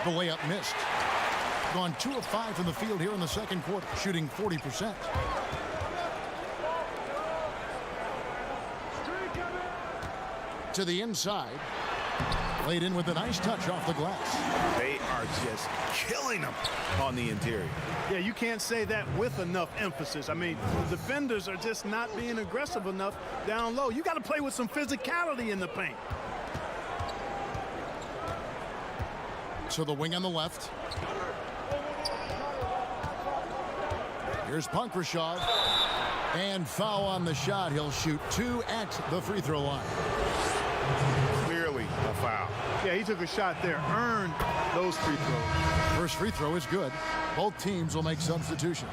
The layup missed. Gone 2 of 5 from the field here in the second quarter, shooting 40%. To the inside. Laid in with a nice touch off the glass. They are just killing them on the interior. Yeah, you can't say that with enough emphasis. I mean, the defenders are just not being aggressive enough down low. You got to play with some physicality in the paint. To the wing on the left. Here's Punkrashov. And foul on the shot. He'll shoot 2 at the free throw line. Clearly a foul. Yeah, he took a shot there. Earned those free throws. First free throw is good. Both teams will make substitutions.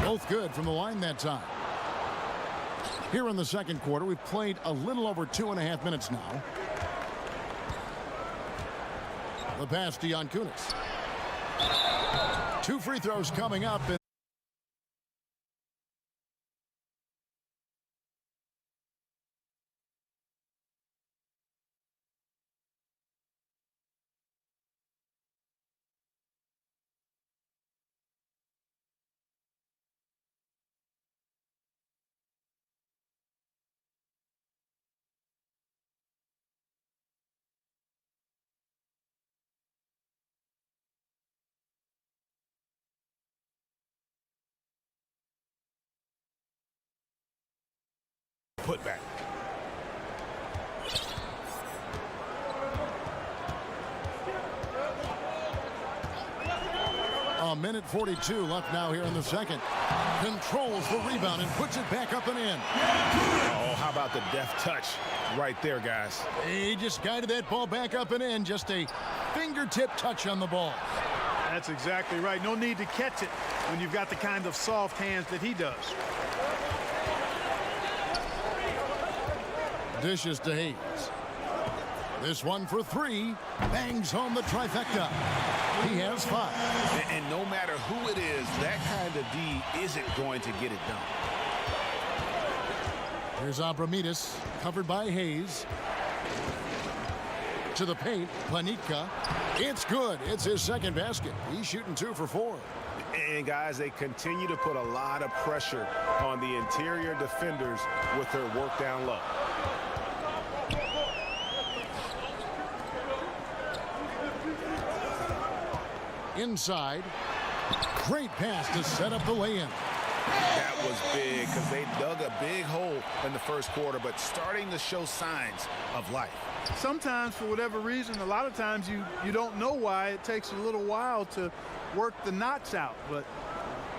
Both good from the line that time. Here in the second quarter, we've played a little over 2.5 minutes now. The pass to Yankunis. 2 free throws coming up. Put back. A minute 42 left now here in the second. Controls the rebound and puts it back up and in. Oh, how about the deft touch right there, guys? He just guided that ball back up and in. Just a fingertip touch on the ball. That's exactly right. No need to catch it when you've got the kind of soft hands that he does. Dishes to Hayes. This one for 3. Bangs home the trifecta. He has 5. And no matter who it is, that kind of D isn't going to get it done. Here's Abramides, covered by Hayes. To the paint, Panica. It's good. It's his second basket. He's shooting 2 for 4. And guys, they continue to put a lot of pressure on the interior defenders with their work down low. Inside. Great pass to set up the lay-in. That was big because they dug a big hole in the first quarter, but starting to show signs of life. Sometimes, for whatever reason, a lot of times you don't know why. It takes a little while to work the knots out, but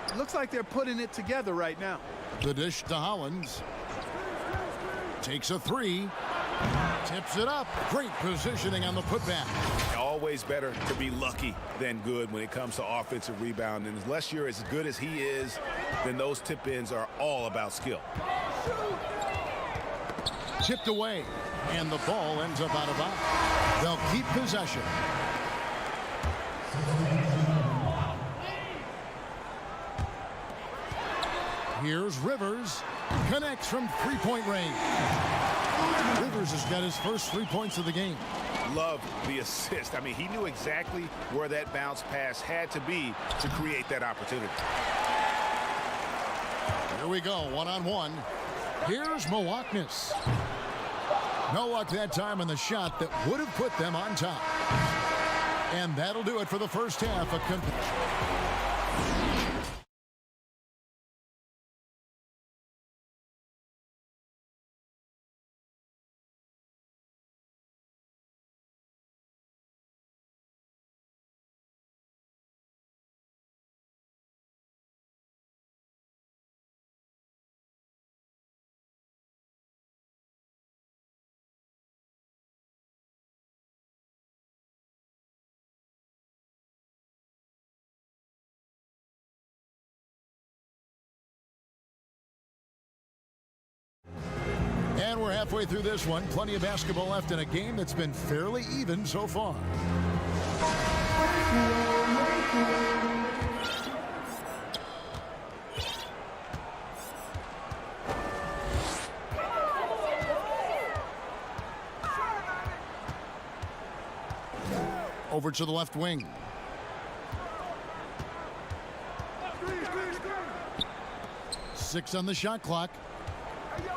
it looks like they're putting it together right now. The dish to Hollins. Takes a 3. Tips it up. Great positioning on the putback. Always better to be lucky than good when it comes to offensive rebound. And unless you're as good as he is, then those tip-ins are all about skill. Chipped away, and the ball ends up out of bounds. They'll keep possession. Here's Rivers. Connects from three-point range. Rivers has got his first 3 points of the game. Love the assist. I mean, he knew exactly where that bounce pass had to be to create that opportunity. Here we go, one-on-one. Here's Milwaukee. No luck that time on the shot that would have put them on top. And that'll do it for the first half. And we're halfway through this one. Plenty of basketball left in a game that's been fairly even so far. Over to the left wing. Six on the shot clock.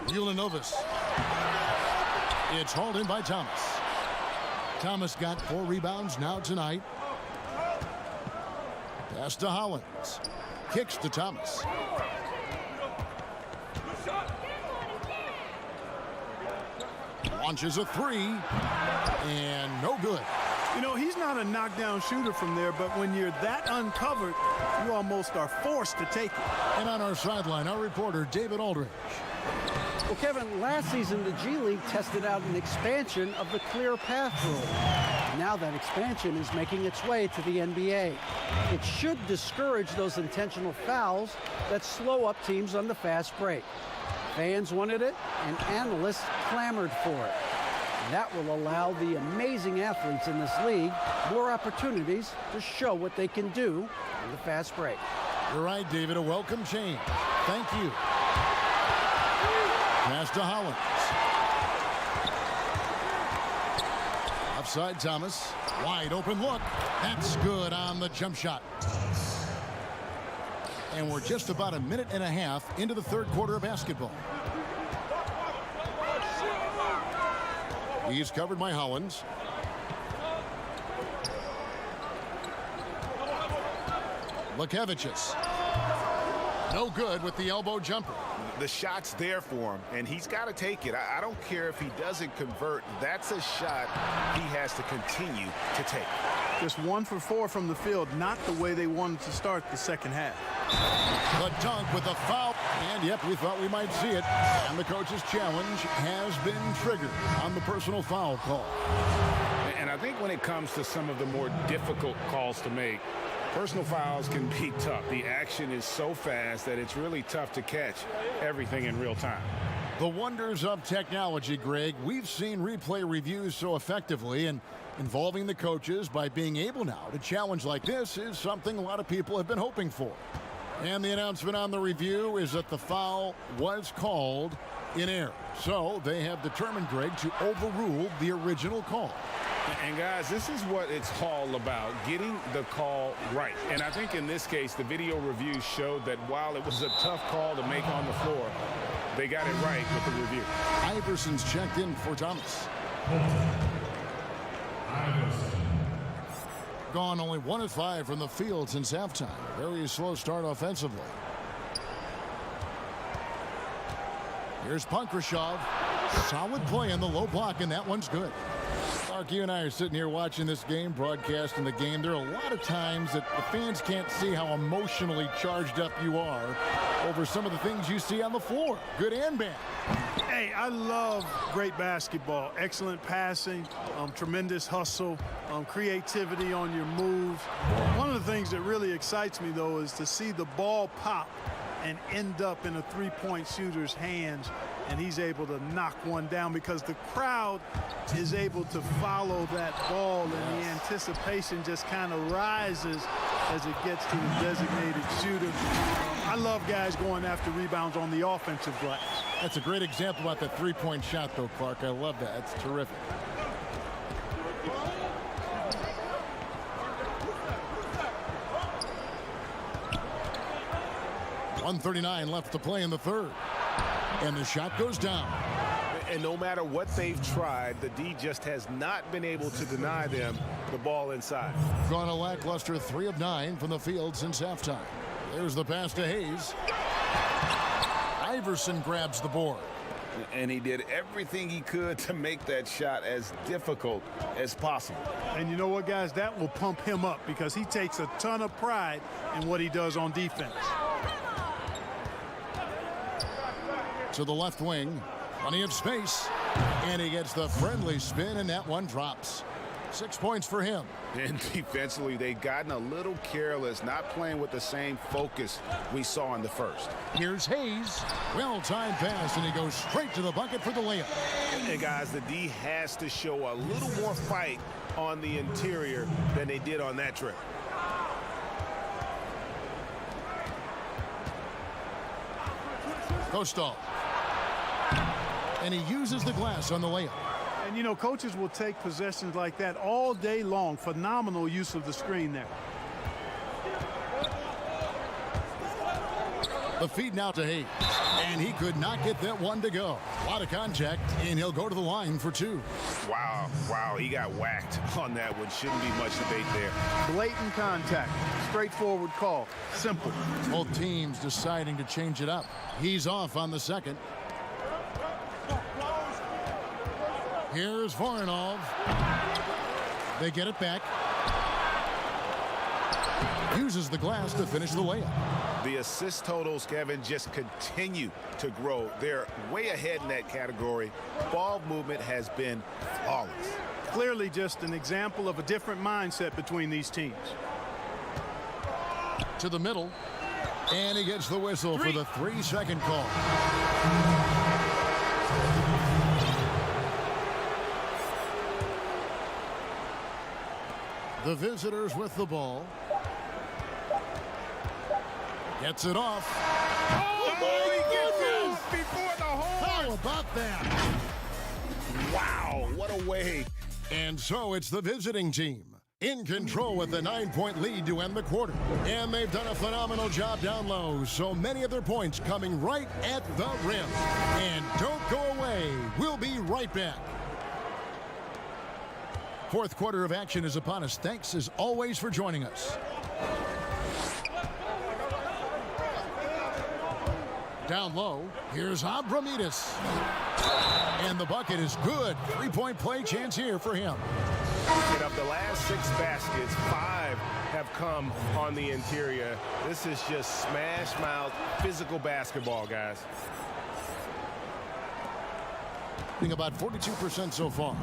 Ulanovas. It's hauled in by Thomas. Thomas got 4 rebounds now tonight. Pass to Hollins. Kicks to Thomas. Launches a 3. And no good. You know, he's not a knockdown shooter from there, but when you're that uncovered, you almost are forced to take it. And on our sideline, our reporter, David Aldridge. Well, Kevin, last season the G League tested out an expansion of the clear path rule. Now that expansion is making its way to the NBA. It should discourage those intentional fouls that slow up teams on the fast break. Fans wanted it, and analysts clamored for it. That will allow the amazing athletes in this league more opportunities to show what they can do in the fast break. You're right, David. A welcome change. Thank you. Pass to Hollins. Upside Thomas. Wide open look. That's good on the jump shot. And we're just about a minute and a half into the third quarter of basketball. He's covered by Hollins. Lukevicius. No good with the elbow jumper. The shot's there for him, and he's got to take it. I don't care if he doesn't convert. That's a shot he has to continue to take. Just 1 for 4 from the field, not the way they wanted to start the second half. The dunk with a foul. And, yep, we thought we might see it. And the coach's challenge has been triggered on the personal foul call. And I think when it comes to some of the more difficult calls to make, personal fouls can be tough. The action is so fast that it's really tough to catch everything in real time. The wonders of technology, Greg. We've seen replay reviews so effectively, and involving the coaches by being able now to challenge like this is something a lot of people have been hoping for. And the announcement on the review is that the foul was called in error. So they have determined, Greg, to overrule the original call. And guys, this is what it's all about, getting the call right. And I think in this case, the video review showed that while it was a tough call to make on the floor, they got it right with the review. Iverson's checked in for Thomas. Gone only 1 of 5 from the field since halftime. Very slow start offensively. Here's Punkrashov. Solid play in the low block, and that one's good. Mark, you and I are sitting here watching this game, broadcasting the game. There are a lot of times that the fans can't see how emotionally charged up you are over some of the things you see on the floor, good and bad. Hey, I love great basketball. Excellent passing, tremendous hustle, creativity on your moves. One of the things that really excites me, though, is to see the ball pop and end up in a three-point shooter's hands, and he's able to knock one down because the crowd is able to follow that ball, and the anticipation just kind of rises as it gets to the designated shooter. I love guys going after rebounds on the offensive glass. That's a great example about that three-point shot, though, Clark. I love that. It's terrific. .139 left to play in the third. And the shot goes down. And no matter what they've tried, the D just has not been able to deny them the ball inside. Gone a lackluster 3 of 9 from the field since halftime. There's the pass to Hayes. Iverson grabs the board. And he did everything he could to make that shot as difficult as possible. And you know what, guys? That will pump him up because he takes a ton of pride in what he does on defense. To the left wing. Plenty of space. And he gets the friendly spin, and that one drops. 6 points for him. And defensively, they've gotten a little careless, not playing with the same focus we saw in the first. Here's Hayes. Well-timed pass, and he goes straight to the bucket for the layup. And guys, the D has to show a little more fight on the interior than they did on that trip. Kostal. And he uses the glass on the layup. And, you know, coaches will take possessions like that all day long. Phenomenal use of the screen there. The feed now to Hayes. And he could not get that one to go. A lot of contact, and he'll go to the line for 2. Wow, he got whacked on that one. Shouldn't be much debate there. Blatant contact. Straightforward call. Simple. Both teams deciding to change it up. He's off on the second. Here's Voronov. They get it back. Uses the glass to finish the layup. The assist totals, Kevin, just continue to grow. They're way ahead in that category. Ball movement has been flawless. Clearly just an example of a different mindset between these teams. To the middle. And he gets the whistle for the 3-second call. The visitors with the ball. Gets it off. Oh, he gets it before the horn. How about that? Wow, what a way. And so it's the visiting team in control with a 9-point lead to end the quarter. And they've done a phenomenal job down low. So many of their points coming right at the rim. And don't go away. We'll be right back. Fourth quarter of action is upon us. Thanks as always for joining us. Down low, here's Abramides. And the bucket is good. 3-point play chance here for him. And of the last 6 baskets, 5 have come on the interior. This is just smash mouth physical basketball, guys. Being about 42% so far.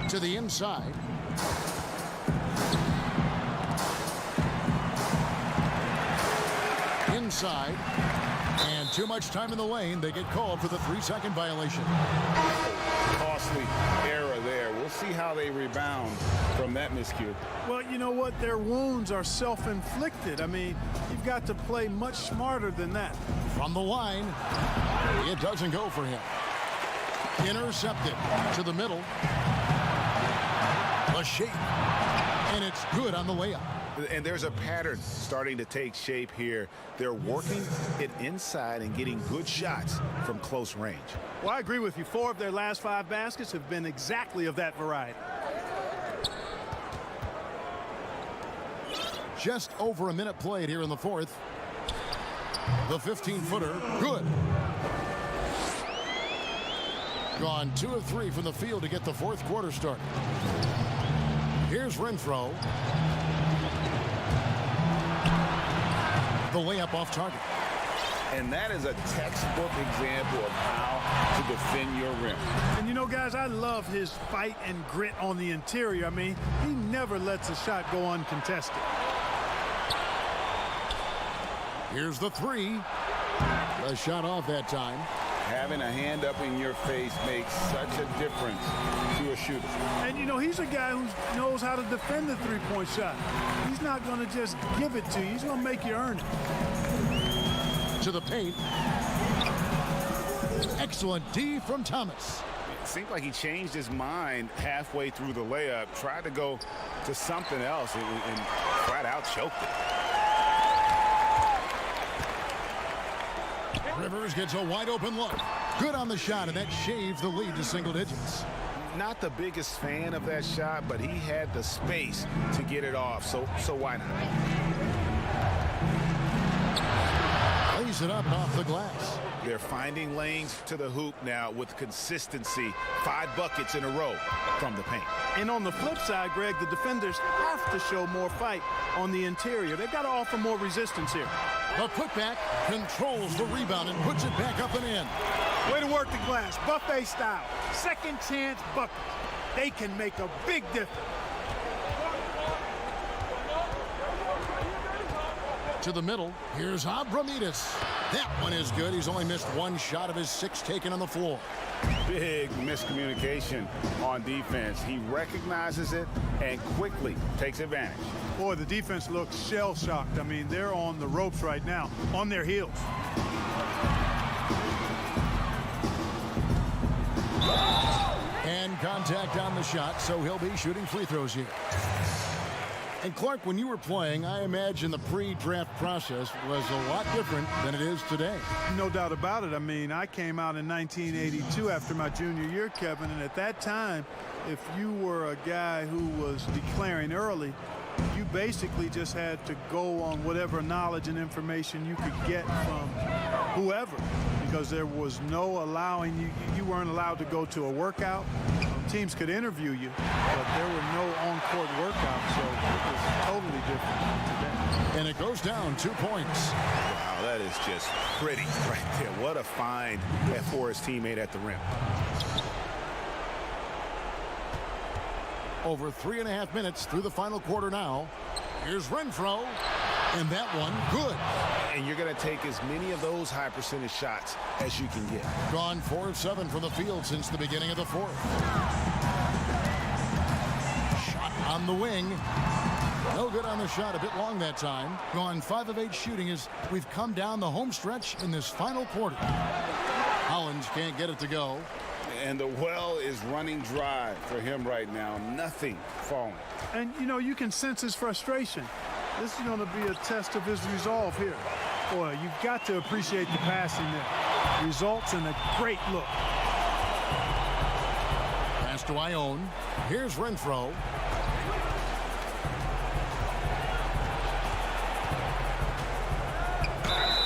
To the inside. Inside. And too much time in the lane. They get called for the 3-second violation. Costly error there. We'll see how they rebound from that miscue. Well, you know what? Their wounds are self-inflicted. I mean, you've got to play much smarter than that. From the line. It doesn't go for him. Intercepted to the middle. A shape. And it's good on the layup. And there's a pattern starting to take shape here. They're working it inside and getting good shots from close range. Well, I agree with you. 4 of their last 5 baskets have been exactly of that variety. Just over a minute played here in the fourth. The 15-footer, good. Gone 2 of 3 from the field to get the fourth quarter started. Here's Renfro. The layup off target. And that is a textbook example of how to defend your rim. And you know, guys, I love his fight and grit on the interior. I mean, he never lets a shot go uncontested. Here's the 3. The shot off that time. Having a hand up in your face makes such a difference to a shooter. And, you know, he's a guy who knows how to defend the three-point shot. He's not going to just give it to you. He's going to make you earn it. To the paint. Excellent D from Thomas. It seemed like he changed his mind halfway through the layup, tried to go to something else, and flat out choked it. Rivers gets a wide open look. Good on the shot, and that shaves the lead to single digits. Not the biggest fan of that shot, but he had the space to get it off, so why not? Lays it up off the glass. They're finding lanes to the hoop now with consistency. 5 buckets in a row from the paint. And on the flip side, Greg, the defenders have to show more fight on the interior. They've got to offer more resistance here. The putback controls the rebound and puts it back up and in. Way to work the glass, buffet style. Second chance buckets. They can make a big difference. To the middle, here's Abramides. That one is good. He's only missed one shot of his 6 taken on the floor. Big miscommunication on defense. He recognizes it and quickly takes advantage. Boy, the defense looks shell-shocked. I mean, they're on the ropes right now, on their heels. And contact on the shot, so he'll be shooting free throws here. And Clark, when you were playing, I imagine the pre-draft process was a lot different than it is today. No doubt about it. I mean, I came out in 1982 after my junior year, Kevin, and at that time, if you were a guy who was declaring early, you basically just had to go on whatever knowledge and information you could get from whoever, because there was no allowing you weren't allowed to go to a workout. Teams could interview you, but there were no on-court workouts, so it was totally different today. And it goes down 2 points. Wow, that is just pretty right there. What a find for his teammate at the rim. Over 3.5 minutes through the final quarter now. Here's Renfro, and that one good. And you're going to take as many of those high percentage shots as you can get. Gone 4 of 7 from the field since the beginning of the fourth. Shot on the wing. No good on the shot, a bit long that time. Gone 5 of 8 shooting as we've come down the home stretch in this final quarter. Hollins can't get it to go. And the well is running dry for him right now. Nothing falling. And, you know, you can sense his frustration. This is going to be a test of his resolve here. Boy, you've got to appreciate the passing there. Results in a great look. Pass to Ione. Here's Renfro.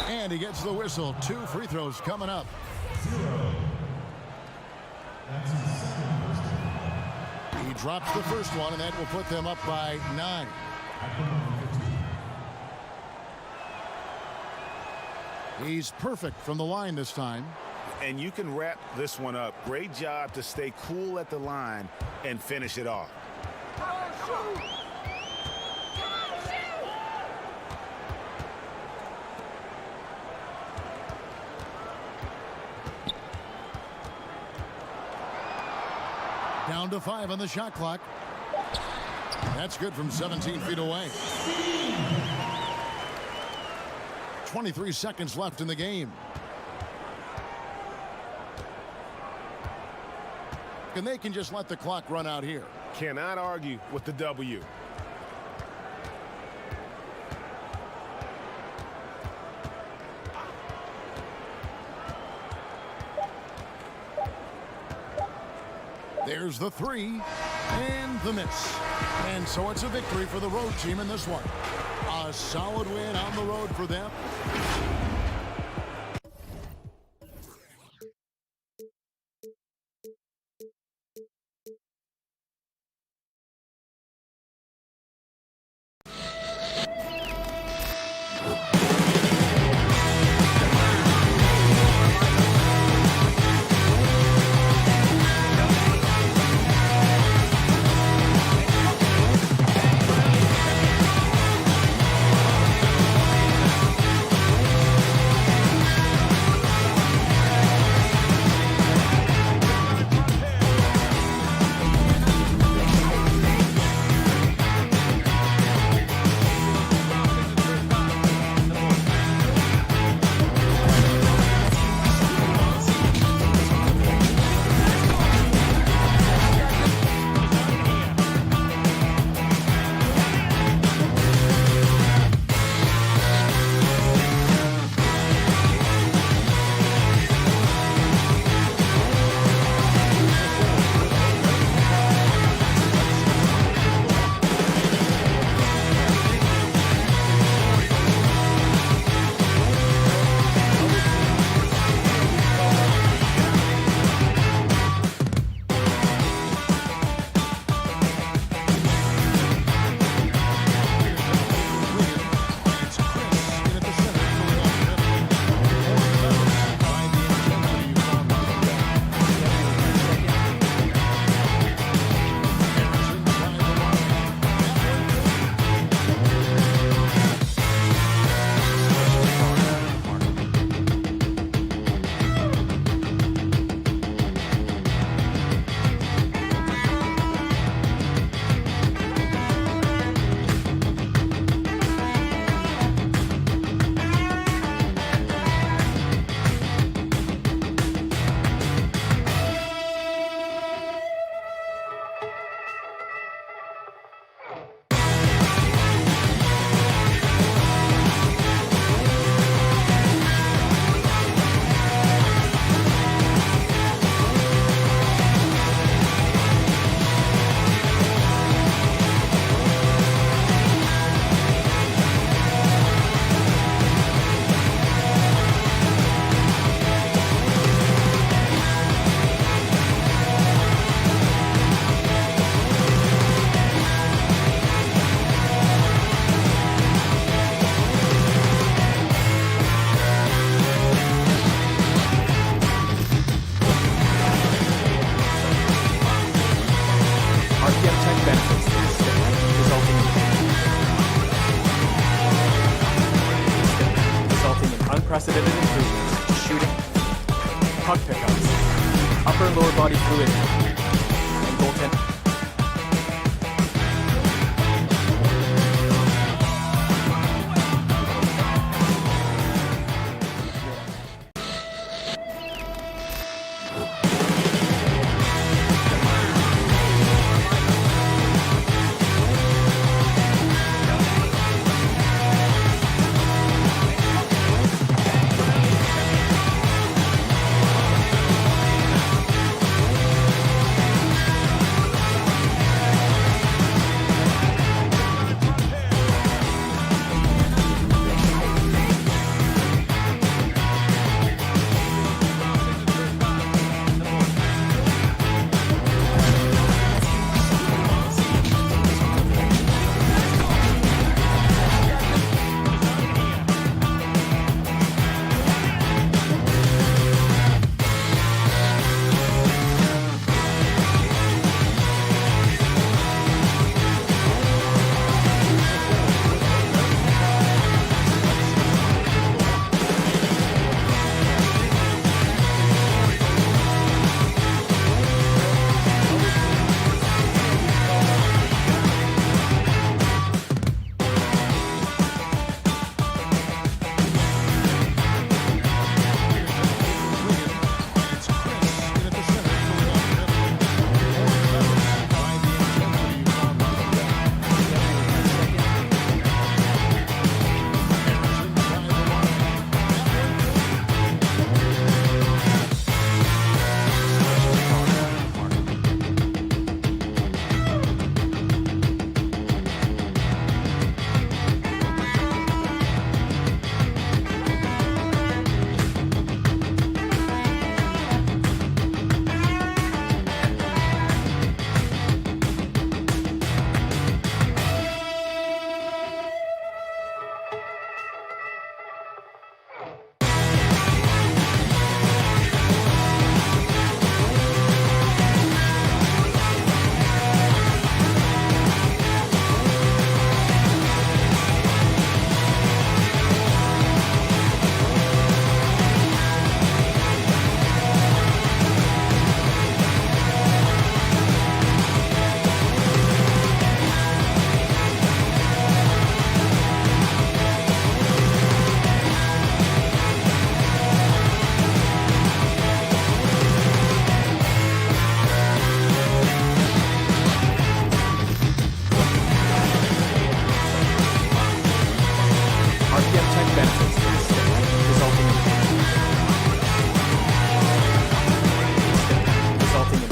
And he gets the whistle. 2 free throws coming up. He drops the first one, and that will put them up by 9. He's perfect from the line this time. And you can wrap this one up. Great job to stay cool at the line and finish it off. Down to 5 on the shot clock. That's good from 17 feet away. 23 seconds left in the game. And they can just let the clock run out here. Cannot argue with the W. There's the 3 and the miss. And so it's a victory for the road team in this one. A solid win on the road for them. puck pickups, upper and lower body fluidity, and goaltending.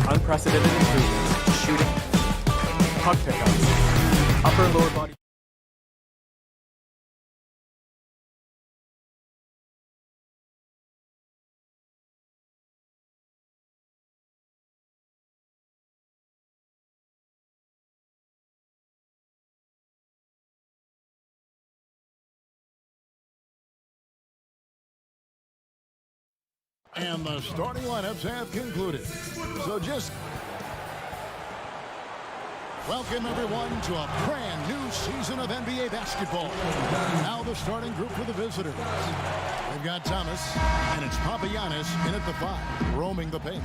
Unprecedented improvements to shooting, puck pickups, upper and lower body. And the starting lineups have concluded. So just welcome everyone to a brand new season of NBA basketball. Now the starting group for the visitors. They've got Thomas, and it's Papagiannis in at the 5, roaming the paint.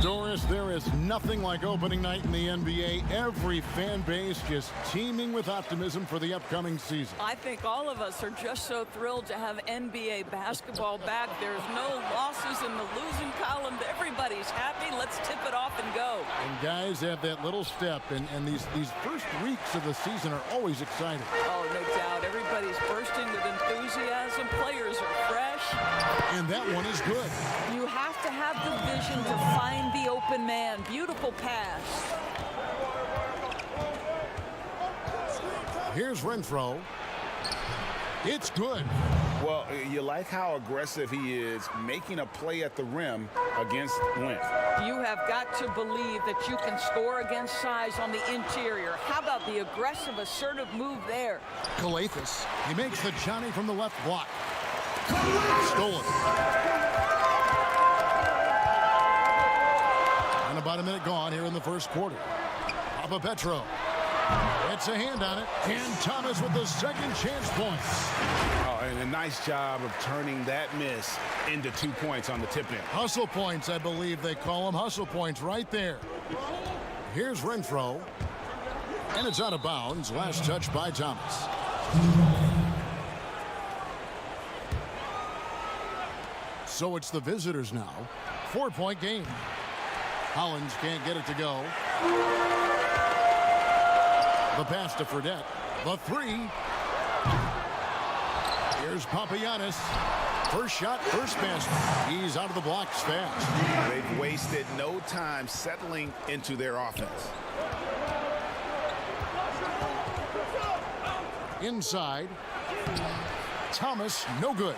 Doris, there is nothing like opening night in the NBA. Every fan base just teeming with optimism for the upcoming season. I think all of us are just so thrilled to have NBA basketball back. There's no losses in the losing column. Everybody's happy. Let's tip it off and go. And guys have that little step, and these first weeks of the season are always exciting. Oh, no doubt. Everybody's bursting with enthusiasm. Players are fresh. And that one is good. You have to have the vision to find the open man. Beautiful pass. Here's Renfro. It's good. Well, you like how aggressive he is making a play at the rim against length. You have got to believe that you can score against size on the interior. How about the aggressive, assertive move there? Calathis. He makes the Johnny from the left block. Stolen. And about a minute gone here in the first quarter. Papa Petro. It's a hand on it. And Thomas with the second chance points. Oh, and a nice job of turning that miss into 2 points on the tip-in. Hustle points, I believe they call them. Hustle points right there. Here's Renfro. And it's out of bounds. Last touch by Thomas. So it's the visitors now. 4-point game. Hollins can't get it to go. The pass to Fredette. The three. Here's Papagiannis. First shot, first basket. He's out of the blocks fast. They've wasted no time settling into their offense. Inside. Thomas, no good.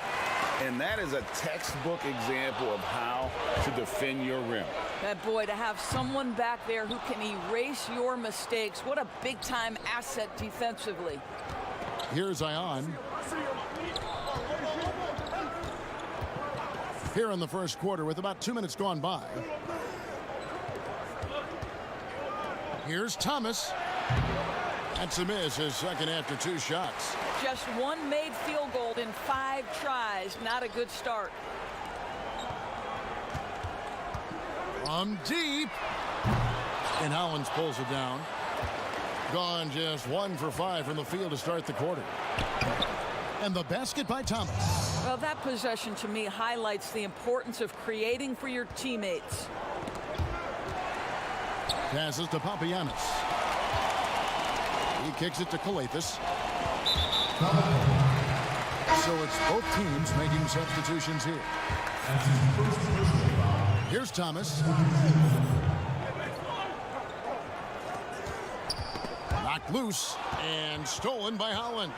And that is a textbook example of how to defend your rim. That boy, to have someone back there who can erase your mistakes, what a big-time asset defensively. Here's Ion. Here in the first quarter with about 2 minutes gone by. Here's Thomas. That's a miss, his second after 2 shots. Just one made field goal in 5 tries. Not a good start. From deep. And Hollins pulls it down. Gone just 1 for 5 from the field to start the quarter. And the basket by Thomas. Well, that possession to me highlights the importance of creating for your teammates. Passes to Papagiannis. He kicks it to Kalathis. So it's both teams making substitutions here. Here's Thomas. Knocked loose and stolen by Holland.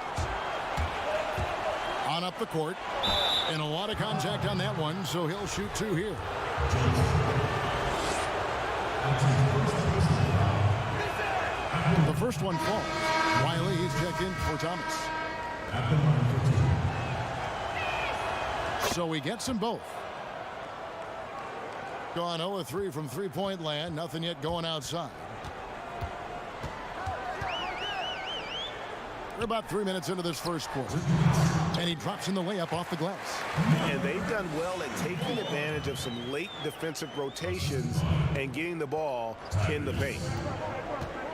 On up the court. And a lot of contact on that one, so he'll shoot 2 here. The first one falls. Wiley is checked in for Thomas. So he gets them both. Gone 0-3 from three-point land. Nothing yet going outside. We're about 3 minutes into this first quarter. And he drops in the layup off the glass. And they've done well at taking advantage of some late defensive rotations and getting the ball in the paint.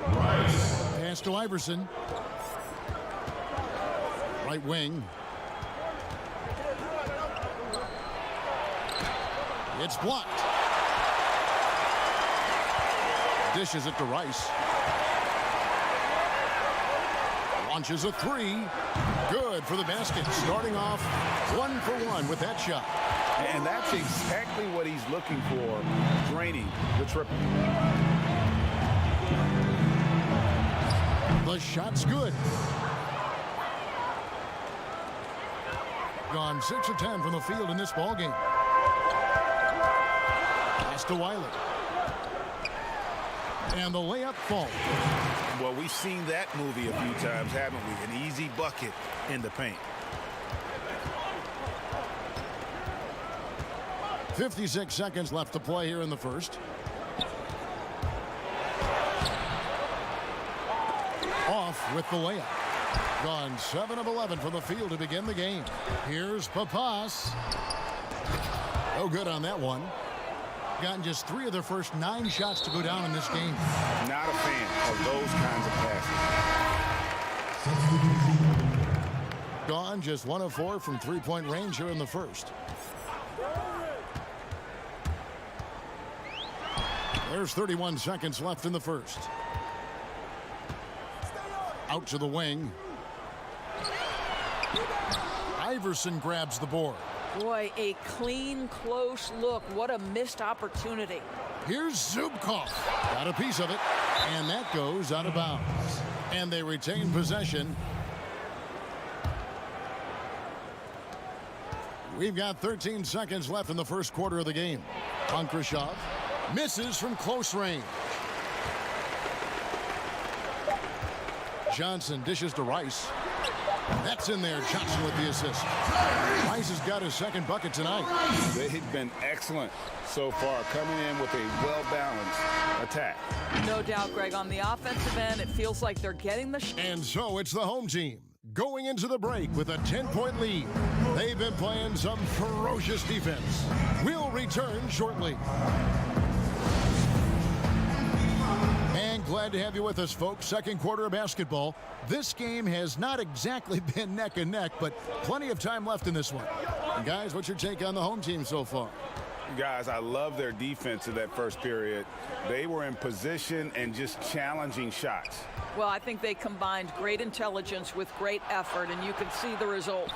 Pass to Iverson. Right wing. It's blocked. Dishes it to Rice. Launches a 3. Good for the basket. Starting off 1 for 1 with that shot. And that's exactly what he's looking for, draining the triple. The shot's good. Gone 6 of 10 from the field in this ball game. Pass to Wiley. And the layup falls. Well, we've seen that movie a few times, haven't we? An easy bucket in the paint. 56 seconds left to play here in the first. Off with the layup. Gone 7 of 11 from the field to begin the game. Here's Papas. No good on that one. Gotten just 3 of their first 9 shots to go down in this game. Not a fan of those kinds of passes. Gone just 1 of 4 from three-point range here in the first. There's 31 seconds left in the first. Out to the wing. Iverson grabs the board. Boy, a clean, close look. What a missed opportunity. Here's Zubkov. Got a piece of it. And that goes out of bounds. And they retain possession. We've got 13 seconds left in the first quarter of the game. Konkrashov misses from close range. Johnson dishes to Rice. That's in there. Johnson with the assist. Rice has got his second bucket tonight. They've been excellent so far, coming in with a well-balanced attack. No doubt, Greg, on the offensive end, it feels like they're getting the And so it's the home team going into the break with a 10-point lead. They've been playing some ferocious defense. We'll return shortly. And glad to have you with us, folks. Second quarter of basketball. This game has not exactly been neck and neck, but plenty of time left in this one. And guys, what's your take on the home team so far? Guys, I love their defense in that first period. They were in position and just challenging shots. Well, I think they combined great intelligence with great effort, and you can see the results.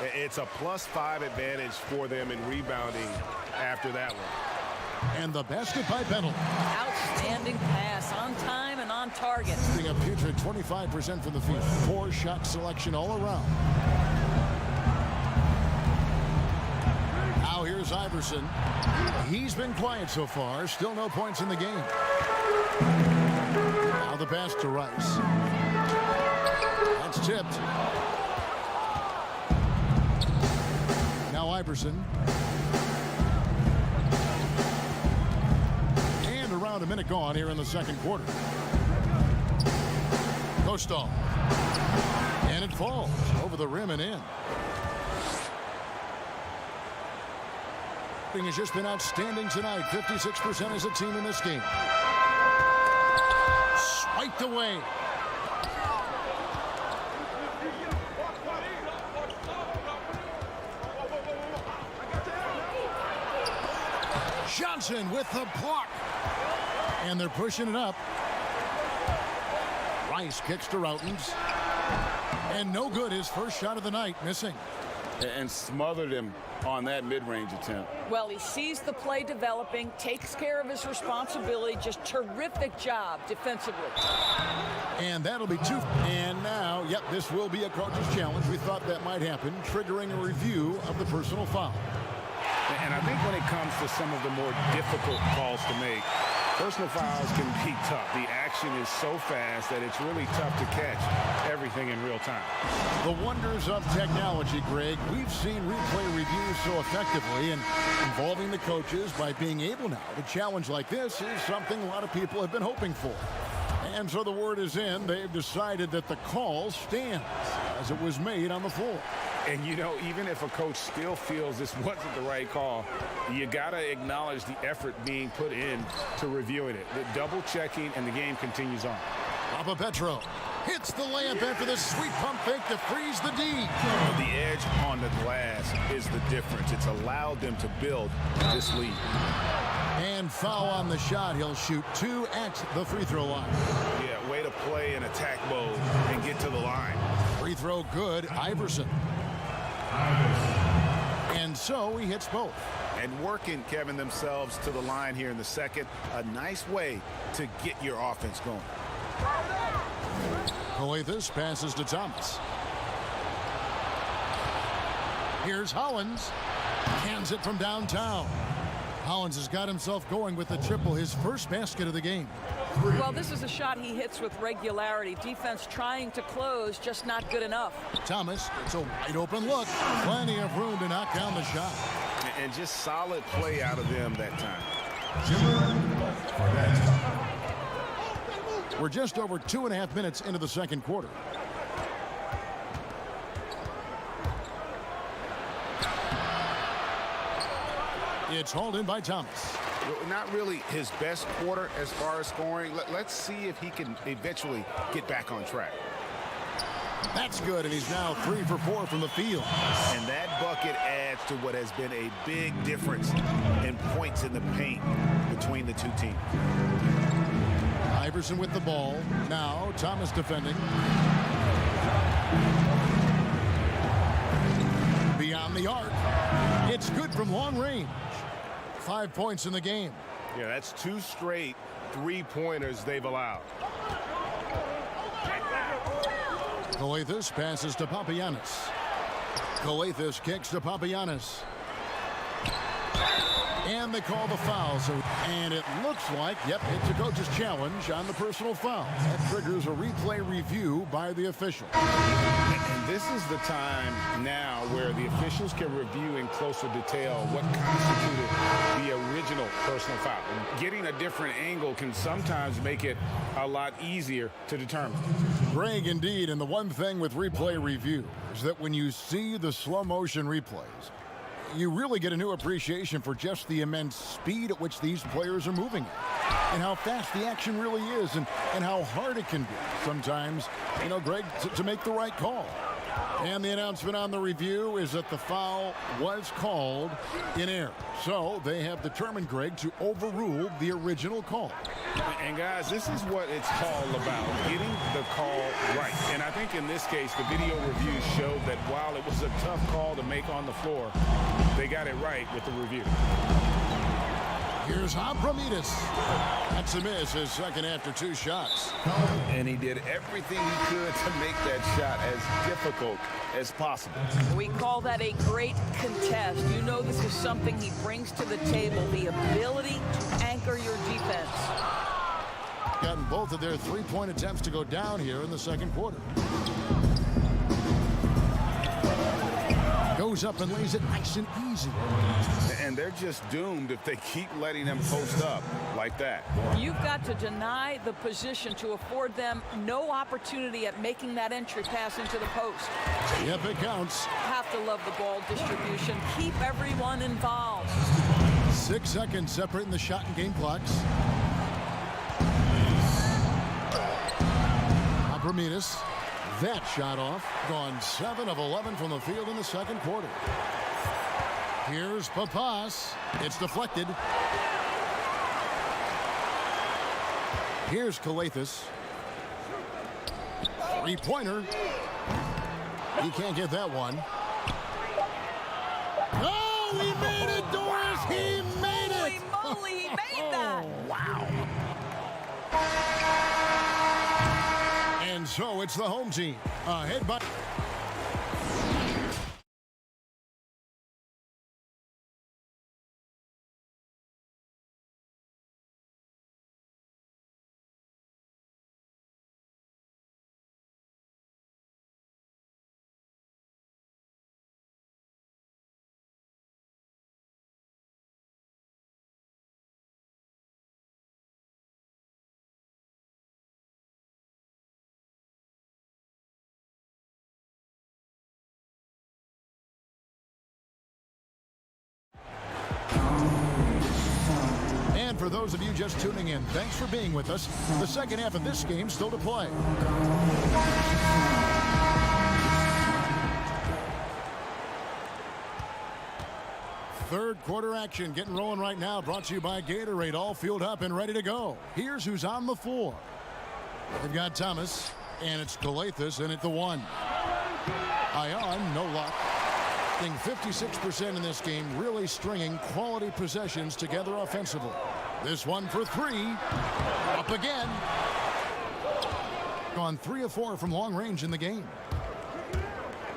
It's a +5 advantage for them in rebounding after that one. And the basket by Bentel. Outstanding pass, on time and on target. Being a putrid 25% from the field. Poor shot selection all around. Now here's Iverson. He's been quiet so far. Still no points in the game. Now the pass to Rice. That's tipped. Now Iverson. And around a minute gone here in the second quarter. Kostal. And it falls over the rim and in. Has just been outstanding tonight. 56% as a team in this game. Swiped away. Johnson with the block. And they're pushing it up. Rice kicks to Routens. And no good. His first shot of the night, missing. And smothered him on that mid-range attempt. Well, he sees the play developing, takes care of his responsibility. Just terrific job defensively. And that'll be two. And now, yep, this will be a coach's challenge. We thought that might happen, triggering a review of the personal foul. And I think when it comes to some of the more difficult calls to make, personal fouls can be tough. The action is so fast that it's really tough to catch everything in real time. The wonders of technology, Greg. We've seen replay reviews so effectively, and involving the coaches by being able now to challenge like this is something a lot of people have been hoping for. And so the word is in. They've decided that the call stands as it was made on the floor. And, you know, even if a coach still feels this wasn't the right call, you got to acknowledge the effort being put in to reviewing it. The double checking, and the game continues on. Papa Petro hits the layup after the sweet pump fake to freeze the D. The edge on the glass is the difference. It's allowed them to build this lead. And foul on the shot. He'll shoot 2 at the free throw line. Yeah, way to play in attack mode and get to the line. Free throw good. Iverson. And so he hits both. And working, Kevin, themselves to the line here in the second. A nice way to get your offense going. Coathis passes to Thomas. Here's Hollins. Cans it from downtown. Hollins has got himself going with the triple, his first basket of the game. Well, this is a shot he hits with regularity. Defense trying to close, just not good enough. Thomas, it's a wide open look. Plenty of room to knock down the shot. And just solid play out of them that time. We're just over 2.5 minutes into the second quarter. It's hauled in by Thomas. Not really his best quarter as far as scoring. Let's see if he can eventually get back on track. That's good, and he's now 3 for 4 from the field. And that bucket adds to what has been a big difference in points in the paint between the two teams. Iverson with the ball. Now Thomas defending. Beyond the arc. It's good from long range. 5 points in the game. Yeah, that's 2 straight 3-pointers they've allowed. Coathis passes to Papagiannis. Coathis kicks to Papagiannis. And And they call the foul. And it looks like, yep, it's a coach's challenge on the personal foul. That triggers a replay review by the official. And this is the time now where the officials can review in closer detail what constituted the original personal foul. Getting a different angle can sometimes make it a lot easier to determine. Greg, indeed, and the one thing with replay review is that when you see the slow motion replays, you really get a new appreciation for just the immense speed at which these players are moving at, and how fast the action really is, and how hard it can be sometimes, Greg, to make the right call. And the announcement on the review is that the foul was called in error. So they have determined, Greg, to overrule the original call. And guys, this is what it's all about, getting the call right. And I think in this case, the video reviews showed that while it was a tough call to make on the floor, they got it right with the review. Here's Abramides. That's a miss, his second after 2 shots. And he did everything he could to make that shot as difficult as possible. We call that a great contest. You know this is something he brings to the table, the ability to anchor your defense. Gotten both of their 3-point attempts to go down here in the second quarter. Goes up and lays it nice and easy. And they're just doomed if they keep letting them post up like that. You've got to deny the position to afford them no opportunity at making that entry pass into the post. Yep, it counts. Have to love the ball distribution. Keep everyone involved. 6 seconds separating the shot and game clocks. Abramides. That shot off. Gone 7 of 11 from the field in the second quarter. Here's Papas. It's deflected. Here's Calathes. 3-pointer. He can't get that one. Oh, he made it, Doris! He made it! Holy moly, he made that! Wow. And so it's the home team. Ahead by... And for those of you just tuning in, thanks for being with us. The second half of this game still to play. Third quarter action getting rolling right now. Brought to you by Gatorade. All fueled up and ready to go. Here's who's on the floor. They've got Thomas, and it's Calathes, and at the 1. Ion, no luck. 56% in this game, really stringing quality possessions together offensively. This one for 3. Up again. Gone 3 of 4 from long range in the game.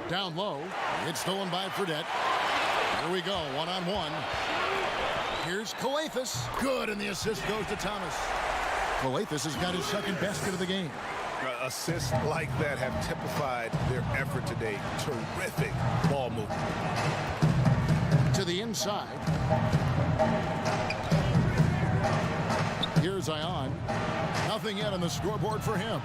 Down low. It's stolen by Fredette. Here we go, 1-on-1. Here's Calathes. Good, and the assist goes to Thomas. Calathes has got his second basket of the game. Assists like that have typified their effort today. Terrific ball movement. To the inside. Here's Ion. Nothing yet on the scoreboard for him.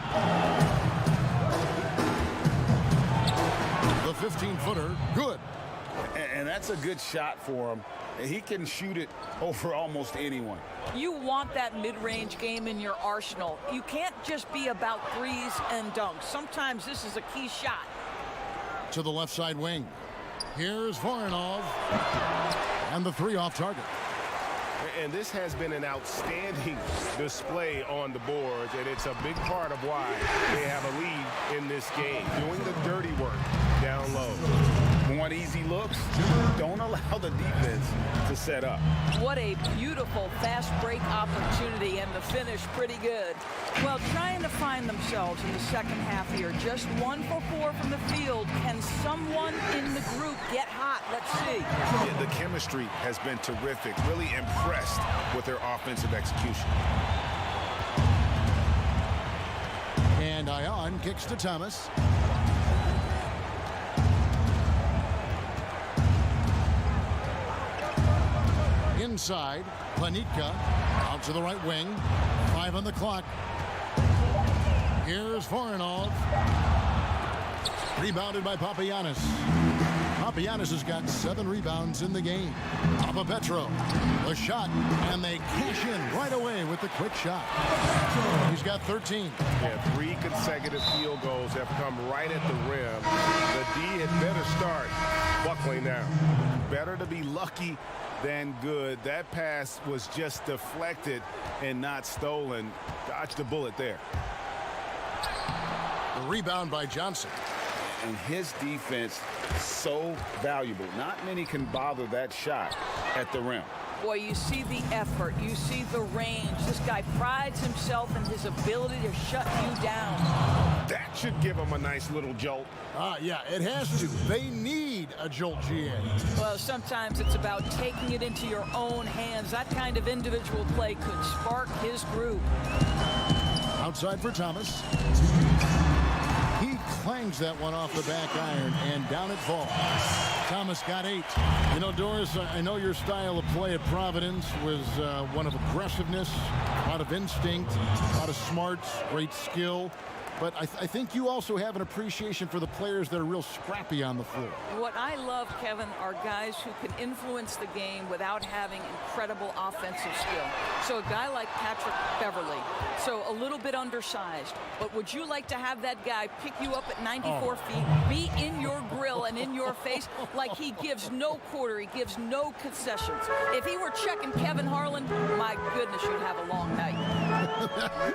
The 15-footer, good. And that's a good shot for him. He can shoot it over almost anyone. You want that mid-range game in your arsenal. You can't just be about threes and dunks. Sometimes this is a key shot. To the left side wing. Here's Voronov. And the 3 off target. And this has been an outstanding display on the boards, and it's a big part of why they have a lead in this game, doing the dirty work down low. want easy looks? Don't allow the defense to set up. What a beautiful fast break opportunity, and the finish pretty good. Well, trying to find themselves in the second half here. Just 1 for 4 from the field. Can someone in the group get hot? Let's see. Yeah, the chemistry has been terrific. Really impressed with their offensive execution. And Ion kicks to Thomas. Inside, Planitka out to the right wing. 5 on the clock. Here's Voronov. Rebounded by Papagiannis. Papagiannis has got 7 rebounds in the game. Papapetro, the shot, and they cash in right away with the quick shot. He's got 13. Yeah, 3 consecutive field goals have come right at the rim. The D had better start buckling down. Better to be lucky than good. That pass was just deflected and not stolen. Dodged the bullet there. The rebound by Johnson. And his defense so valuable. Not many can bother that shot at the rim. Boy, you see the effort. You see the range. This guy prides himself in his ability to shut you down. That should give him a nice little jolt. Yeah, it has to. They need a jolt, GA. Well, sometimes it's about taking it into your own hands. That kind of individual play could spark his group. Outside for Thomas. He clangs that one off the back iron, and down it falls. Thomas got 8. You know, Doris, I know your style of play at Providence was one of aggressiveness, a lot of instinct, a lot of smarts, great skill. But I think you also have an appreciation for the players that are real scrappy on the floor. What I love, Kevin, are guys who can influence the game without having incredible offensive skill. So a guy like Patrick Beverly, so a little bit undersized. But would you like to have that guy pick you up at 94 feet, be in your grill and in your face like he gives no quarter, he gives no concessions? If he were checking Kevin Harlan, my goodness, you'd have a long night.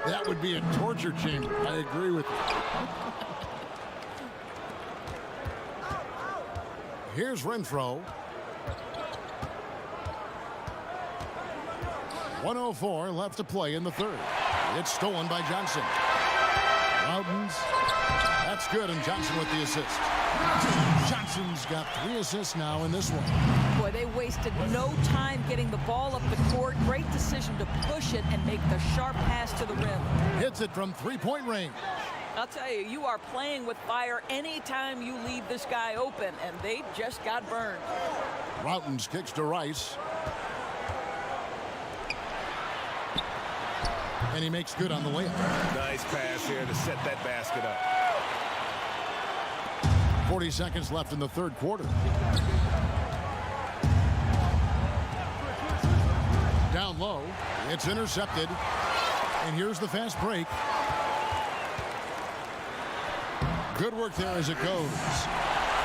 That would be a torture chamber. I agree with you. Here's Renfro. 1:04 left to play in the third. It's stolen by Johnson. Loudons. That's good, and Johnson with the assist. Johnson's got 3 assists now in this one. Boy, they wasted no time getting the ball up the court. Great decision to push it and make the sharp pass to the rim. Hits it from 3-point range. I'll tell you, you are playing with fire anytime you leave this guy open, and they just got burned. Loudons kicks to Rice. And he makes good on the layup. Nice pass here to set that basket up. 40 seconds left in the third quarter. Down low. It's intercepted. And here's the fast break. Good work there as it goes.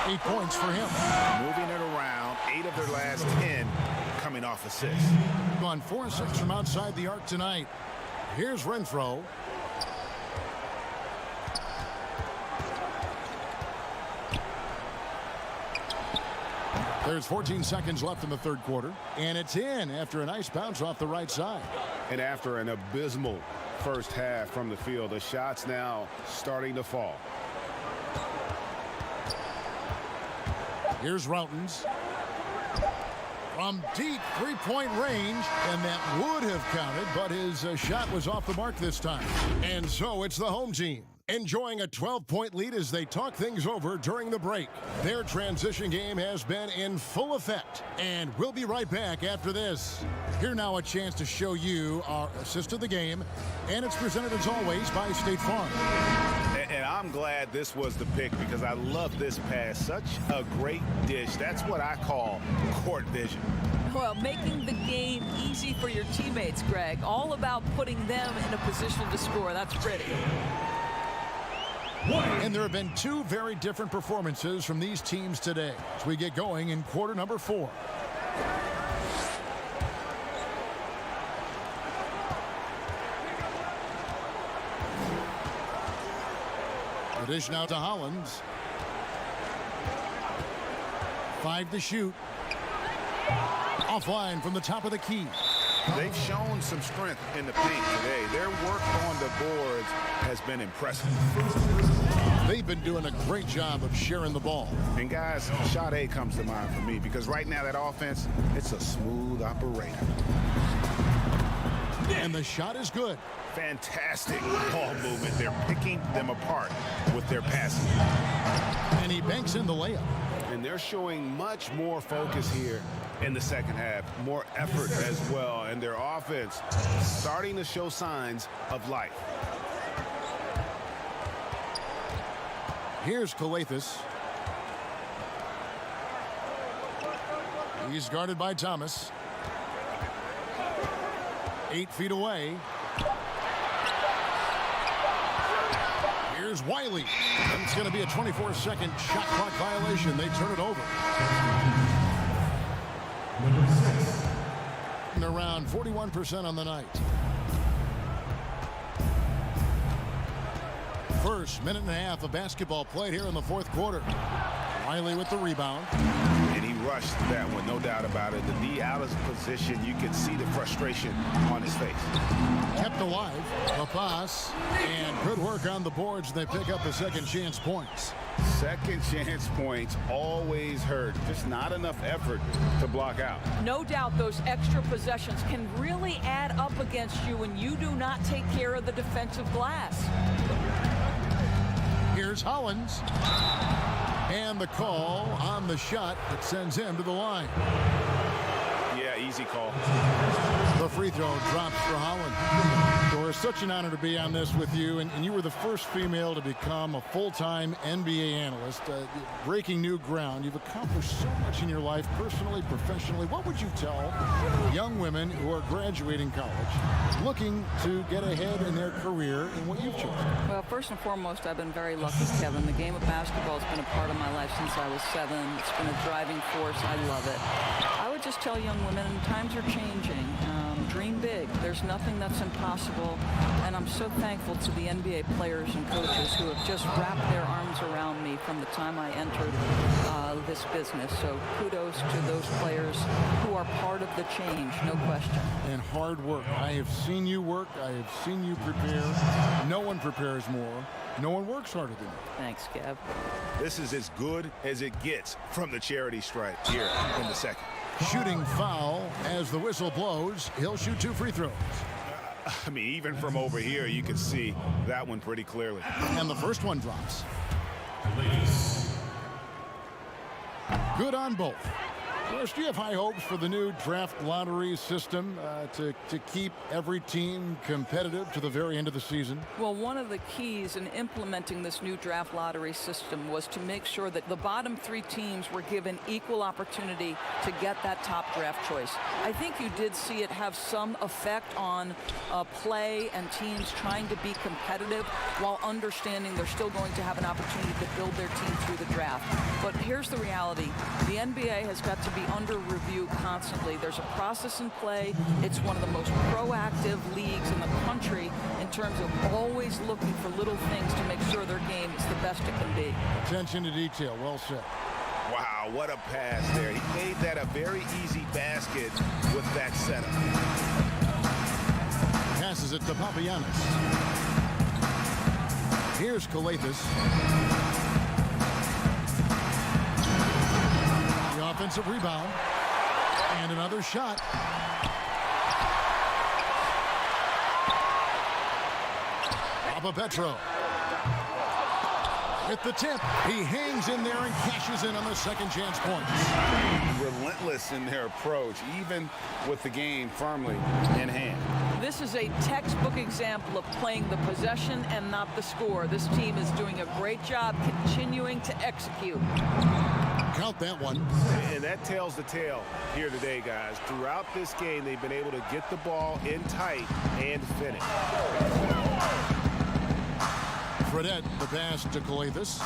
8 points for him. Moving it around. 8 of their last 10 coming off assists. Gone 4-6 from outside the arc tonight. Here's Renfro. There's 14 seconds left in the third quarter, and it's in after a nice bounce off the right side. And after an abysmal first half from the field, the shots now starting to fall. Here's Routens. From deep 3-point range, and that would have counted, but his shot was off the mark this time. And so it's the home team, enjoying a 12-point lead as they talk things over during the break. Their transition game has been in full effect, and we'll be right back after this. Here now a chance to show you our assist of the game, and it's presented as always by State Farm. And I'm glad this was the pick because I love this pass. Such a great dish. That's what I call court vision. Well, making the game easy for your teammates, Greg. All about putting them in a position to score. That's pretty. And there have been 2 very different performances from these teams today as we get going in quarter number 4. The dish now to Hollins. 5 to shoot. Offline from the top of the key. They've shown some strength in the paint today. Their work on the boards has been impressive. They've been doing a great job of sharing the ball. And guys, shot A comes to mind for me because right now that offense, it's a smooth operator. And the shot is good. Fantastic ball movement. They're picking them apart with their passing. And he banks in the layup. And they're showing much more focus here in the second half. More effort as well. And their offense starting to show signs of life. Here's Calathes. He's guarded by Thomas. 8 feet away. Here's Wiley. It's going to be a 24-second shot clock violation. They turn it over. And around 41% on the night. First minute and a half of basketball played here in the fourth quarter. Wiley with the rebound. And he rushed that one, no doubt about it. The D out of position, you can see the frustration on his face. Kept alive. A pass. And good work on the boards. They pick up the second chance points. Second chance points always hurt. Just not enough effort to block out. No doubt those extra possessions can really add up against you when you do not take care of the defensive glass. Here's Hollins. And the call on the shot that sends him to the line. Yeah, easy call. The free throw drops for Holland. So it's such an honor to be on this with you. And you were the first female to become a full-time NBA analyst. Breaking new ground. You've accomplished so much in your life, personally, professionally. What would you tell young women who are graduating college, looking to get ahead in their career in what you've chosen? Well, first and foremost, I've been very lucky, Kevin. The game of basketball has been a part of my life since I was 7. It's been a driving force. I love it. I would just tell young women, times are changing. Dream big. There's nothing that's impossible. And I'm so thankful to the NBA players and coaches who have just wrapped their arms around me from the time I entered this business. So kudos to those players who are part of the change, no question. And hard work. I have seen you work. I have seen you prepare. No one prepares more. No one works harder than you. Thanks, Kev. This is as good as it gets from the charity stripe here in the second. Shooting foul as the whistle blows. He'll shoot 2 free throws. I mean, even from over here, you can see that one pretty clearly. And the first one drops. Good on both. First, do you have high hopes for the new draft lottery system to keep every team competitive to the very end of the season? Well, one of the keys in implementing this new draft lottery system was to make sure that the bottom 3 teams were given equal opportunity to get that top draft choice. I think you did see it have some effect on play and teams trying to be competitive while understanding they're still going to have an opportunity to build their team through the draft. But here's the reality. The NBA has got to be under review constantly. There's a process in play. It's one of the most proactive leagues in the country in terms of always looking for little things to make sure their game is the best it can be. Attention to detail. Well said. Wow, what a pass there. He made that a very easy basket with that setup. Passes it to Papagiannis. Here's Calathes. Offensive rebound and another shot. Petro with the tip. He hangs in there and cashes in on the second chance points. Relentless in their approach, even with the game firmly in hand. This is a textbook example of playing the possession and not the score. This team is doing a great job continuing to execute. Count that one. And that tells the tale here today, guys. Throughout this game, they've been able to get the ball in tight and finish. Fredette, the pass to Calathes.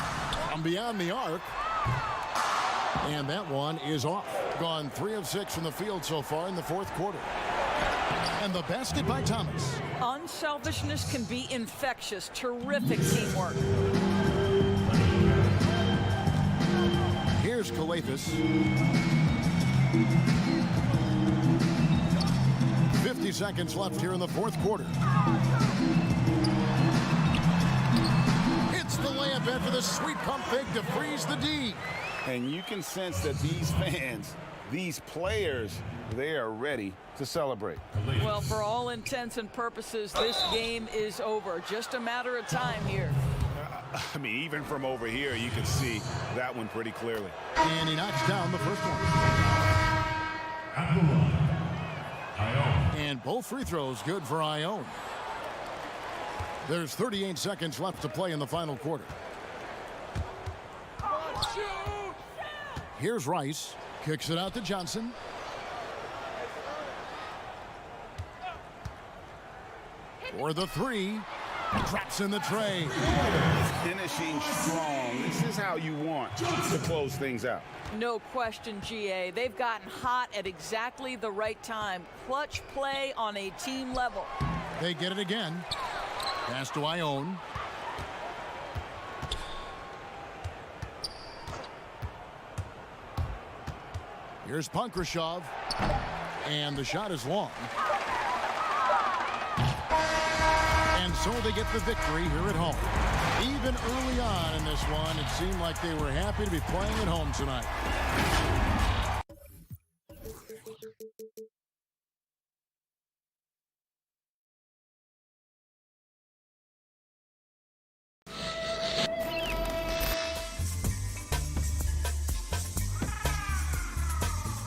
From beyond the arc. And that one is off. Gone 3 of 6 from the field so far in the fourth quarter. And the basket by Thomas. Unselfishness can be infectious. Terrific teamwork. Here's Here's Kalathis. 50 seconds left here in the fourth quarter. It's the layup in for the sweet pump fake to freeze the D. And you can sense that these fans, these players, they are ready to celebrate. Well, for all intents and purposes, this game is over. Just a matter of time here. I mean, even from over here, you can see that one pretty clearly. And he knocks down the first one. And both free throws good for Ione. There's 38 seconds left to play in the final quarter. Here's Rice. Kicks it out to Johnson. For the three. Drops in the tray. Finishing strong. This is how you want to close things out. No question, GA. They've gotten hot at exactly the right time. Clutch play on a team level. They get it again. Pass to Ione. Here's Punkrashov. And the shot is long. And so they get the victory here at home. Even early on in this one, it seemed like they were happy to be playing at home tonight.